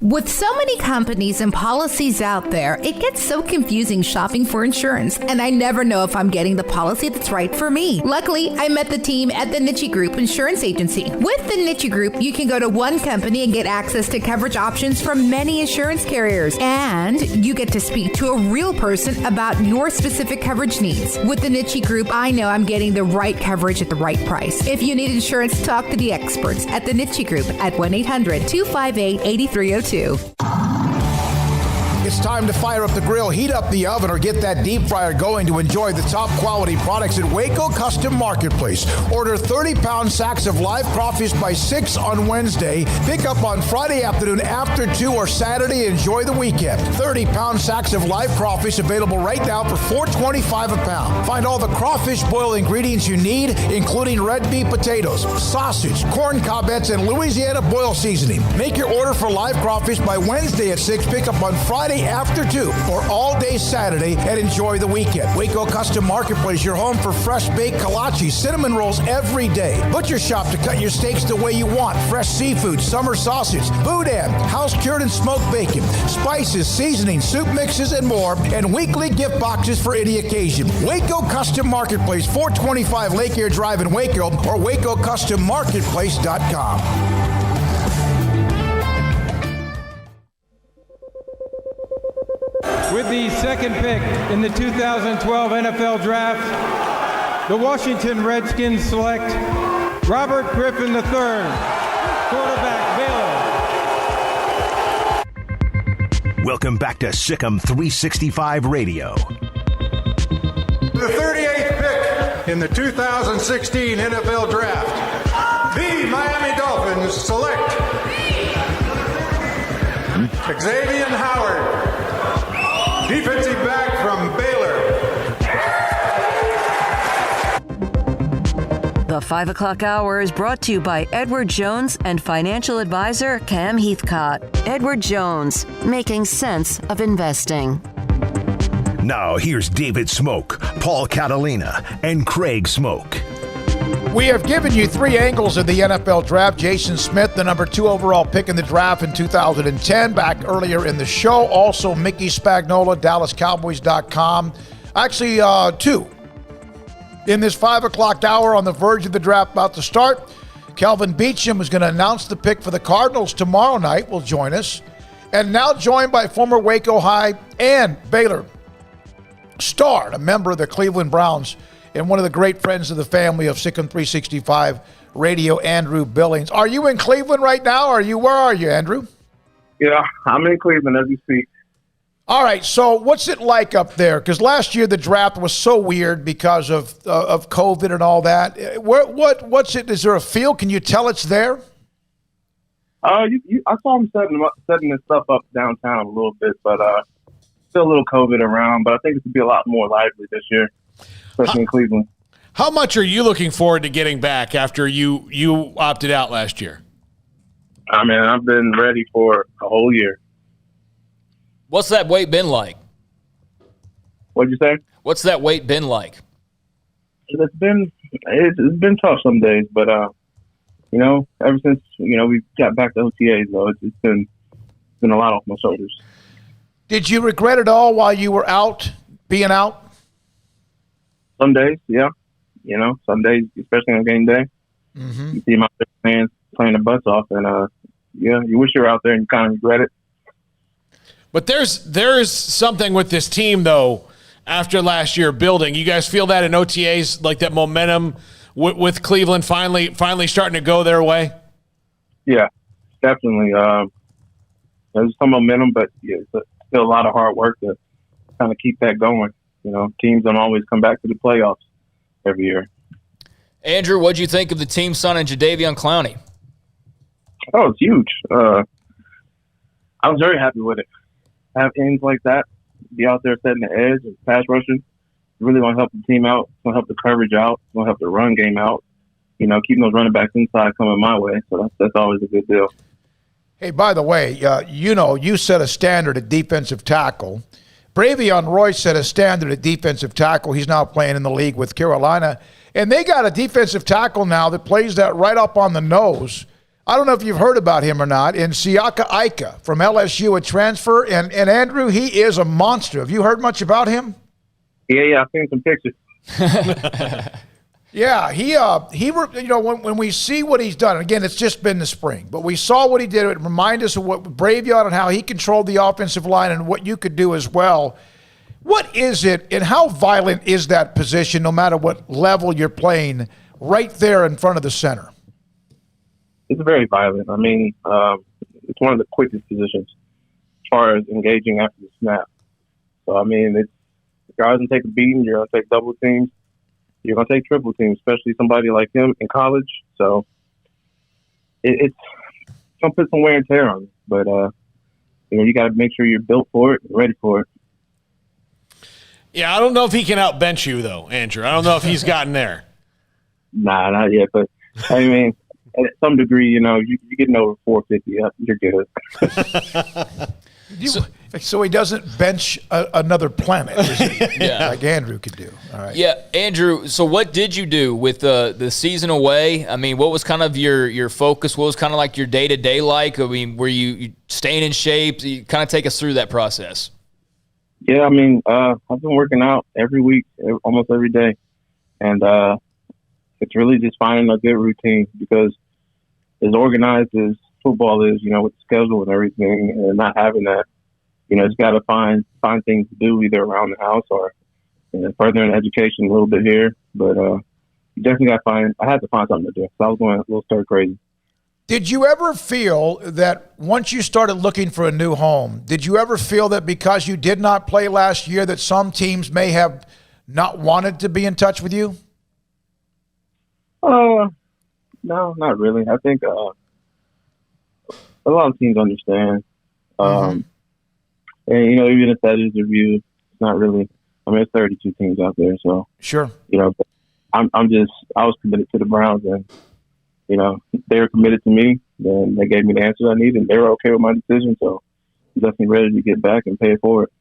With so many companies and policies out there, it gets so confusing shopping for insurance, and I never know if I'm getting the policy that's right for me. Luckily, I met the team at the Niche Group Insurance Agency. With the Niche Group, you can go to one company and get access to coverage options from many insurance carriers, and you get to speak to a real person about your specific coverage needs. With the Niche Group, I know I'm getting the right coverage at the right price. If you need insurance, talk to the experts at the Niche Group at 1-800-258-8302. It's time to fire up the grill, heat up the oven, or get that deep fryer going to enjoy the top quality products at Waco Custom Marketplace. Order 30-pound sacks of live crawfish by 6 on Wednesday. Pick up on Friday afternoon after 2 or Saturday. Enjoy the weekend. 30-pound sacks of live crawfish available right now for $4.25 a pound. Find all the crawfish boil ingredients you need, including red beef potatoes, sausage, corn cobbettes, and Louisiana boil seasoning. Make your order for live crawfish by Wednesday at 6. Pick up on Friday after 2 or all day Saturday, and enjoy the weekend. Waco Custom Marketplace, your home for fresh baked kolache, cinnamon rolls every day. Butcher shop to cut your steaks the way you want. Fresh seafood, summer sausage, boudin, house cured and smoked bacon, spices, seasonings, soup mixes, and more, and weekly gift boxes for any occasion. Waco Custom Marketplace, 425 Lake Air Drive in Waco, or WacoCustomMarketplace.com. With the second pick in the 2012 NFL Draft, the Washington Redskins select Robert Griffin III, quarterback, Baylor. Welcome back to SicEm365 Radio. The 38th pick in the 2016 NFL Draft, the Miami Dolphins select Xavier Howard, defensive back from Baylor. The 5 o'clock hour is brought to you by Edward Jones and financial advisor Cam Heathcott. Edward Jones, making sense of investing. Now here's David Smoak, Paul Catalina, and Craig Smoak. We have given you 3 angles of the NFL draft. Jason Smith, the number 2 overall pick in the draft in 2010, back earlier in the show. Also, Mickey Spagnola, DallasCowboys.com. Actually, 2 in this 5 o'clock hour on the verge of the draft about to start. Kelvin Beachum is going to announce the pick for the Cardinals tomorrow night. Will join us. And now joined by former Waco High and Baylor star, a member of the Cleveland Browns, and one of the great friends of the family of SicEm365 Radio, Andrew Billings. Are you in Cleveland right now? Where are you, Andrew? Yeah, I'm in Cleveland as we speak. All right, so what's it like up there? Because last year the draft was so weird because of COVID and all that. What's it? Is there a feel? Can you tell it's there? I saw them setting this stuff up downtown a little bit, but still a little COVID around, but I think it's going to be a lot more lively this year, especially in Cleveland. How much are you looking forward to getting back after you opted out last year? I mean, I've been ready for a whole year. What's that wait been like? What'd you say? What's that wait been like? It's been tough some days, but you know, ever since we got back to OTAs, though, it's been a lot off my shoulders. Did you regret it all while you were being out? Some days, yeah. You know, some days, especially on game day, you see them out there fans playing their butts off, and you wish you were out there and you kind of regret it. But there's something with this team though. After last year building, you guys feel that in OTAs, like that momentum with Cleveland finally starting to go their way? Yeah, definitely. There's some momentum, but it's still a lot of hard work to kind of keep that going. You know, teams don't always come back to the playoffs every year. Andrew, what'd you think of the team signing Jadeveon Clowney? Oh, it's huge. I was very happy with it. Have ends like that, be out there setting the edge and pass rushing. Really going to help the team out. It's going to help the coverage out. It's going to help the run game out. You know, keeping those running backs inside coming my way. So that's always a good deal. Hey, by the way, you set a standard at defensive tackle. Bravion Royce set a standard at defensive tackle. He's now playing in the league with Carolina. And they got a defensive tackle now that plays that right up on the nose. I don't know if you've heard about him or not. In Siaka Ika from LSU, a transfer. And Andrew, he is a monster. Have you heard much about him? Yeah, I've seen some pictures. Yeah, when we see what he's done, again, it's just been the spring, but we saw what he did. It reminded us of what Bravion and how he controlled the offensive line and what you could do as well. What is it and how violent is that position, no matter what level you're playing, right there in front of the center? It's very violent. I mean, it's one of the quickest positions as far as engaging after the snap. So, I mean, if guys can take a beating, you're going to take double teams. You're going to take triple teams, especially somebody like him in college. So, it's going to put some wear and tear on you. But, you got to make sure you're built for it and ready for it. Yeah, I don't know if he can outbench you, though, Andrew. I don't know if he's gotten there. Nah, not yet. But, I mean, at some degree, you're getting over 450 up, you're good. So he doesn't bench another planet, yeah, like Andrew could do. All right. Yeah, Andrew, so what did you do with the season away? I mean, what was kind of your focus? What was kind of like your day-to-day like? I mean, were you staying in shape? You kind of take us through that process. Yeah, I mean, I've been working out every week, almost every day. And it's really just finding a good routine because as organized as football is, with the schedule and everything, and not having that, it's got to find things to do either around the house or further in education a little bit here. But you definitely got to I had to find something to do. So I was going a little stir crazy. Did you ever feel that once you started looking for a new home, did you ever feel that because you did not play last year that some teams may have not wanted to be in touch with you? No, not really. I think a lot of teams understand. And, even if that is the view, it's not really, there's 32 teams out there. So, sure. I was committed to the Browns and, they were committed to me. Then they gave me the answers I needed and they were okay with my decision. So I'm definitely ready to get back and pay it forward.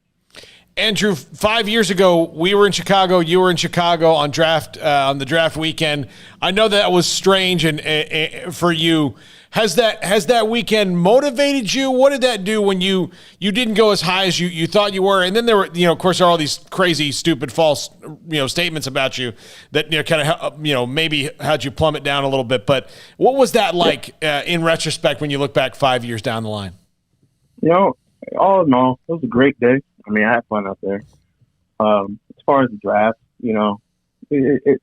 Andrew, 5 years ago, we were in Chicago. You were in Chicago on the draft weekend. I know that was strange and for you. Has that weekend motivated you? What did that do when you didn't go as high as you thought you were? And then there were, of course, there are all these crazy, stupid, false, statements about you that kind of maybe had you plummet down a little bit. But what was that like in retrospect when you look back 5 years down the line? All in all, it was a great day. I had fun out there. As far as the draft, it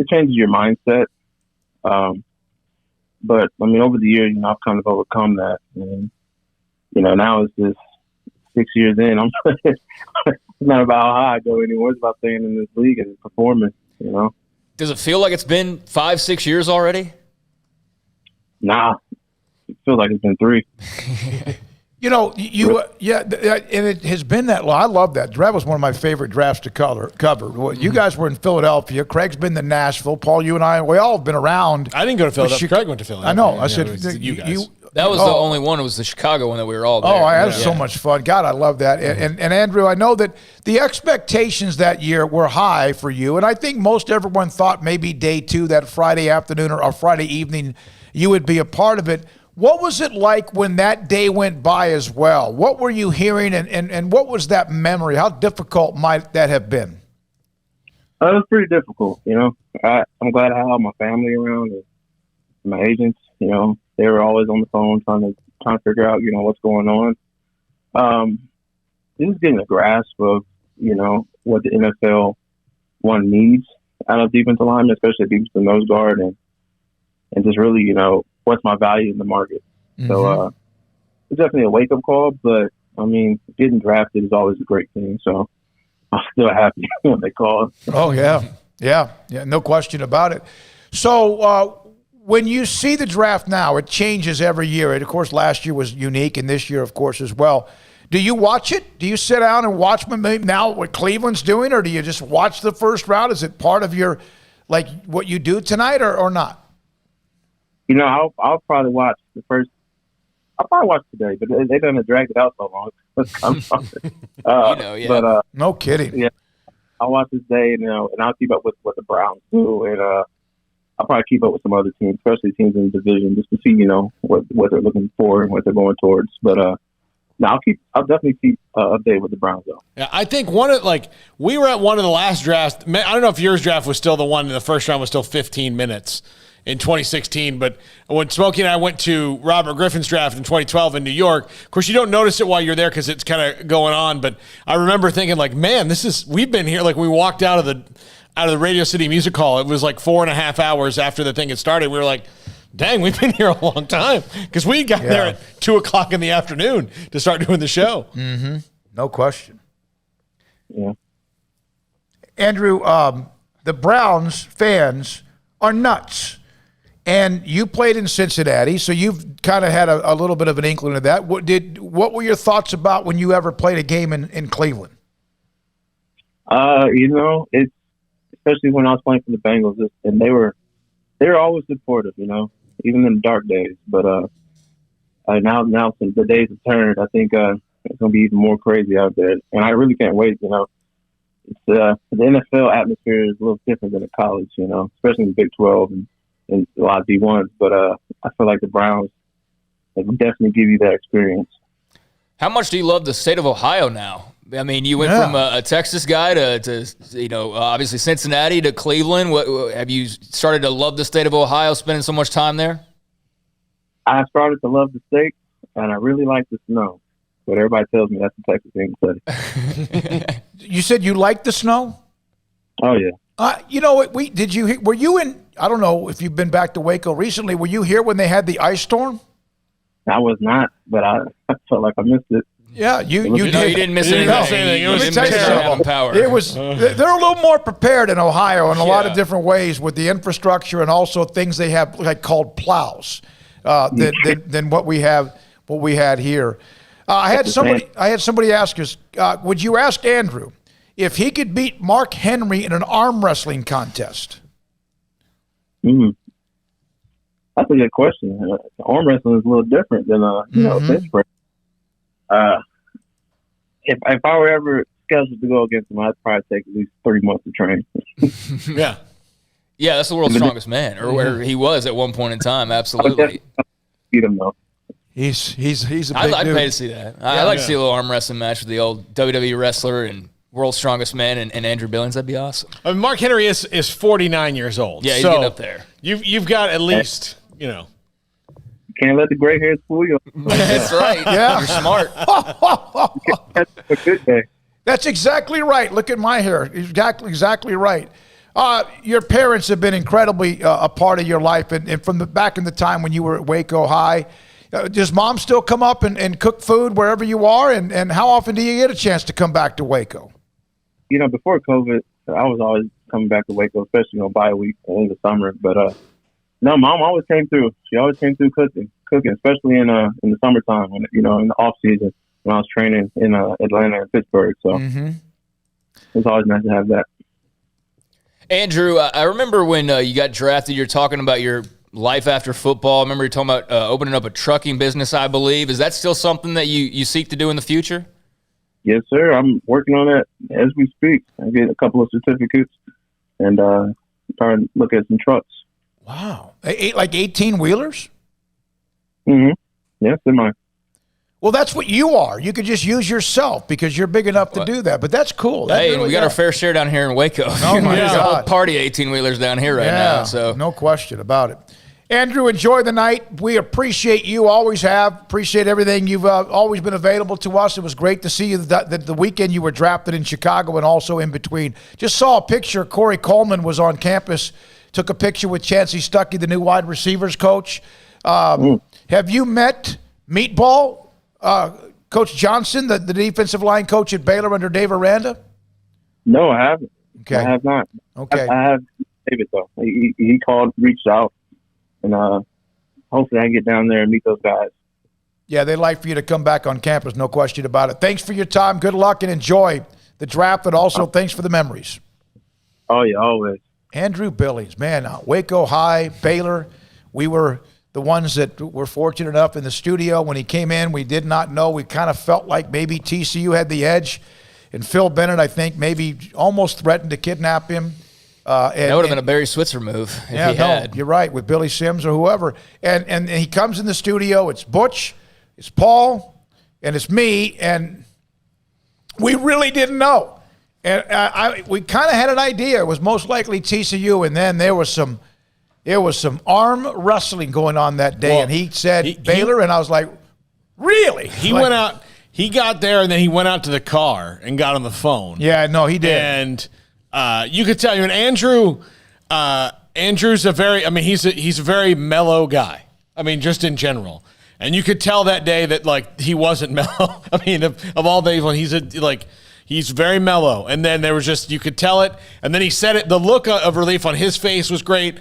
changes your mindset. But over the years, I've kind of overcome that. And, now it's just 6 years in. It's not about how high I go anymore. It's about staying in this league and performing, Does it feel like it's been 5-6 years already? Nah. It feels like it's been 3. You know, and it has been that long. I love that. Draft was one of my favorite drafts to cover. Well, you guys were in Philadelphia. Craig's been to Nashville. Paul, you and I, we all have been around. I didn't go to Philadelphia. Craig went to Philadelphia. I know. Yeah, I said, you guys. That was the only one. It was the Chicago one that we were all there. Oh, I had so much fun. God, I love that. And Andrew, I know that the expectations that year were high for you, and I think most everyone thought maybe day 2, that Friday afternoon or Friday evening, you would be a part of it. What was it like when that day went by as well? What were you hearing, and what was that memory? How difficult might that have been? It was pretty difficult, you know. I'm glad I had my family around and my agents, you know. They were always on the phone trying to figure out, you know, what's going on. Just getting a grasp of, you know, what the NFL one needs out of defensive linemen, especially defensive nose guard, and just really, you know, what's my value in the market. Mm-hmm. So it's definitely a wake up call, but I mean, getting drafted is always a great thing. So I'm still happy when they call. Oh yeah, no question about it. So when you see the draft now, it changes every year. And of course, last year was unique, and this year, of course, as well. Do you watch it? Do you sit down and watch now what Cleveland's doing, or do you just watch the first round? Is it part of your, like, what you do tonight, or not? You know, I'll probably watch the first. I'll probably watch today, but they done dragged it out so long. But no kidding. Yeah, I'll watch this day, you know, and I'll keep up with what the Browns do, and I'll probably keep up with some other teams, especially teams in the division, just to see, you know, what they're looking for and what they're going towards. But I'll definitely keep updated with the Browns though. Yeah, I think we were at one of the last drafts. I don't know if yours draft was still the one in the first round was still 15 minutes. In 2016, but when Smokey and I went to Robert Griffin's draft in 2012 in New York, of course you don't notice it while you're there because it's kind of going on, but I remember thinking like, man, we've been here, like we walked out of the Radio City Music Hall. It was like 4.5 hours after the thing had started. We were like, dang, we've been here a long time because we got there at 2:00 in the afternoon to start doing the show. Mm-hmm. No question. Yeah. Andrew, the Browns fans are nuts. And you played in Cincinnati, so you've kind of had a little bit of an inkling of that. What were your thoughts about when you ever played a game in Cleveland? You know, it's especially when I was playing for the Bengals, and they were always supportive, you know, even in the dark days. But now since the days have turned, I think it's going to be even more crazy out there, and I really can't wait. You know, it's the NFL atmosphere is a little different than at college, you know, especially in the Big 12 and a lot of D1s, but I feel like the Browns will definitely give you that experience. How much do you love the state of Ohio now? I mean, you went from a Texas guy to you know, obviously Cincinnati to Cleveland. Have you started to love the state of Ohio, spending so much time there? I started to love the state, and I really like the snow. But everybody tells me that's the Texas thing to say. You said you like the snow? Oh, yeah. You know what? Were you in? I don't know if you've been back to Waco recently. Were you here when they had the ice storm? I was not, but I felt like I missed it. Yeah, you did. You didn't miss anything. It was terrible. Power. It was. They're a little more prepared in Ohio in a lot of different ways with the infrastructure and also things they have like called plows than what we have. What we had here. I had somebody ask us. Would you ask Andrew if he could beat Mark Henry in an arm wrestling contest? That's a good question. Arm wrestling is a little different than bench press. If I were ever scheduled to go against him, I'd probably take at least 3 months to train. Yeah, that's the world's strongest man, or where he was at one point in time. Absolutely. Beat him though. He's a big dude. I'd pay to see that. I'd like to see a little arm wrestling match with the old WWE wrestler and world's strongest man and Andrew Billings. That'd be awesome. I mean, Mark Henry is 49 years old. Yeah, he's getting up there. You've got at least, you know. Can't let the gray hairs fool you. That's right. Yeah. You're smart. That's a good day. That's exactly right. Look at my hair. Exactly right. Your parents have been incredibly a part of your life, and from back in the time when you were at Waco High. Does mom still come up and cook food wherever you are? And how often do you get a chance to come back to Waco? You know, before COVID, I was always coming back to Waco, especially, bye week in the summer. But No, Mom always came through. She always came through cooking, especially in the summertime, when in the off season when I was training in Atlanta and Pittsburgh. So it's always nice to have that. Andrew, I remember when you got drafted, you're talking about your life after football. I remember you talking about opening up a trucking business, I believe. Is that still something that you seek to do in the future? Yes, sir. I'm working on that as we speak. I get a couple of certificates and trying to look at some trucks. Wow. Like 18-wheelers? Mm-hmm. Yes, semi. Well, that's what you are. You could just use yourself because you're big enough to do that. But that's cool. Hey, we got our fair share down here in Waco. Oh, my There's a whole God. party of 18-wheelers down here right now. So no question about it. Andrew, enjoy the night. We appreciate you, always have. Appreciate everything. You've always been available to us. It was great to see you the weekend you were drafted in Chicago and also in between. Just saw a picture. Corey Coleman was on campus, took a picture with Chancey Stuckey, the new wide receivers coach. Have you met Meatball, Coach Johnson, the defensive line coach at Baylor under Dave Aranda? No, I haven't. Okay. I have not. Okay. I have David, though. He called, reached out, and hopefully I can get down there and meet those guys. Yeah, they'd like for you to come back on campus, no question about it. Thanks for your time. Good luck and enjoy the draft, and also thanks for the memories. Oh, yeah, always. Andrew Billings, man, Waco High, Baylor, we were the ones that were fortunate enough in the studio. When he came in, we did not know. We kind of felt like maybe TCU had the edge. And Phil Bennett, I think, maybe almost threatened to kidnap him. That would have been a Barry Switzer move if he had. You're right, with Billy Sims or whoever. And he comes in the studio. It's Butch, it's Paul, and it's me. And we really didn't know. And we kind of had an idea. It was most likely TCU. And then there was some arm wrestling going on that day. And he said Baylor, and I was like, really? He went out. He got there, and then he went out to the car and got on the phone. Yeah, no, he did. And you could tell. I mean, Andrew's a very. I mean, he's a very mellow guy. I mean, just in general. And you could tell that day that like he wasn't mellow. I mean, of all days when he's very mellow. And then there was just, you could tell it. And then he said it. The look of relief on his face was great.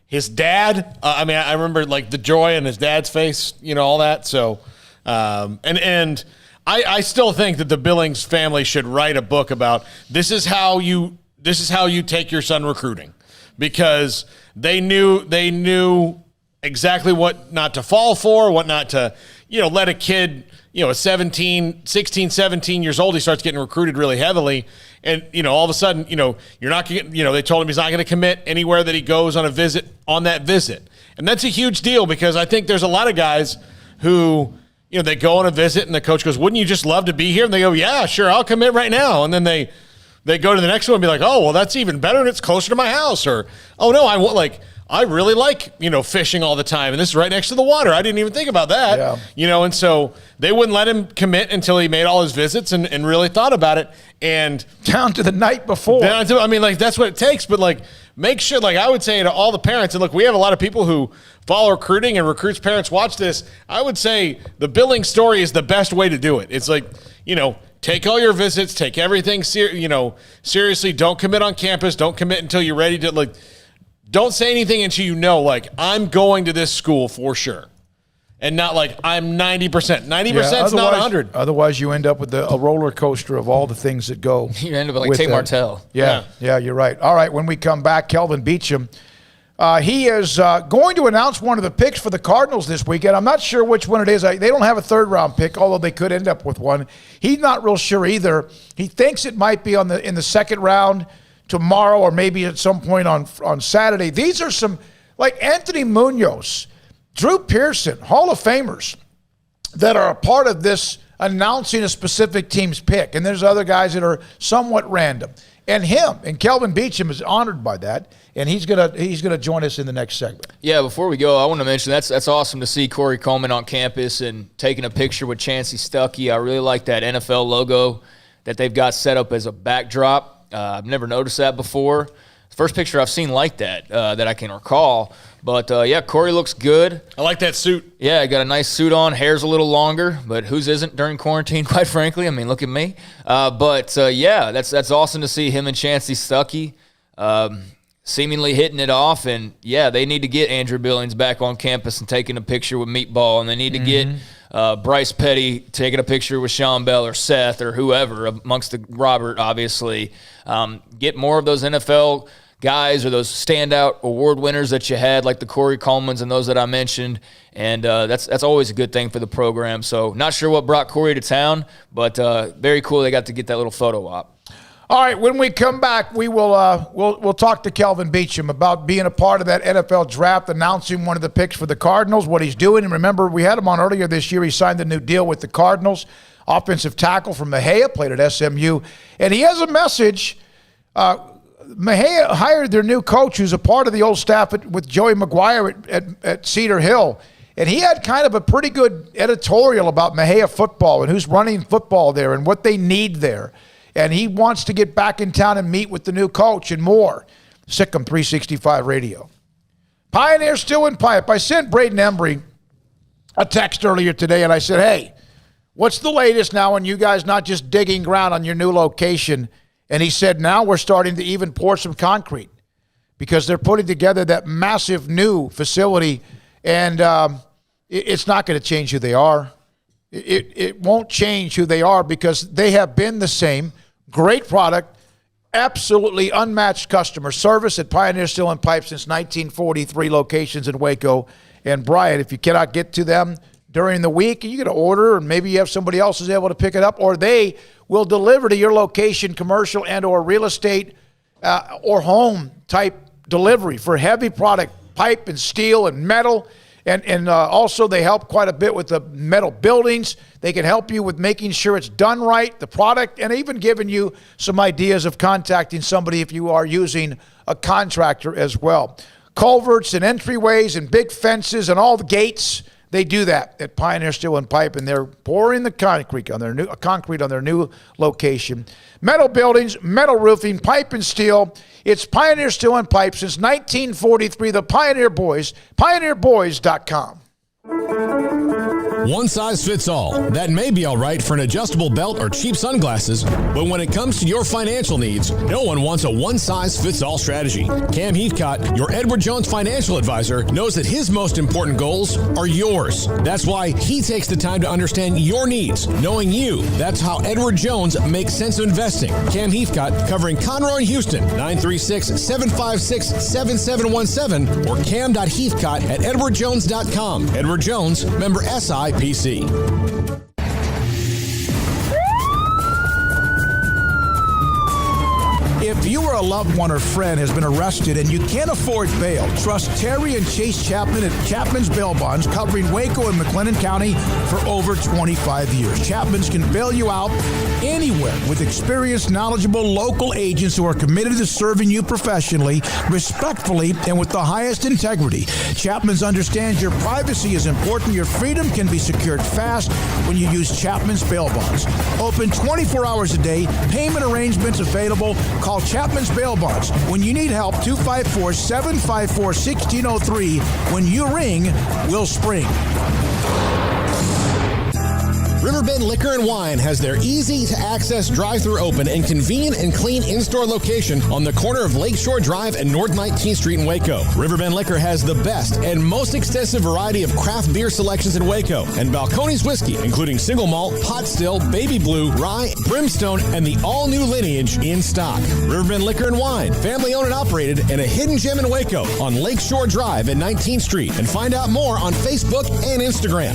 His dad. I mean, I remember like the joy in his dad's face. You know, all that. So. I still think that the Billings family should write a book about this is how you take your son recruiting, because they knew exactly what not to fall for, what not to, let a kid, 16, 17 years old, he starts getting recruited really heavily. And, all of a sudden, you're not going to, they told him he's not going to commit anywhere that he goes on that visit. And that's a huge deal, because I think there's a lot of guys who, they go on a visit and the coach goes, wouldn't you just love to be here? And they go, yeah, sure, I'll commit right now. And then they go to the next one and be like, oh, well, that's even better and it's closer to my house. Or, oh, no, I really like, fishing all the time. And this is right next to the water. I didn't even think about that. Yeah. And so they wouldn't let him commit until he made all his visits and really thought about it. And down to the night before. I mean, that's what it takes. But, make sure, I would say to all the parents, and look, we have a lot of people who follow recruiting and recruits parents watch this. I would say the Billings story is the best way to do it. It's take all your visits, take everything seriously. Don't commit on campus. Don't commit until you're ready to, don't say anything until I'm going to this school for sure. And not I'm 90%. 90% is not 100. Otherwise, you end up with a roller coaster of all the things that go. You end up like Tate Martell. Yeah, you're right. All right, when we come back, Kelvin Beachum. He is going to announce one of the picks for the Cardinals this weekend. I'm not sure which one it is. They don't have a third-round pick, although they could end up with one. He's not real sure either. He thinks it might be in the second round tomorrow, or maybe at some point on Saturday. These are some, like Anthony Munoz, Drew Pearson, Hall of Famers that are a part of this announcing a specific team's pick. And there's other guys that are somewhat random. And Kelvin Beachum is honored by that, and he's gonna join us in the next segment. Yeah, before we go, I want to mention that's awesome to see Corey Coleman on campus and taking a picture with Chancey Stuckey. I really like that NFL logo that they've got set up as a backdrop. I've never noticed that before. First picture I've seen like that that I can recall. But, Corey looks good. I like that suit. Yeah, I got a nice suit on. Hair's a little longer, but whose isn't during quarantine, quite frankly? I mean, look at me. That's awesome to see him and Chancey Stuckey. seemingly hitting it off. And, yeah, they need to get Andrew Billings back on campus and taking a picture with Meatball. And they need to get Bryce Petty taking a picture with Sean Bell or Seth or whoever amongst the Robert, obviously. Get more of those NFL guys or those standout award winners that you had, like the Corey Colemans and those that I mentioned. And that's always a good thing for the program. So not sure what brought Corey to town, but very cool they got to get that little photo op. All right, when we come back, we will we'll talk to Kelvin Beachum about being a part of that NFL draft, announcing one of the picks for the Cardinals, what he's doing. And remember, we had him on earlier this year. He signed a new deal with the Cardinals, offensive tackle from Mejia, played at SMU. And he has a message. Mejia hired their new coach, who's a part of the old staff with Joey McGuire at Cedar Hill. And he had kind of a pretty good editorial about Mejia football and who's running football there and what they need there. And he wants to get back in town and meet with the new coach and more. SicEm365 Radio. Pioneer still in pipe. I sent Braden Embry a text earlier today, and I said, hey, what's the latest now on you guys not just digging ground on your new location? And he said, now we're starting to even pour some concrete because they're putting together that massive new facility, and it's not going to change who they are. It won't change who they are because they have been the same. Great product, absolutely unmatched customer service at Pioneer Steel and Pipe since 1943, locations in Waco and Bryant. If you cannot get to them during the week, you get an order, and maybe you have somebody else who's able to pick it up, or they will deliver to your location, commercial and or real estate or home type delivery for heavy product, pipe and steel and metal. And also they help quite a bit with the metal buildings. They can help you with making sure it's done right, the product, and even giving you some ideas of contacting somebody if you are using a contractor as well. Culverts and entryways and big fences and all the gates, they do that at Pioneer Steel and Pipe, and they're pouring the concrete on their new location. Metal buildings, metal roofing, pipe and steel. It's Pioneer Steel and Pipe since 1943. The Pioneer Boys, pioneerboys.com. One size fits all. That may be all right for an adjustable belt or cheap sunglasses, but when it comes to your financial needs, no one wants a one-size-fits-all strategy. Cam Heathcott, your Edward Jones financial advisor, knows that his most important goals are yours. That's why he takes the time to understand your needs, knowing you. That's how Edward Jones makes sense of investing. Cam Heathcott, covering Conroe and Houston, 936-756-7717, or cam.heathcott@edwardjones.com. Edward Jones, member SIPC. If you or a loved one or friend has been arrested and you can't afford bail, trust Terry and Chase Chapman at Chapman's Bail Bonds, covering Waco and McLennan County for over 25 years. Chapman's can bail you out anywhere with experienced, knowledgeable local agents who are committed to serving you professionally, respectfully, and with the highest integrity. Chapman's understands your privacy is important. Your freedom can be secured fast when you use Chapman's Bail Bonds. Open 24 hours a day. Payment arrangements available. Call Chapman's Bail Bonds. When you need help, 254-754-1603. When you ring, we'll spring. Riverbend Liquor and Wine has their easy-to-access drive-thru open and convenient and clean in-store location on the corner of Lakeshore Drive and North 19th Street in Waco. Riverbend Liquor has the best and most extensive variety of craft beer selections in Waco, and Balcones whiskey, including single malt, pot still, baby blue, rye, brimstone, and the all-new lineage in stock. Riverbend Liquor and Wine, family-owned and operated, and a hidden gem in Waco on Lakeshore Drive at 19th Street. And find out more on Facebook and Instagram.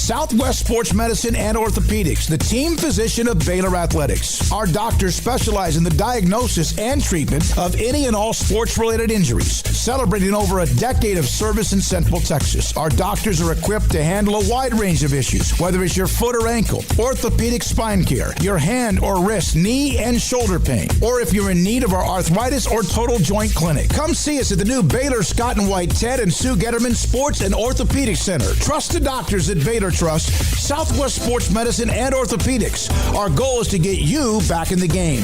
Southwest Sports Medicine and Orthopedics, the team physician of Baylor Athletics. Our doctors specialize in the diagnosis and treatment of any and all sports-related injuries. Celebrating over a decade of service in Central Texas, our doctors are equipped to handle a wide range of issues, whether it's your foot or ankle, orthopedic spine care, your hand or wrist, knee and shoulder pain, or if you're in need of our arthritis or total joint clinic. Come see us at the new Baylor Scott and White Ted and Sue Getterman Sports and Orthopedic Center. Trust the doctors at Baylor Trust, Southwest Sports Medicine and Orthopedics. Our goal is to get you back in the game.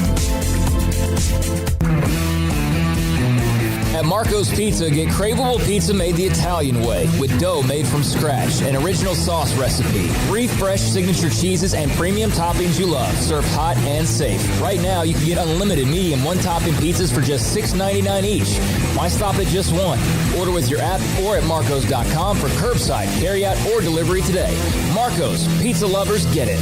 At Marco's Pizza, get craveable pizza made the Italian way with dough made from scratch, an original sauce recipe, 3 fresh signature cheeses, and premium toppings you love, served hot and safe. Right now, you can get unlimited medium one-topping pizzas for just $6.99 each. Why stop at just one? Order with your app or at marcos.com for curbside, carryout, or delivery today. Marco's, pizza lovers get it.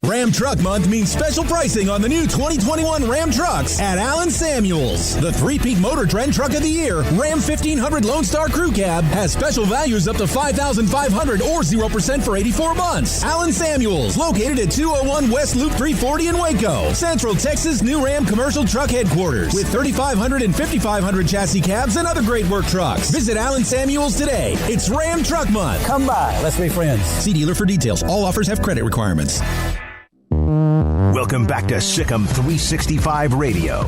Ram Truck Month means special pricing on the new 2021 Ram trucks at Allen Samuels. The three-peak Motor Trend Truck of the Year, Ram 1500 Lone Star Crew Cab, has special values up to $5,500 or 0% for 84 months. Allen Samuels, located at 201 West Loop 340 in Waco, Central Texas' new Ram commercial truck headquarters with 3,500 and 5,500 chassis cabs and other great work trucks. Visit Allen Samuels today. It's Ram Truck Month. Come by. Let's be friends. See dealer for details. All offers have credit requirements. Welcome back to SicEm365 Radio.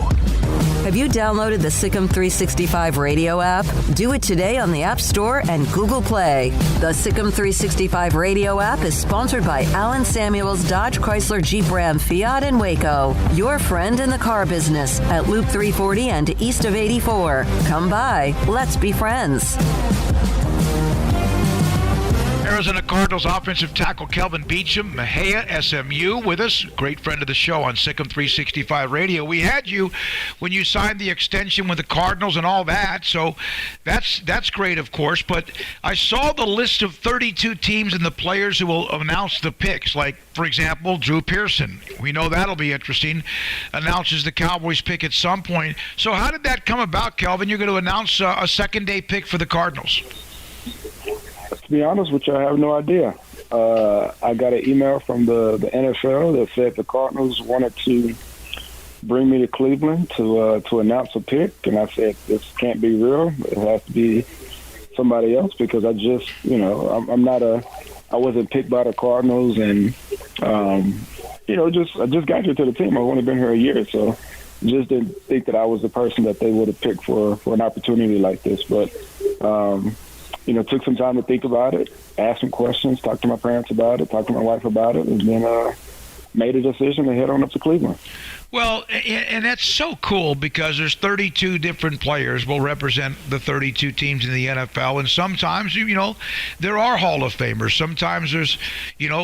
Have you downloaded the SicEm365 Radio app? Do it today on the App Store and Google Play. The SicEm365 Radio app is sponsored by Allen Samuels Dodge Chrysler Jeep Ram Fiat in Waco. Your friend in the car business at Loop 340 and east of 84. Come by. Let's be friends. Arizona Cardinals offensive tackle Kelvin Beachum, Mahia, SMU, with us. Great friend of the show on SicEm365 Radio. We had you when you signed the extension with the Cardinals and all that, so that's great, of course. But I saw the list of 32 teams and the players who will announce the picks. Like, for example, Drew Pearson. We know that'll be interesting. Announces the Cowboys pick at some point. So how did that come about, Kelvin? You're going to announce a second-day pick for the Cardinals. To be honest with you, I have no idea. I got an email from the NFL that said the Cardinals wanted to bring me to Cleveland to announce a pick, and I said, this can't be real. It has to be somebody else because I just, I wasn't picked by the Cardinals, and I just got here to the team. I've only been here a year, so just didn't think that I was the person that they would have picked for an opportunity like this, but. Took some time to think about it, asked some questions, talked to my parents about it, talked to my wife about it, and then made a decision to head on up to Cleveland. Well, and that's so cool because there's 32 different players will represent the 32 teams in the NFL, and sometimes, there are Hall of Famers. Sometimes there's,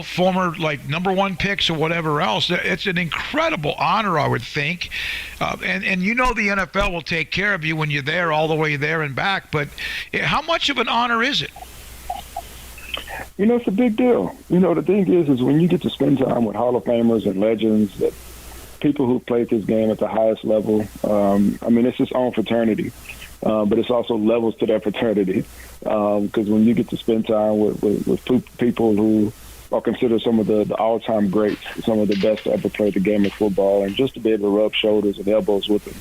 former, number one picks or whatever else. It's an incredible honor, I would think. And the NFL will take care of you when you're there, all the way there and back. But how much of an honor is it? It's a big deal. The thing is when you get to spend time with Hall of Famers and legends, that people who played this game at the highest level, it's its own fraternity, but it's also levels to that fraternity. Because when you get to spend time with people who are considered some of the all-time greats, some of the best to ever play the game of football, and just to be able to rub shoulders and elbows with them,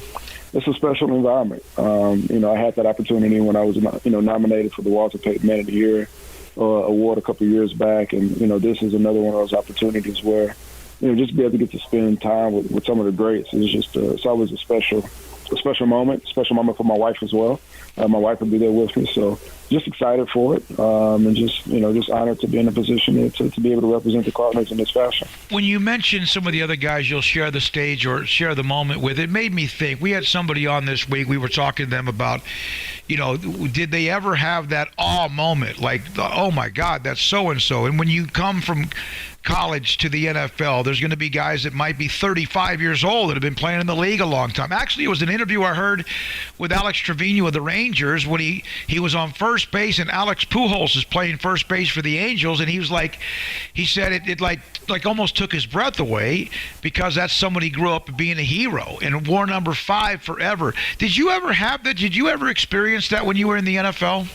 it's a special environment. I had that opportunity when I was, nominated for the Walter Payton Man of the Year award a couple of years back, and this is another one of those opportunities where just to be able to get to spend time with some of the greats is just it's always a special moment for my wife as well. My wife will be there with me, so just excited for it, and just honored to be in a position to be able to represent the Cardinals in this fashion. When you mentioned some of the other guys you'll share the stage or share the moment with, it made me think. We had somebody on this week. We were talking to them about, did they ever have that awe moment, like, oh my God, that's so and so. And when you come from college to the NFL, there's going to be guys that might be 35 years old that have been playing in the league a long time. Actually, it was an interview I heard with Alex Trevino of the Rangers when he was on first base, and Alex Pujols is playing first base for the Angels, and he said it like almost took his breath away because that's somebody grew up being a hero and wore number 5 forever. Did you ever have that? Did you ever experience that when you were in the NFL?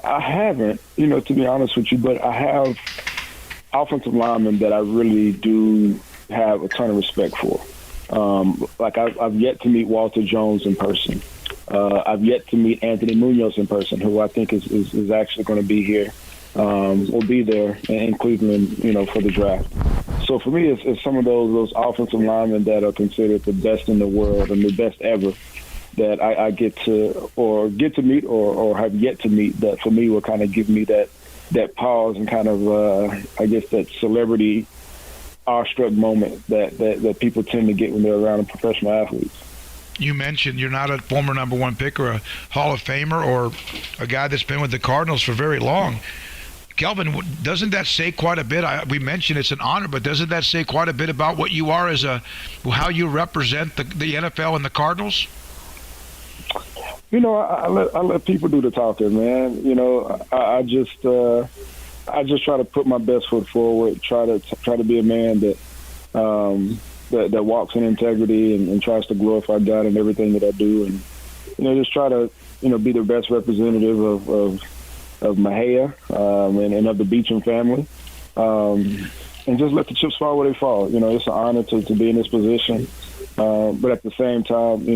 I haven't, to be honest with you, but I have offensive linemen that I really do have a ton of respect for. I've yet to meet Walter Jones in person. I've yet to meet Anthony Munoz in person, who I think is actually going to be here. Will be there in Cleveland, for the draft. So for me, it's some of those offensive linemen that are considered the best in the world and the best ever that I get to meet or have yet to meet, that for me will kind of give me that that pause and kind of, I guess, that celebrity awestruck moment that people tend to get when they're around professional athletes. You mentioned you're not a former number one pick or a Hall of Famer or a guy that's been with the Cardinals for very long. Kelvin, doesn't that say quite a bit? We mentioned it's an honor, but doesn't that say quite a bit about what you are as how you represent the NFL and the Cardinals? You know, I let people do the talking, man. You know, I just try to put my best foot forward. Try to be a man that walks in integrity and tries to glorify God in everything that I do, and just try to be the best representative of Mahia and of the Beachum family, and just let the chips fall where they fall. It's an honor to be in this position. But at the same time,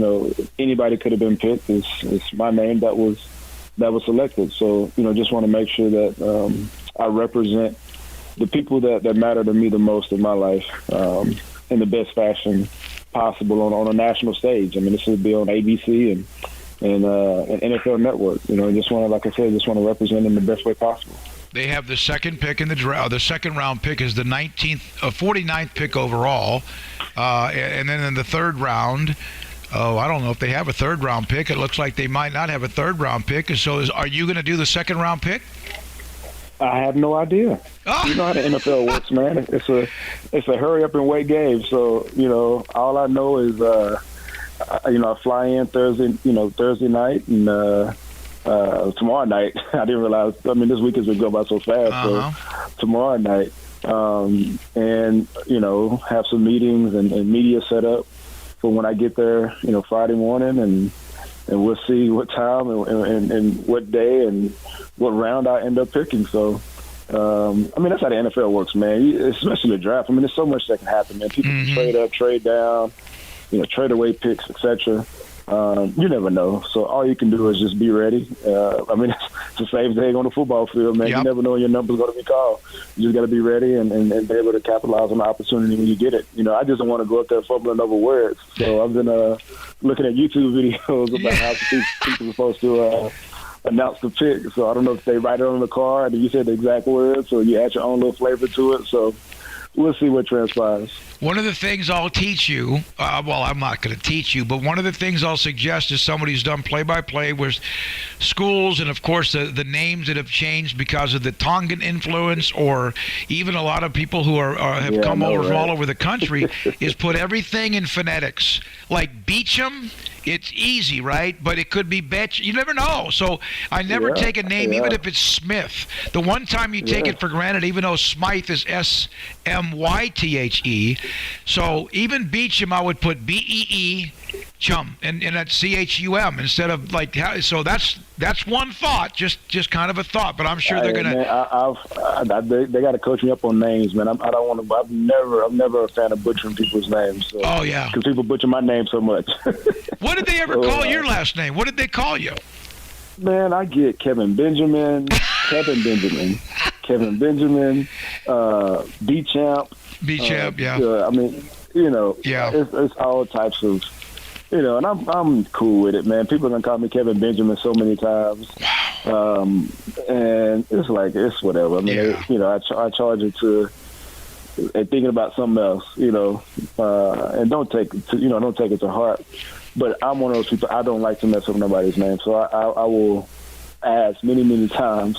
anybody could have been picked. It's my name that was selected. So, just want to make sure that I represent the people that matter to me the most in my life in the best fashion possible on a national stage. I mean, this would be on ABC and NFL Network. Just want to, like I said, just want to represent in the best way possible. They have the second pick in the draft. The second round pick is the 49th pick overall. And then in the third round, I don't know if they have a third round pick. It looks like they might not have a third round pick. And so are you going to do the second round pick? I have no idea. Oh. You know how the NFL works, man. It's a hurry up and wait game. So, all I know is, I fly in Thursday night and, tomorrow night. I didn't realize. I mean, this week has been going by so fast. So tomorrow night, and have some meetings and media set up for when I get there. Friday morning, and we'll see what time and what day and what round I end up picking. So, I mean, that's how the NFL works, man. Especially the draft. I mean, there's so much that can happen, man. People can trade up, trade down, trade away picks, etc. You never know. So all you can do is just be ready. I mean, it's the same thing on the football field, man. Yep. You never know when your number's going to be called. You just got to be ready and be able to capitalize on the opportunity when you get it. I just don't want to go up there fumbling over words. So I've been looking at YouTube videos about how people are supposed to announce the pick. So I don't know if they write it on the card and you say the exact words or you add your own little flavor to it. So we'll see what transpires. One of the things I'll teach you, well, I'm not going to teach you, but one of the things I'll suggest is somebody who's done play-by-play with schools and, of course, the names that have changed because of the Tongan influence, or even a lot of people who have come over from all over the country, is put everything in phonetics. Like Beachum, it's easy, right? But it could be Betch. You never know. So I never take a name, even if it's Smith. The one time you take it for granted, even though Smythe is S-M-Y-T-H-E. So even Beachum, I would put B-E-E, chum, and that's C-H-U-M instead of like. So that's one thought, just kind of a thought. But I'm sure they're gonna. Man, they got to coach me up on names, man. I don't want to. I'm never a fan of butchering people's names. So, because people butcher my name so much. What did they ever call your last name? What did they call you? Man, I get Kevin Benjamin, Beachum, Beachum, yeah. I mean, it's all types of, and I'm cool with it, man. People are gonna call me Kevin Benjamin so many times, and it's like it's whatever. I mean, I charge it to and thinking about something else, and don't take it to heart. But I'm one of those people. I don't like to mess up nobody's name, so I will ask many times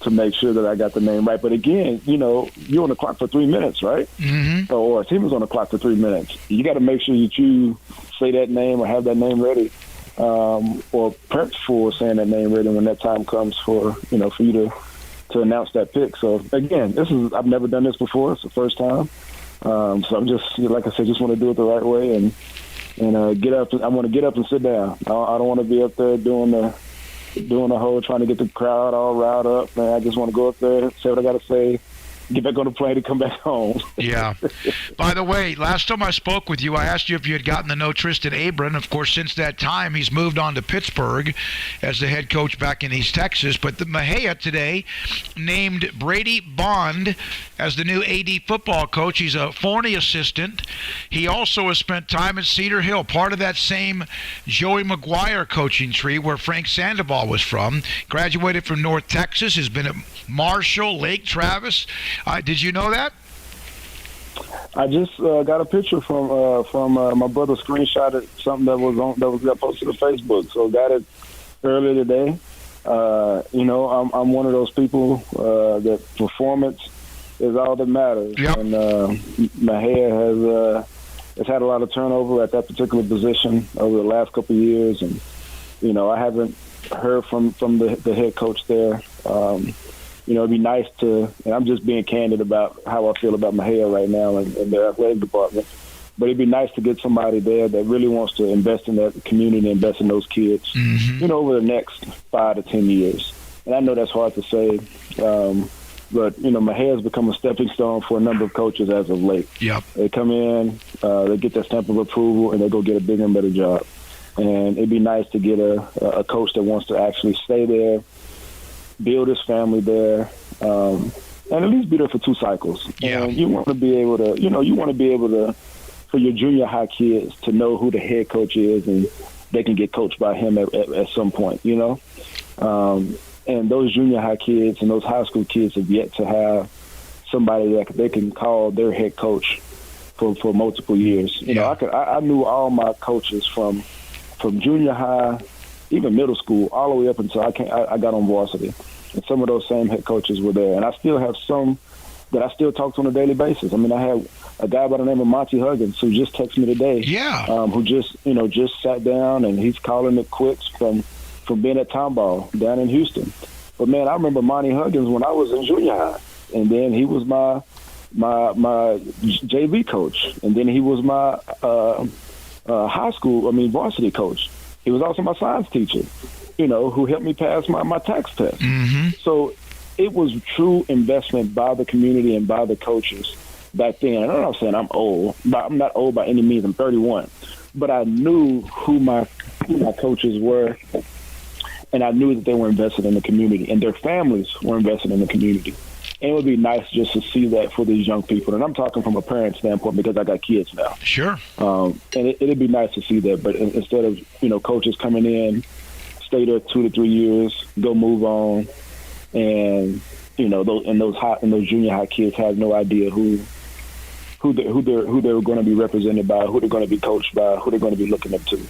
to make sure that I got the name right. But again, you're on the clock for 3 minutes, right? Mm-hmm. Or a team is on the clock for 3 minutes. You got to make sure that you say that name or have that name ready, or prep for saying that name ready when that time comes for you to announce that pick. So again, I've never done this before. It's the first time. So I'm just, like I said, just want to do it the right way and get up. I want to get up and sit down. I don't want to be up there doing the whole trying to get the crowd all riled up. Man, I just want to go up there, say what I got to say, get back on the plane to come back home. Yeah. By the way, last time I spoke with you, I asked you if you had gotten to know Tristan Abram. Of course, since that time, he's moved on to Pittsburgh as the head coach back in East Texas. But the Mejia today named Brady Bond as the new AD football coach. He's a Forney assistant. He also has spent time at Cedar Hill, part of that same Joey McGuire coaching tree where Frank Sandoval was from. Graduated from North Texas, has been at Marshall, Lake Travis. Did you know that? I just got a picture from my brother screenshotted something that got posted to Facebook. So got it earlier today. I'm one of those people that performance is all that matters. Yep. And Mejia has had a lot of turnover at that particular position over the last couple of years, and I haven't heard from the head coach there. It'd be nice to, and I'm just being candid about how I feel about Mejia right now and their athletic department, but it'd be nice to get somebody there that really wants to invest in that community, invest in those kids, over the next 5 to 10 years. And I know that's hard to say, but Mejia has become a stepping stone for a number of coaches as of late. Yep. They come in, they get that stamp of approval, and they go get a bigger and better job. And it'd be nice to get a coach that wants to actually stay there, build his family there, and at least be there for 2 cycles. Yeah. And you want to be able to, for your junior high kids to know who the head coach is, and they can get coached by him at some point, and those junior high kids and those high school kids have yet to have somebody that they can call their head coach for multiple years. I knew all my coaches from junior high, even middle school, all the way up until I got on varsity. And some of those same head coaches were there. And I still have some that I still talk to on a daily basis. I mean, I have a guy by the name of Monty Huggins who just texted me today. Yeah. Who just sat down and he's calling it quits from being at Tomball down in Houston. But man, I remember Monty Huggins when I was in junior high, and then he was my JV coach, and then he was my varsity coach. He was also my science teacher, who helped me pass my tax test. Mm-hmm. So it was true investment by the community and by the coaches back then. And I'm not saying I'm old, but I'm not old by any means. I'm 31. But I knew who my coaches were, and I knew that they were invested in the community, and their families were invested in the community. And it would be nice just to see that for these young people. And I'm talking from a parent standpoint because I got kids now. Sure. And it'd be nice to see that. But instead of, coaches coming in, stay there 2 to 3 years, go move on, and, those junior high kids have no idea who they're going to be represented by, who they're going to be coached by, who they're going to be looking up to.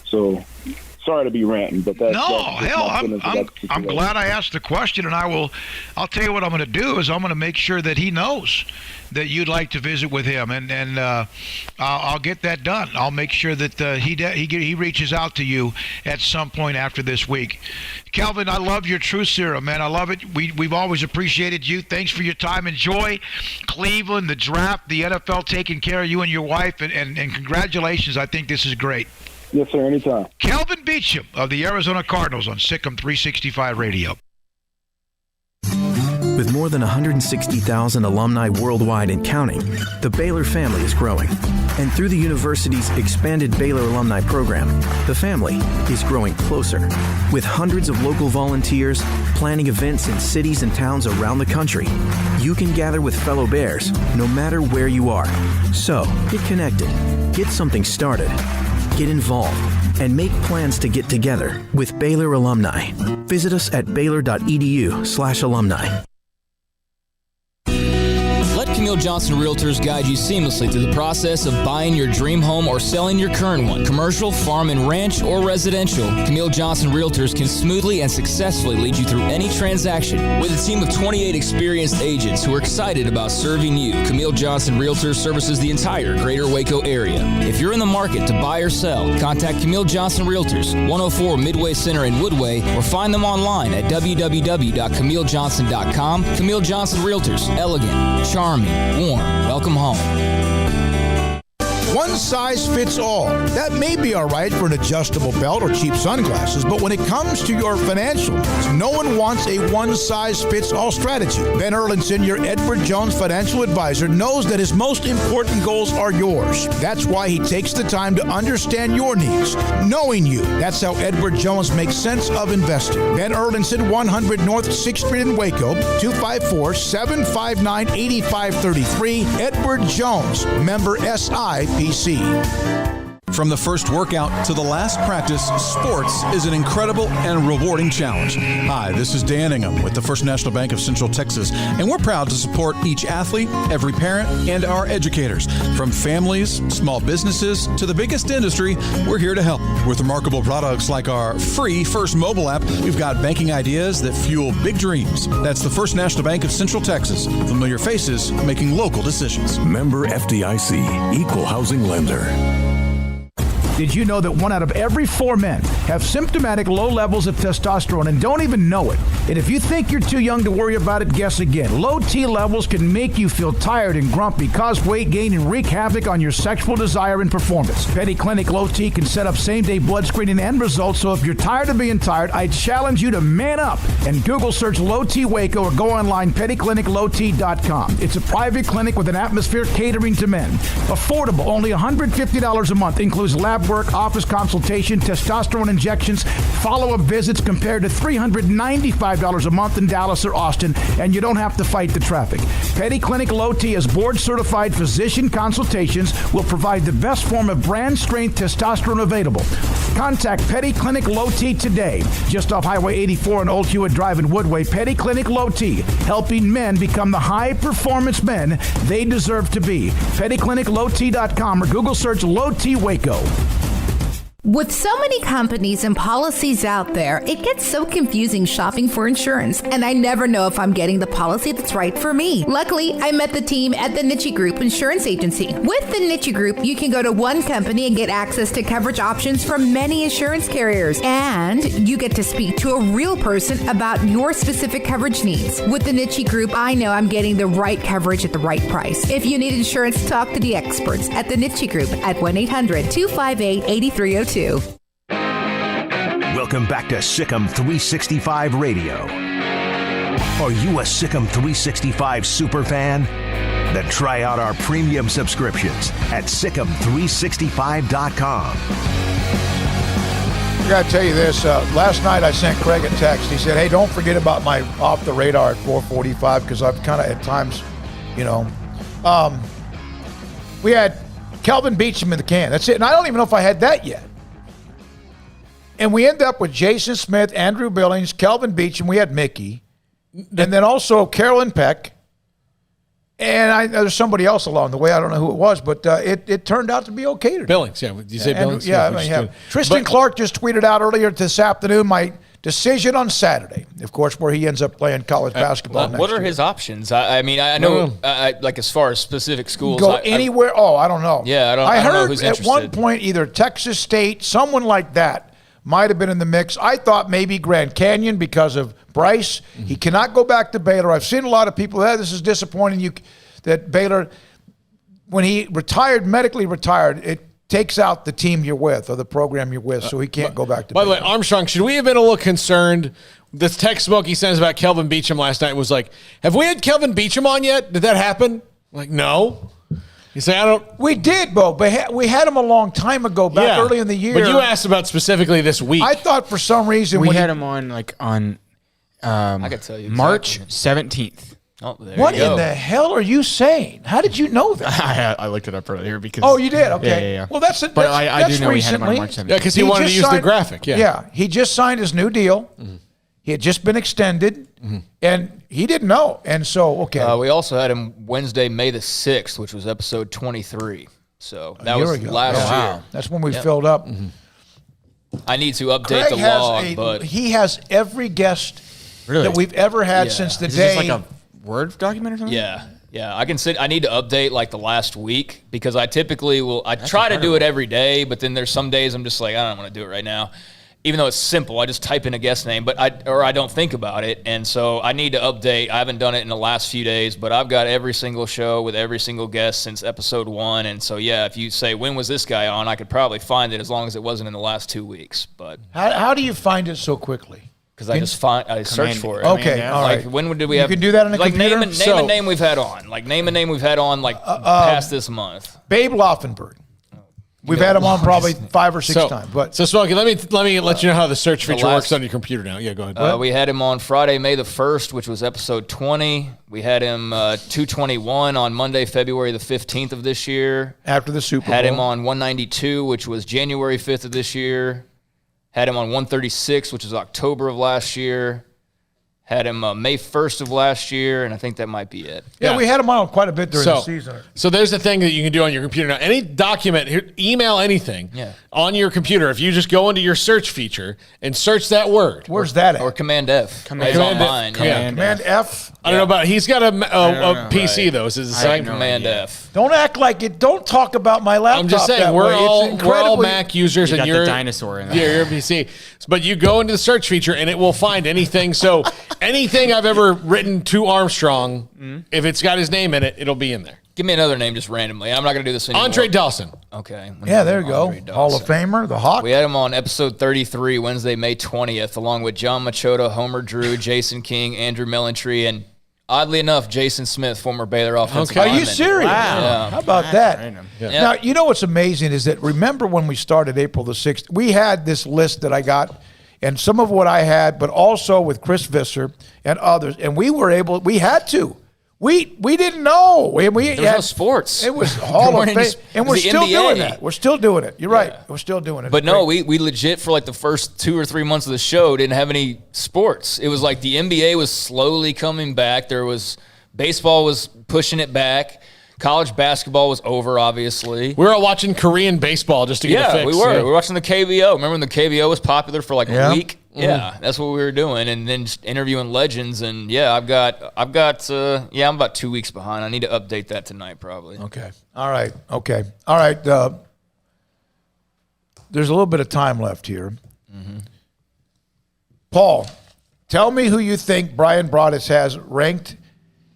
So sorry to be ranting, but I'm glad I asked the question, and I'll tell you what I'm going to do is I'm going to make sure that he knows that you'd like to visit with him, and I'll get that done. I'll make sure that he reaches out to you at some point after this week. Kelvin, I love your truth serum, man. I love it. We've always appreciated you. Thanks for your time. Enjoy Cleveland, the draft, the NFL taking care of you and your wife, and congratulations. I think this is great. Yes, sir. Anytime. Kelvin Beachum of the Arizona Cardinals on SicEm365 Radio. With more than 160,000 alumni worldwide and counting, the Baylor family is growing. And through the university's expanded Baylor alumni program, the family is growing closer. With hundreds of local volunteers planning events in cities and towns around the country, you can gather with fellow Bears no matter where you are. So, get connected, get something started, get involved, and make plans to get together with Baylor alumni. Visit us at baylor.edu/alumni. Let Camille Johnson Realtors guide you seamlessly through the process of buying your dream home or selling your current one. Commercial, farm and ranch, or residential, Camille Johnson Realtors can smoothly and successfully lead you through any transaction. With a team of 28 experienced agents who are excited about serving you, Camille Johnson Realtors services the entire greater Waco area. If you're in the market to buy or sell, contact Camille Johnson Realtors, 104 Midway Center in Woodway, or find them online at www.camillejohnson.com. Camille Johnson Realtors, elegant, charming, warm. Welcome home. One size fits all. That may be all right for an adjustable belt or cheap sunglasses, but when it comes to your financial needs, no one wants a one-size-fits-all strategy. Ben Erlinson, your Edward Jones financial advisor, knows that his most important goals are yours. That's why he takes the time to understand your needs, knowing you. That's how Edward Jones makes sense of investing. Ben Erlinson, 100 North 6th Street in Waco, 254-759-8533. Edward Jones, member SIPC. From the first workout to the last practice, sports is an incredible and rewarding challenge. Hi, this is Dan Ingham with the First National Bank of Central Texas, and we're proud to support each athlete, every parent, and our educators. From families, small businesses, to the biggest industry, we're here to help. With remarkable products like our free First mobile app, we've got banking ideas that fuel big dreams. That's the First National Bank of Central Texas. Familiar faces making local decisions. Member FDIC, Equal Housing Lender. Did you know that 1 out of every 4 men have symptomatic low levels of testosterone and don't even know it? And if you think you're too young to worry about it, guess again. Low T levels can make you feel tired and grumpy, cause weight gain, and wreak havoc on your sexual desire and performance. Petty Clinic Low T can set up same-day blood screening and results, so if you're tired of being tired, I challenge you to man up and Google search Low T Waco or go online, pettycliniclowt.com. It's a private clinic with an atmosphere catering to men. Affordable, only $150 a month, includes lab work, office consultation, testosterone injections, follow-up visits compared to $395 a month in Dallas or Austin, and you don't have to fight the traffic. Petty Clinic Low T is board-certified physician consultations, will provide the best form of brand-strength testosterone available. Contact Petty Clinic Low T today, just off Highway 84 and Old Hewitt Drive in Woodway. Petty Clinic Low T, helping men become the high-performance men they deserve to be. PettyClinicLowT.com or Google search Low T Waco. With so many companies and policies out there, it gets so confusing shopping for insurance, and I never know if I'm getting the policy that's right for me. Luckily, I met the team at the Niche Group Insurance Agency. With the Niche Group, you can go to one company and get access to coverage options from many insurance carriers, and you get to speak to a real person about your specific coverage needs. With the Niche Group, I know I'm getting the right coverage at the right price. If you need insurance, talk to the experts at the Niche Group at 1-800-258-8302. Welcome back to SicEm365 Radio. Are you a SicEm365 superfan? Then try out our premium subscriptions at SicEm365.com. I got to tell you this. Last night I sent Craig a text. He said, hey, don't forget about my off the radar at 4:45 because I've kind of at times, we had Kelvin Beachum in the can. That's it. And I don't even know if I had that yet. And we end up with Jason Smith, Andrew Billings, Kelvin Beachum. We had Mickey. And then also Carolyn Peck. And there's somebody else along the way. I don't know who it was, but it turned out to be okay today. Billings, yeah. Did you say Billings? Yeah. Tristan Clark just tweeted out earlier this afternoon my decision on Saturday, of course, where he ends up playing college basketball next What are year. his options? I mean, I know, like as far as specific schools. Go anywhere. I don't know. Yeah, I don't know heard who's at interested. one point either Texas State, someone like that, might have been in the mix. I thought maybe Grand Canyon because of Bryce. Mm-hmm. He cannot go back to Baylor. I've seen a lot of people, this is disappointing that Baylor, when he medically retired, it takes out the team you're with or the program you're with, so he can't go back to Baylor. By the way, Armstrong, should we have been a little concerned? This text Smokey sends about Kelvin Beachum last night was like, have we had Kelvin Beachum on yet? Did that happen? Like, no. You say, I don't. We did, Bo, but we had him a long time ago, back early in the year. But you asked about specifically this week. I thought for some reason we had him on I could tell you March 17th. Oh, there what you go. in the hell are you saying? How did you know that? I looked it up earlier because. Oh, you did? Okay. Yeah. Well, that's it. But I do know recently. we had him on March 17th. Yeah, because he wanted to use the graphic. Yeah, he just signed his new deal. Mm-hmm. He had just been extended, and he didn't know. And so, okay. We also had him Wednesday, May the 6th, which was episode 23. So that was last year. Wow. That's when we filled up. Mm-hmm. I need to update the log, but he has every guest that we've ever had since the day. Is this like a Word document or something? Yeah. I need to update like the last week because I typically will. I try to do it every day, but then there's some days I'm just like I don't want to do it right now. even though it's simple, I just type in a guest name, but I don't think about it. And so I need to update. I haven't done it in the last few days, but I've got every single show with every single guest since episode 1. And so, yeah, if you say, when was this guy on, I could probably find it as long as it wasn't in the last 2 weeks. But how do you find it so quickly? Because I search for it. Okay, all right. Like, when did we have? You can do that on a computer? Name a name we've had on. Past this month. Babe Laufenberg. We've had him on probably 5 or 6 times. But Smokey, let me let you know how the search feature works on your computer now. Yeah, go ahead. We had him on Friday, May the 1st, which was episode 20. We had him 221 on Monday, February the 15th of this year. After the Super Bowl. Had him on 192, which was January 5th of this year. Had him on 136, which was October of last year. Had him May 1st of last year, and I think that might be it. Yeah, we had him on quite a bit during the season. So there's the thing that you can do on your computer now. Any document, email anything on your computer. If you just go into your search feature and search that word. Where's that at? Or Command F. Command F. Command F. I don't know about. He's got a PC though. So it's Command F. Don't act like it. Don't talk about my laptop. I'm just saying that we're way. all Mac users, and you're the dinosaur in there. Yeah, your PC. But you go into the search feature, and it will find anything. So anything I've ever written to Armstrong, if it's got his name in it, it'll be in there. Give me another name just randomly. I'm not going to do this anymore. Andre Dawson. Okay. Yeah, there you go. Hall of Famer, the Hawk. We had him on episode 33, Wednesday, May 20th, along with John Machota, Homer Drew, Jason King, Andrew Mellentry, and oddly enough, Jason Smith, former Baylor offensive lineman. Are you serious? Wow. Yeah. How about that? Now, you know what's amazing is that remember when we started April the 6th, we had this list that I got, and some of what I had, but also with Chris Visser and others, and we had to. We didn't know. There was no sports. It was Hall of Fame. And we're still doing that. We're still doing it. You're right. We're still doing it. But no, we legit for like the first 2 or 3 months of the show didn't have any sports. It was like the NBA was slowly coming back. Baseball was pushing it back. College basketball was over, obviously. We were all watching Korean baseball just to get a fix. We were. We were watching the KBO. Remember when the KBO was popular for like a week? Yeah, that's what we were doing, and then just interviewing legends. And I'm about 2 weeks behind. I need to update that tonight, probably. Okay. All right. There's a little bit of time left here. Mm-hmm. Paul, tell me who you think Brian Broaddus has ranked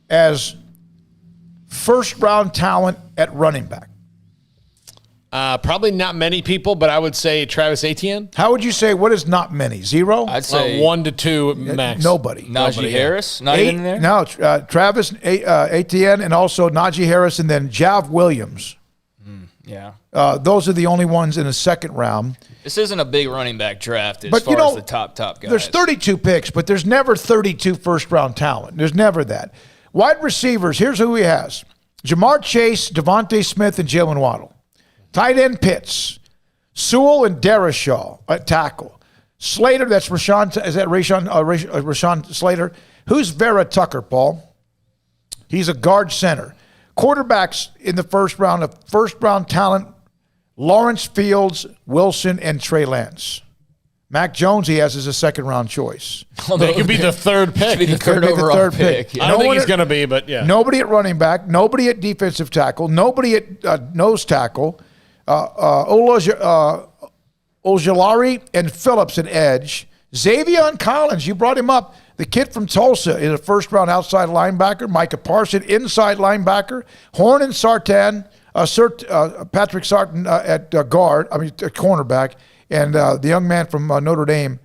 as first-round talent at running back. Probably not many people, but I would say Travis Etienne. How would you say, what is not many? 0? I'd say 1 to 2 max. Nobody. Najee Harris? Not even in there? No, Travis Etienne and also Najee Harris and then Jav Williams. Those are the only ones in the second round. This isn't a big running back draft as far as the top guys. There's 32 picks, but there's never 32 first-round talent. There's never that. Wide receivers, here's who he has. Jamar Chase, Devontae Smith, and Jalen Waddle. Tight end Pitts, Sewell and Darrisaw at tackle. Slater, that's Rashawn. Is that Rashawn Slater? Who's Vera Tucker, Paul? He's a guard center. Quarterbacks in the first round talent, Lawrence Fields, Wilson, and Trey Lance. Mac Jones he has as a second-round choice. They could be the third pick. The third overall pick. I don't think he's going to be, but yeah. Nobody at running back, nobody at defensive tackle, nobody at nose tackle. Ojulari and Phillips at edge. Xavier Collins, you brought him up. The kid from Tulsa is a first-round outside linebacker. Micah Parson, inside linebacker. Horn and Patrick Sarton at cornerback. And the young man from Notre Dame,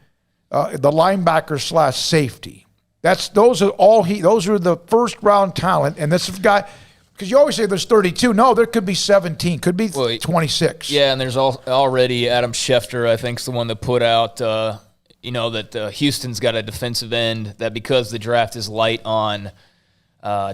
the linebacker / safety. Those are the first-round talent. And this guy... Because you always say there's 32. No, there could be 17. Could be 26. Yeah, and there's already Adam Schefter, I think, is the one that put out, that Houston's got a defensive end, that because the draft is light on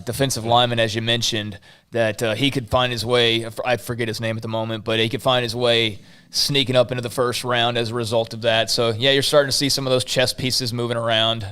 defensive linemen, as you mentioned, that he could find his way, I forget his name at the moment, but he could find his way sneaking up into the first round as a result of that. So, yeah, you're starting to see some of those chess pieces moving around.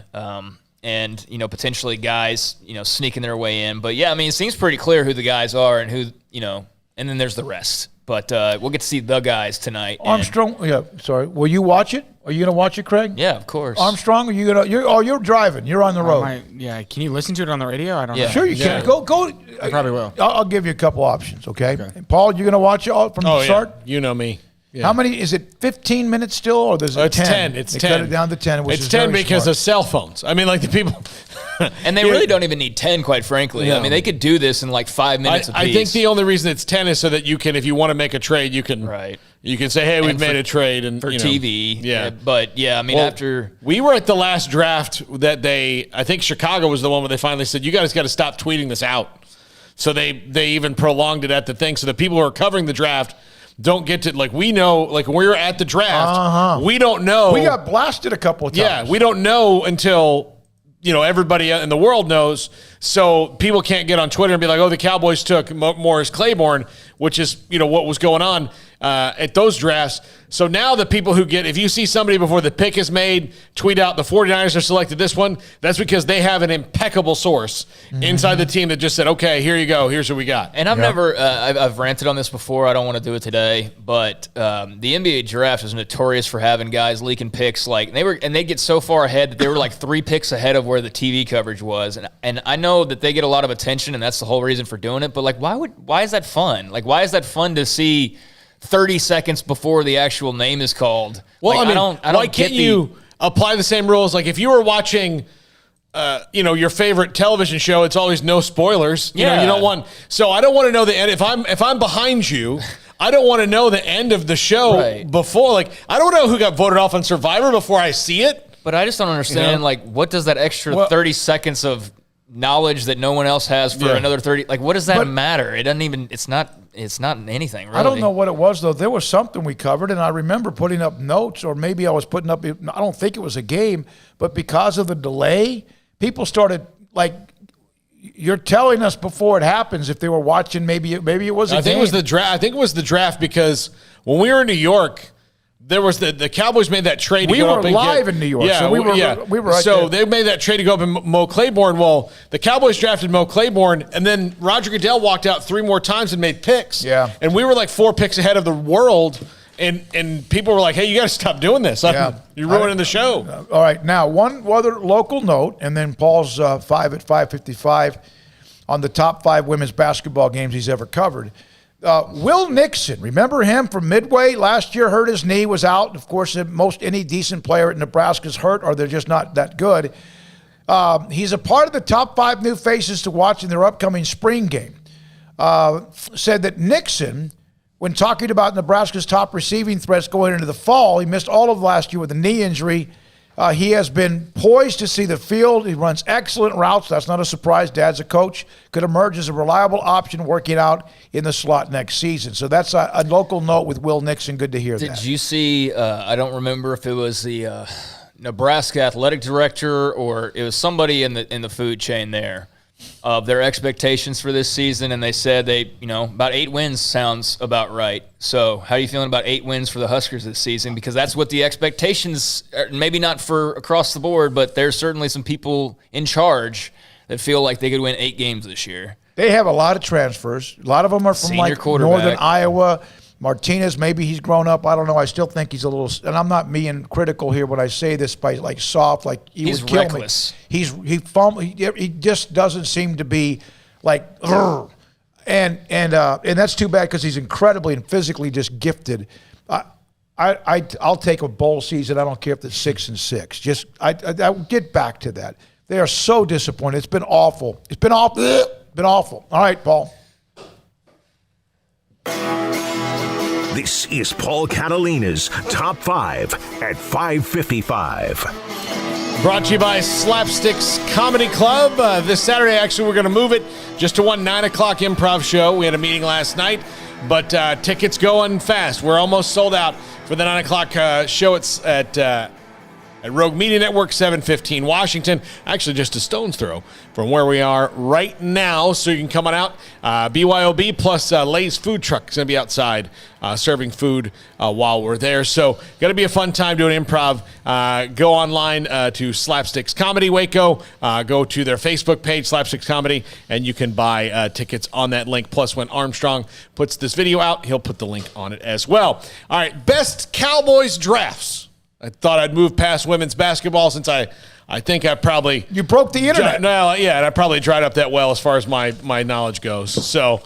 And, potentially guys, sneaking their way in. But, yeah, I mean, it seems pretty clear who the guys are and who, and then there's the rest. But we'll get to see the guys tonight. Armstrong, will you watch it? Are you going to watch it, Craig? Yeah, of course. Armstrong, are you going to, you're driving. You're on the road. Can you listen to it on the radio? I don't know. Sure you can. Go. I probably will. I'll give you a couple options, okay? Paul, you going to watch it all from the start? Yeah. You know me. How many? Is it 15 minutes still, or there's it's 10? It's they 10. cut it down to 10, which it's is 10 very because smart. of cell phones. I mean, like the people. And they really don't even need 10, quite frankly. No. I mean, they could do this in like 5 minutes apiece. I think the only reason it's 10 is so that you can, if you want to make a trade, you can you can say, hey, we've made a trade. And for you know, TV. Yeah. But, yeah, I mean, after. We were at the last draft that I think Chicago was the one where they finally said, you guys got to stop tweeting this out. So they even prolonged it at the thing. So the people who are covering the draft don't get to, like, we know, like, when we were at the draft, we don't know. We got blasted a couple of times. Yeah, we don't know until, everybody in the world knows. So people can't get on Twitter and be like, oh, the Cowboys took Morris Claiborne, which is, what was going on at those drafts. So now the people who if you see somebody before the pick is made, tweet out the 49ers are selected this one, that's because they have an impeccable source inside the team that just said, okay, here you go. Here's what we got. And I've never, I've ranted on this before. I don't want to do it today, but the NBA draft is notorious for having guys leaking picks. And they get so far ahead that they were like 3 picks ahead of where the TV coverage was. And I know that they get a lot of attention, and that's the whole reason for doing it. But like, why is that fun? Like, why is that fun to see 30 seconds before the actual name is called? Well, like, I don't why can't you apply the same rules? Like, if you were watching, your favorite television show, it's always no spoilers. You don't want. So I don't want to know the end. If I'm behind you, I don't want to know the end of the show before. Like, I don't know who got voted off on Survivor before I see it. But I just don't understand. Like, what does that extra 30 seconds of knowledge that no one else has for another 30? Like, what does that matter? It doesn't even. It's not anything, really. I don't know what it was, though. There was something we covered, and I remember putting up notes, or maybe I was putting up, I don't think it was a game, but because of the delay, people started, like, you're telling us before it happens if they were watching, maybe it was a game. I think it was the draft because when we were in New York, there was the Cowboys made that trade to go up and get. We were live in New York, so we were right so there. they made that trade to go up and Mo Claiborne. Well, the Cowboys drafted Mo Claiborne, and then Roger Goodell walked out 3 more times and made picks. Yeah. And we were like 4 picks ahead of the world, and people were like, hey, you got to stop doing this. You're ruining the show. All right, now, one other local note, and then Paul's 5 at 5:55 on the top 5 women's basketball games he's ever covered. Will Nixon, remember him from Midway? Last year hurt his knee, was out. Of course, any decent player at Nebraska is hurt, or they're just not that good. He's a part of the top 5 new faces to watch in their upcoming spring game. Said that Nixon, when talking about Nebraska's top receiving threats going into the fall, he missed all of last year with a knee injury. He has been poised to see the field. He runs excellent routes. That's not a surprise. Dad's a coach. Could emerge as a reliable option working out in the slot next season. So that's a local note with Will Nixon. Good to hear that. Did you see, I don't remember if it was the Nebraska athletic director or it was somebody in the food chain there, of their expectations for this season, and they said about 8 wins sounds about right. So how are you feeling about 8 wins for the Huskers this season? Because that's what the expectations are, maybe not for across the board, but there's certainly some people in charge that feel like they could win 8 games this year. They have a lot of transfers. A lot of them are from northern Iowa. Martinez, maybe he's grown up. I don't know. I still think he's a little, and I'm not being critical here when I say this by soft, like he's would kill reckless. Me. He just doesn't seem to be like, and that's too bad because he's incredibly and physically just gifted. I'll take a bowl season. I don't care if it's 6-6. I get back to that. They are so disappointed. It's been awful. It's been awful. Been awful. All right, Paul. This is Paul Catalina's Top 5 at 5:55. Brought to you by Slapsticks Comedy Club. This Saturday, actually, we're going to move it just to one 9 o'clock improv show. We had a meeting last night, but tickets going fast. We're almost sold out for the 9 o'clock show. It's at Rogue Media Network, 715 Washington. Actually, just a stone's throw from where we are right now. So you can come on out. BYOB plus Lay's food truck is going to be outside serving food while we're there. So going to be a fun time doing improv. Go online to Slapsticks Comedy Waco. Go to their Facebook page, Slapsticks Comedy, and you can buy tickets on that link. Plus, when Armstrong puts this video out, he'll put the link on it as well. All right, best Cowboys drafts. I thought I'd move past women's basketball since I think I probably... You broke the internet. And I probably dried up that well as far as my knowledge goes. So,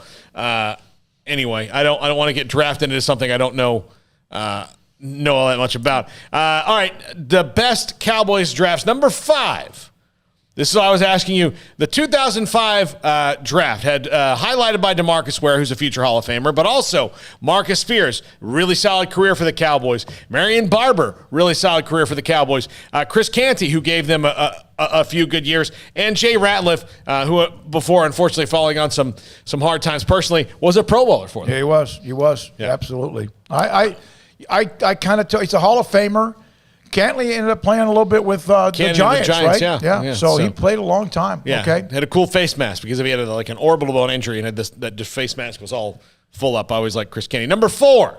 anyway, I don't want to get drafted into something I don't know know all that much about. All right, the best Cowboys drafts. Number 5. This is what I was asking you. The 2005 draft had highlighted by DeMarcus Ware, who's a future Hall of Famer, but also Marcus Spears, really solid career for the Cowboys. Marion Barber, really solid career for the Cowboys. Chris Canty, who gave them a few good years, and Jay Ratliff, who before unfortunately falling on some hard times personally, was a Pro Bowler for them. Yeah, he was. Yeah. Absolutely. I kind of he's a Hall of Famer. Cantley ended up playing a little bit with the Giants, right? Yeah. So he played a long time. Yeah. Okay. Had a cool face mask because he had an orbital bone injury and had that face mask was all full up. I always like Chris Canty. Number 4,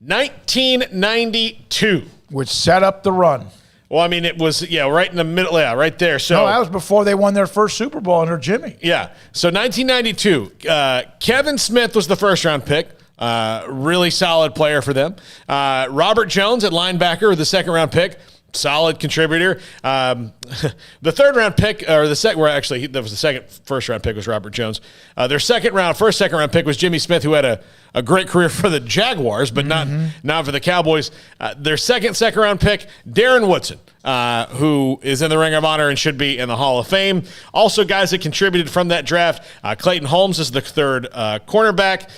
1992. Which set up the run. Well, I mean, it was, right in the middle, right there. So that was before they won their first Super Bowl under Jimmy. Yeah. So 1992, Kevin Smith was the first-round pick. Really solid player for them. Robert Jones at linebacker, the second-round pick. Solid contributor. The third-round pick, or the second, actually, that was the first-round pick was Robert Jones. Their first second-round pick was Jimmy Smith, who had a great career for the Jaguars, but not for the Cowboys. Their second-round pick, Darren Woodson, who is in the Ring of Honor and should be in the Hall of Fame. Also, guys that contributed from that draft, Clayton Holmes is the third cornerback.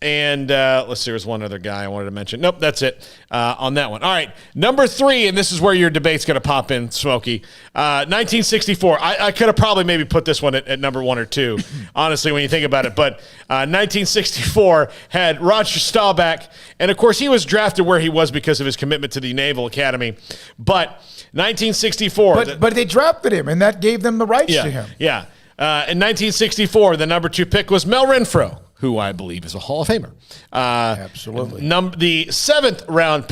And let's see, there's one other guy I wanted to mention. Nope, that's it on that one. All right, number 3, and this is where your debate's going to pop in, Smokey. 1964. I could have probably maybe put this one at number 1 or 2, honestly, when you think about it. But 1964 had Roger Staubach, and of course he was drafted where he was because of his commitment to the Naval Academy. But 1964. But they drafted him, and that gave them the rights to him. Yeah. In 1964, the number 2 pick was Mel Renfro, who I believe is a Hall of Famer. Absolutely. The 7th-round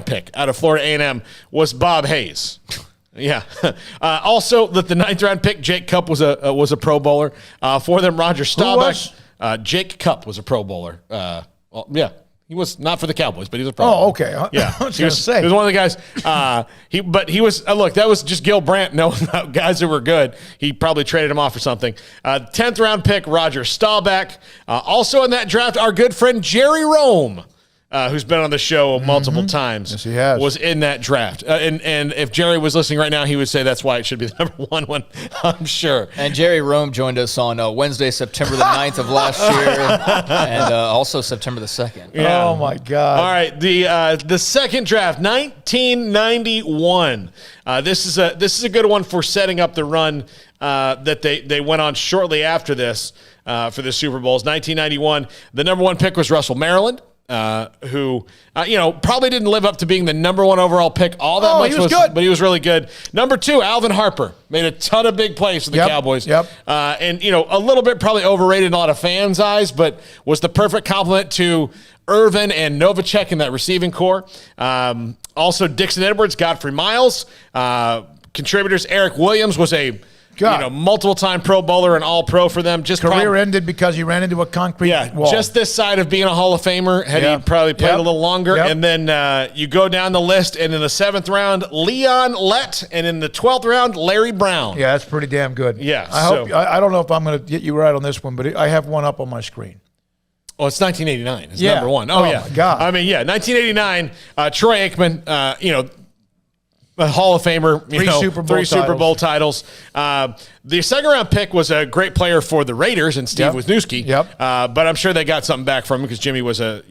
pick out of Florida A&M was Bob Hayes. Yeah. Also, the 9th-round pick, Jake Cupp, was a Pro Bowler. For them, Roger Staubach. Jake Cupp was a Pro Bowler. He was not for the Cowboys, but he was a Pro Bowler. Oh, okay. Yeah. I was going to say. He was one of the guys. He was, look, that was just Gil Brandt knowing guys who were good. He probably traded him off for something. 10th round pick, Roger Staubach. Also in that draft, our good friend Jerry Rome, who's been on the show multiple times. Yes, he has. Was in that draft. And if Jerry was listening right now, he would say that's why it should be the number 1 one, I'm sure. And Jerry Rome joined us on Wednesday, September the 9th of last year, and also September the 2nd. Yeah. Oh, my God. All right, the second draft, 1991. This is a good one for setting up the run that they went on shortly after this for the Super Bowls. 1991, the number 1 pick was Russell Maryland. Who probably didn't live up to being the number 1 overall pick all that much. He was good. But he was really good. Number 2, Alvin Harper, made a ton of big plays for the Cowboys. Yep. And a little bit probably overrated in a lot of fans' eyes, but was the perfect complement to Irvin and Novacek in that receiving core. Also, Dixon Edwards, Godfrey Miles, contributors. Eric Williams was a multiple-time Pro Bowler and All-Pro for them. Career ended because he ran into a concrete wall. Just this side of being a Hall of Famer, had he probably played a little longer. And then you go down the list, and in the 7th round, Leon Lett, and in the 12th round, Larry Brown. Yeah, that's pretty damn good. Yeah. I don't know if I'm going to get you right on this one, but I have one up on my screen. Oh, it's 1989. It's number 1. Oh, yeah. My God. I mean, 1989, Troy Aikman, a Hall of Famer, three Super Bowl titles. The second-round pick was a great player for the Raiders and Steve Wisniewski. But I'm sure they got something back from him because Jimmy was like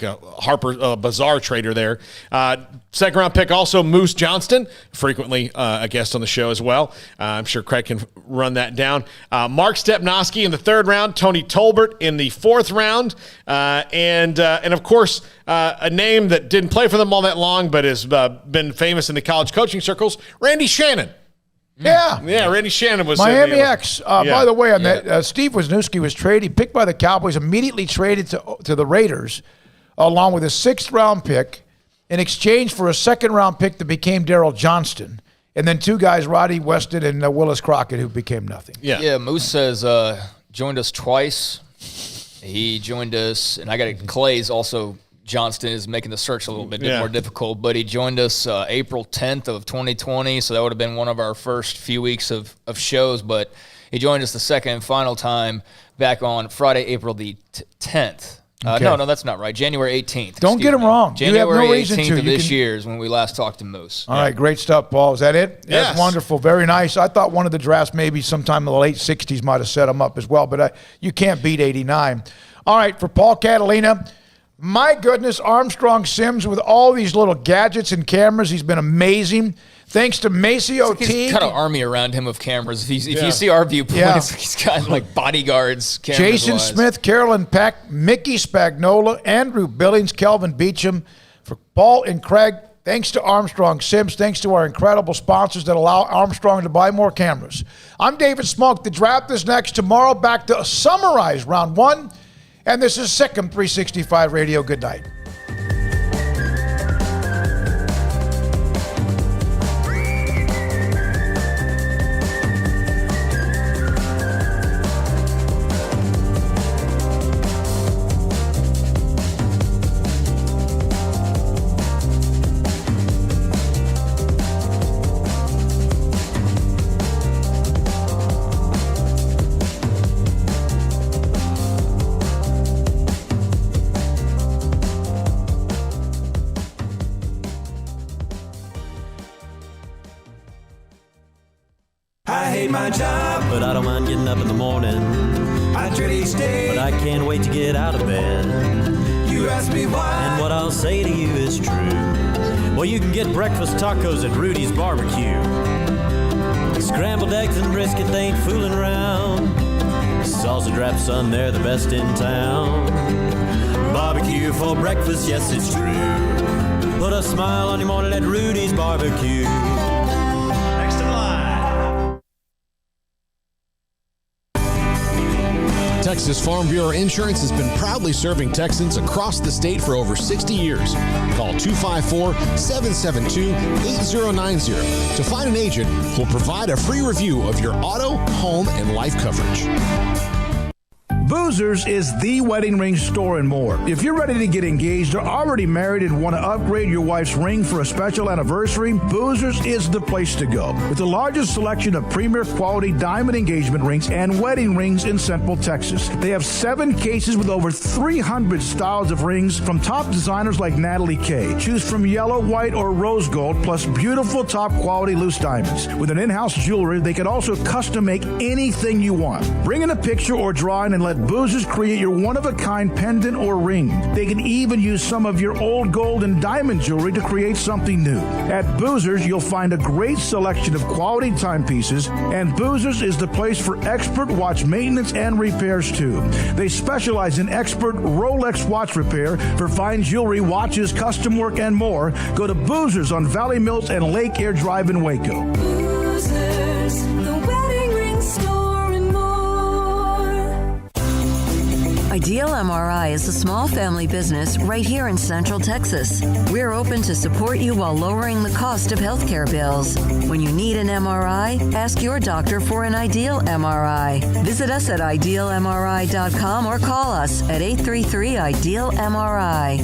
a Harper Bazaar trader there. Second-round pick also Moose Johnston, frequently a guest on the show as well. I'm sure Craig can run that down. Mark Stepnoski in the 3rd round, Tony Tolbert in the 4th round, and of course a name that didn't play for them all that long, but has been famous in the college coaching circles, Randy Shannon. Yeah. Randy Shannon was Miami X. By the way, on that, Steve Wisniewski was traded, picked by the Cowboys, immediately traded to the Raiders, along with a 6th-round pick in exchange for a 2nd-round pick that became Darryl Johnston, and then 2 guys, Roddy Weston and Willis Crockett, who became nothing. Yeah. Moose says joined us twice. He joined us, and I got it. Clay's also. Johnston is making the search a little bit more difficult, but he joined us April 10th of 2020, so that would have been one of our first few weeks of shows, but he joined us the second and final time back on Friday, April the 10th Okay. No, that's not right. January 18th. Don't get them wrong. January you have no reason 18th to. of this year is when we last talked to Moose. All right, great stuff, Paul. Is that it? Yes. That's wonderful. Very nice. I thought one of the drafts maybe sometime in the late 60s might have set him up as well, but you can't beat 89. All right, for Paul Catalina, my goodness, Armstrong Sims with all these little gadgets and cameras, he's been amazing. Thanks to MaCio Teague. He's got an army around him of cameras. If you see our viewpoints, he's got like bodyguards. Jason Smith, Carolyn Peck, Mickey Spagnola, Andrew Billings, Kelvin Beachum. For Paul and Craig, thanks to Armstrong Sims. Thanks to our incredible sponsors that allow Armstrong to buy more cameras. I'm David Smoak. The draft is next tomorrow. Back to summarize round 1. And this is SicEm365 Radio. Good night. I hate my job, but I don't mind getting up in the morning. I dread each day, but I can't wait to get out of bed. You ask me why, and what I'll say to you is true. Well, you can get breakfast tacos at Rudy's Barbecue. Scrambled eggs and brisket, they ain't fooling around. Salsa drap, son, they're the best in town. Barbecue for breakfast, yes, it's true. Put a smile on your morning at Rudy's Barbecue. Next in line. Texas Farm Bureau Insurance has been proudly serving Texans across the state for over 60 years. Call 254-772-8090 to find an agent who will provide a free review of your auto, home, and life coverage. Boozers is the wedding ring store and more. If you're ready to get engaged or already married and want to upgrade your wife's ring for a special anniversary, Boozers is the place to go. With the largest selection of premier quality diamond engagement rings and wedding rings in Central Texas. They have 7 cases with over 300 styles of rings from top designers like Natalie Kay. Choose from yellow, white, or rose gold, plus beautiful top quality loose diamonds. With an in-house jewelry, they can also custom make anything you want. Bring in a picture or drawing and let Boozers create your one-of-a-kind pendant or ring. They can even use some of your old gold and diamond jewelry to create something new. At Boozers, you'll find a great selection of quality timepieces, and Boozers is the place for expert watch maintenance and repairs too. They specialize in expert Rolex watch repair for fine jewelry, watches, custom work, and more. Go to Boozers on Valley Mills and Lake Air Drive in Waco. Boozers, the wedding ring store and more. Ideal MRI is a small family business right here in Central Texas. We're open to support you while lowering the cost of healthcare bills. When you need an MRI, ask your doctor for an Ideal MRI. Visit us at idealmri.com or call us at 833-IDEAL-MRI.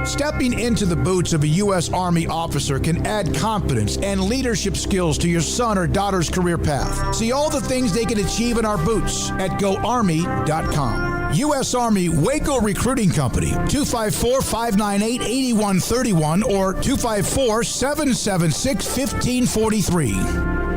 Stepping into the boots of a U.S. Army officer can add confidence and leadership skills to your son or daughter's career path. See all the things they can achieve in our boots at GoArmy.com. U.S. Army Waco Recruiting Company, 254-598-8131 or 254-776-1543.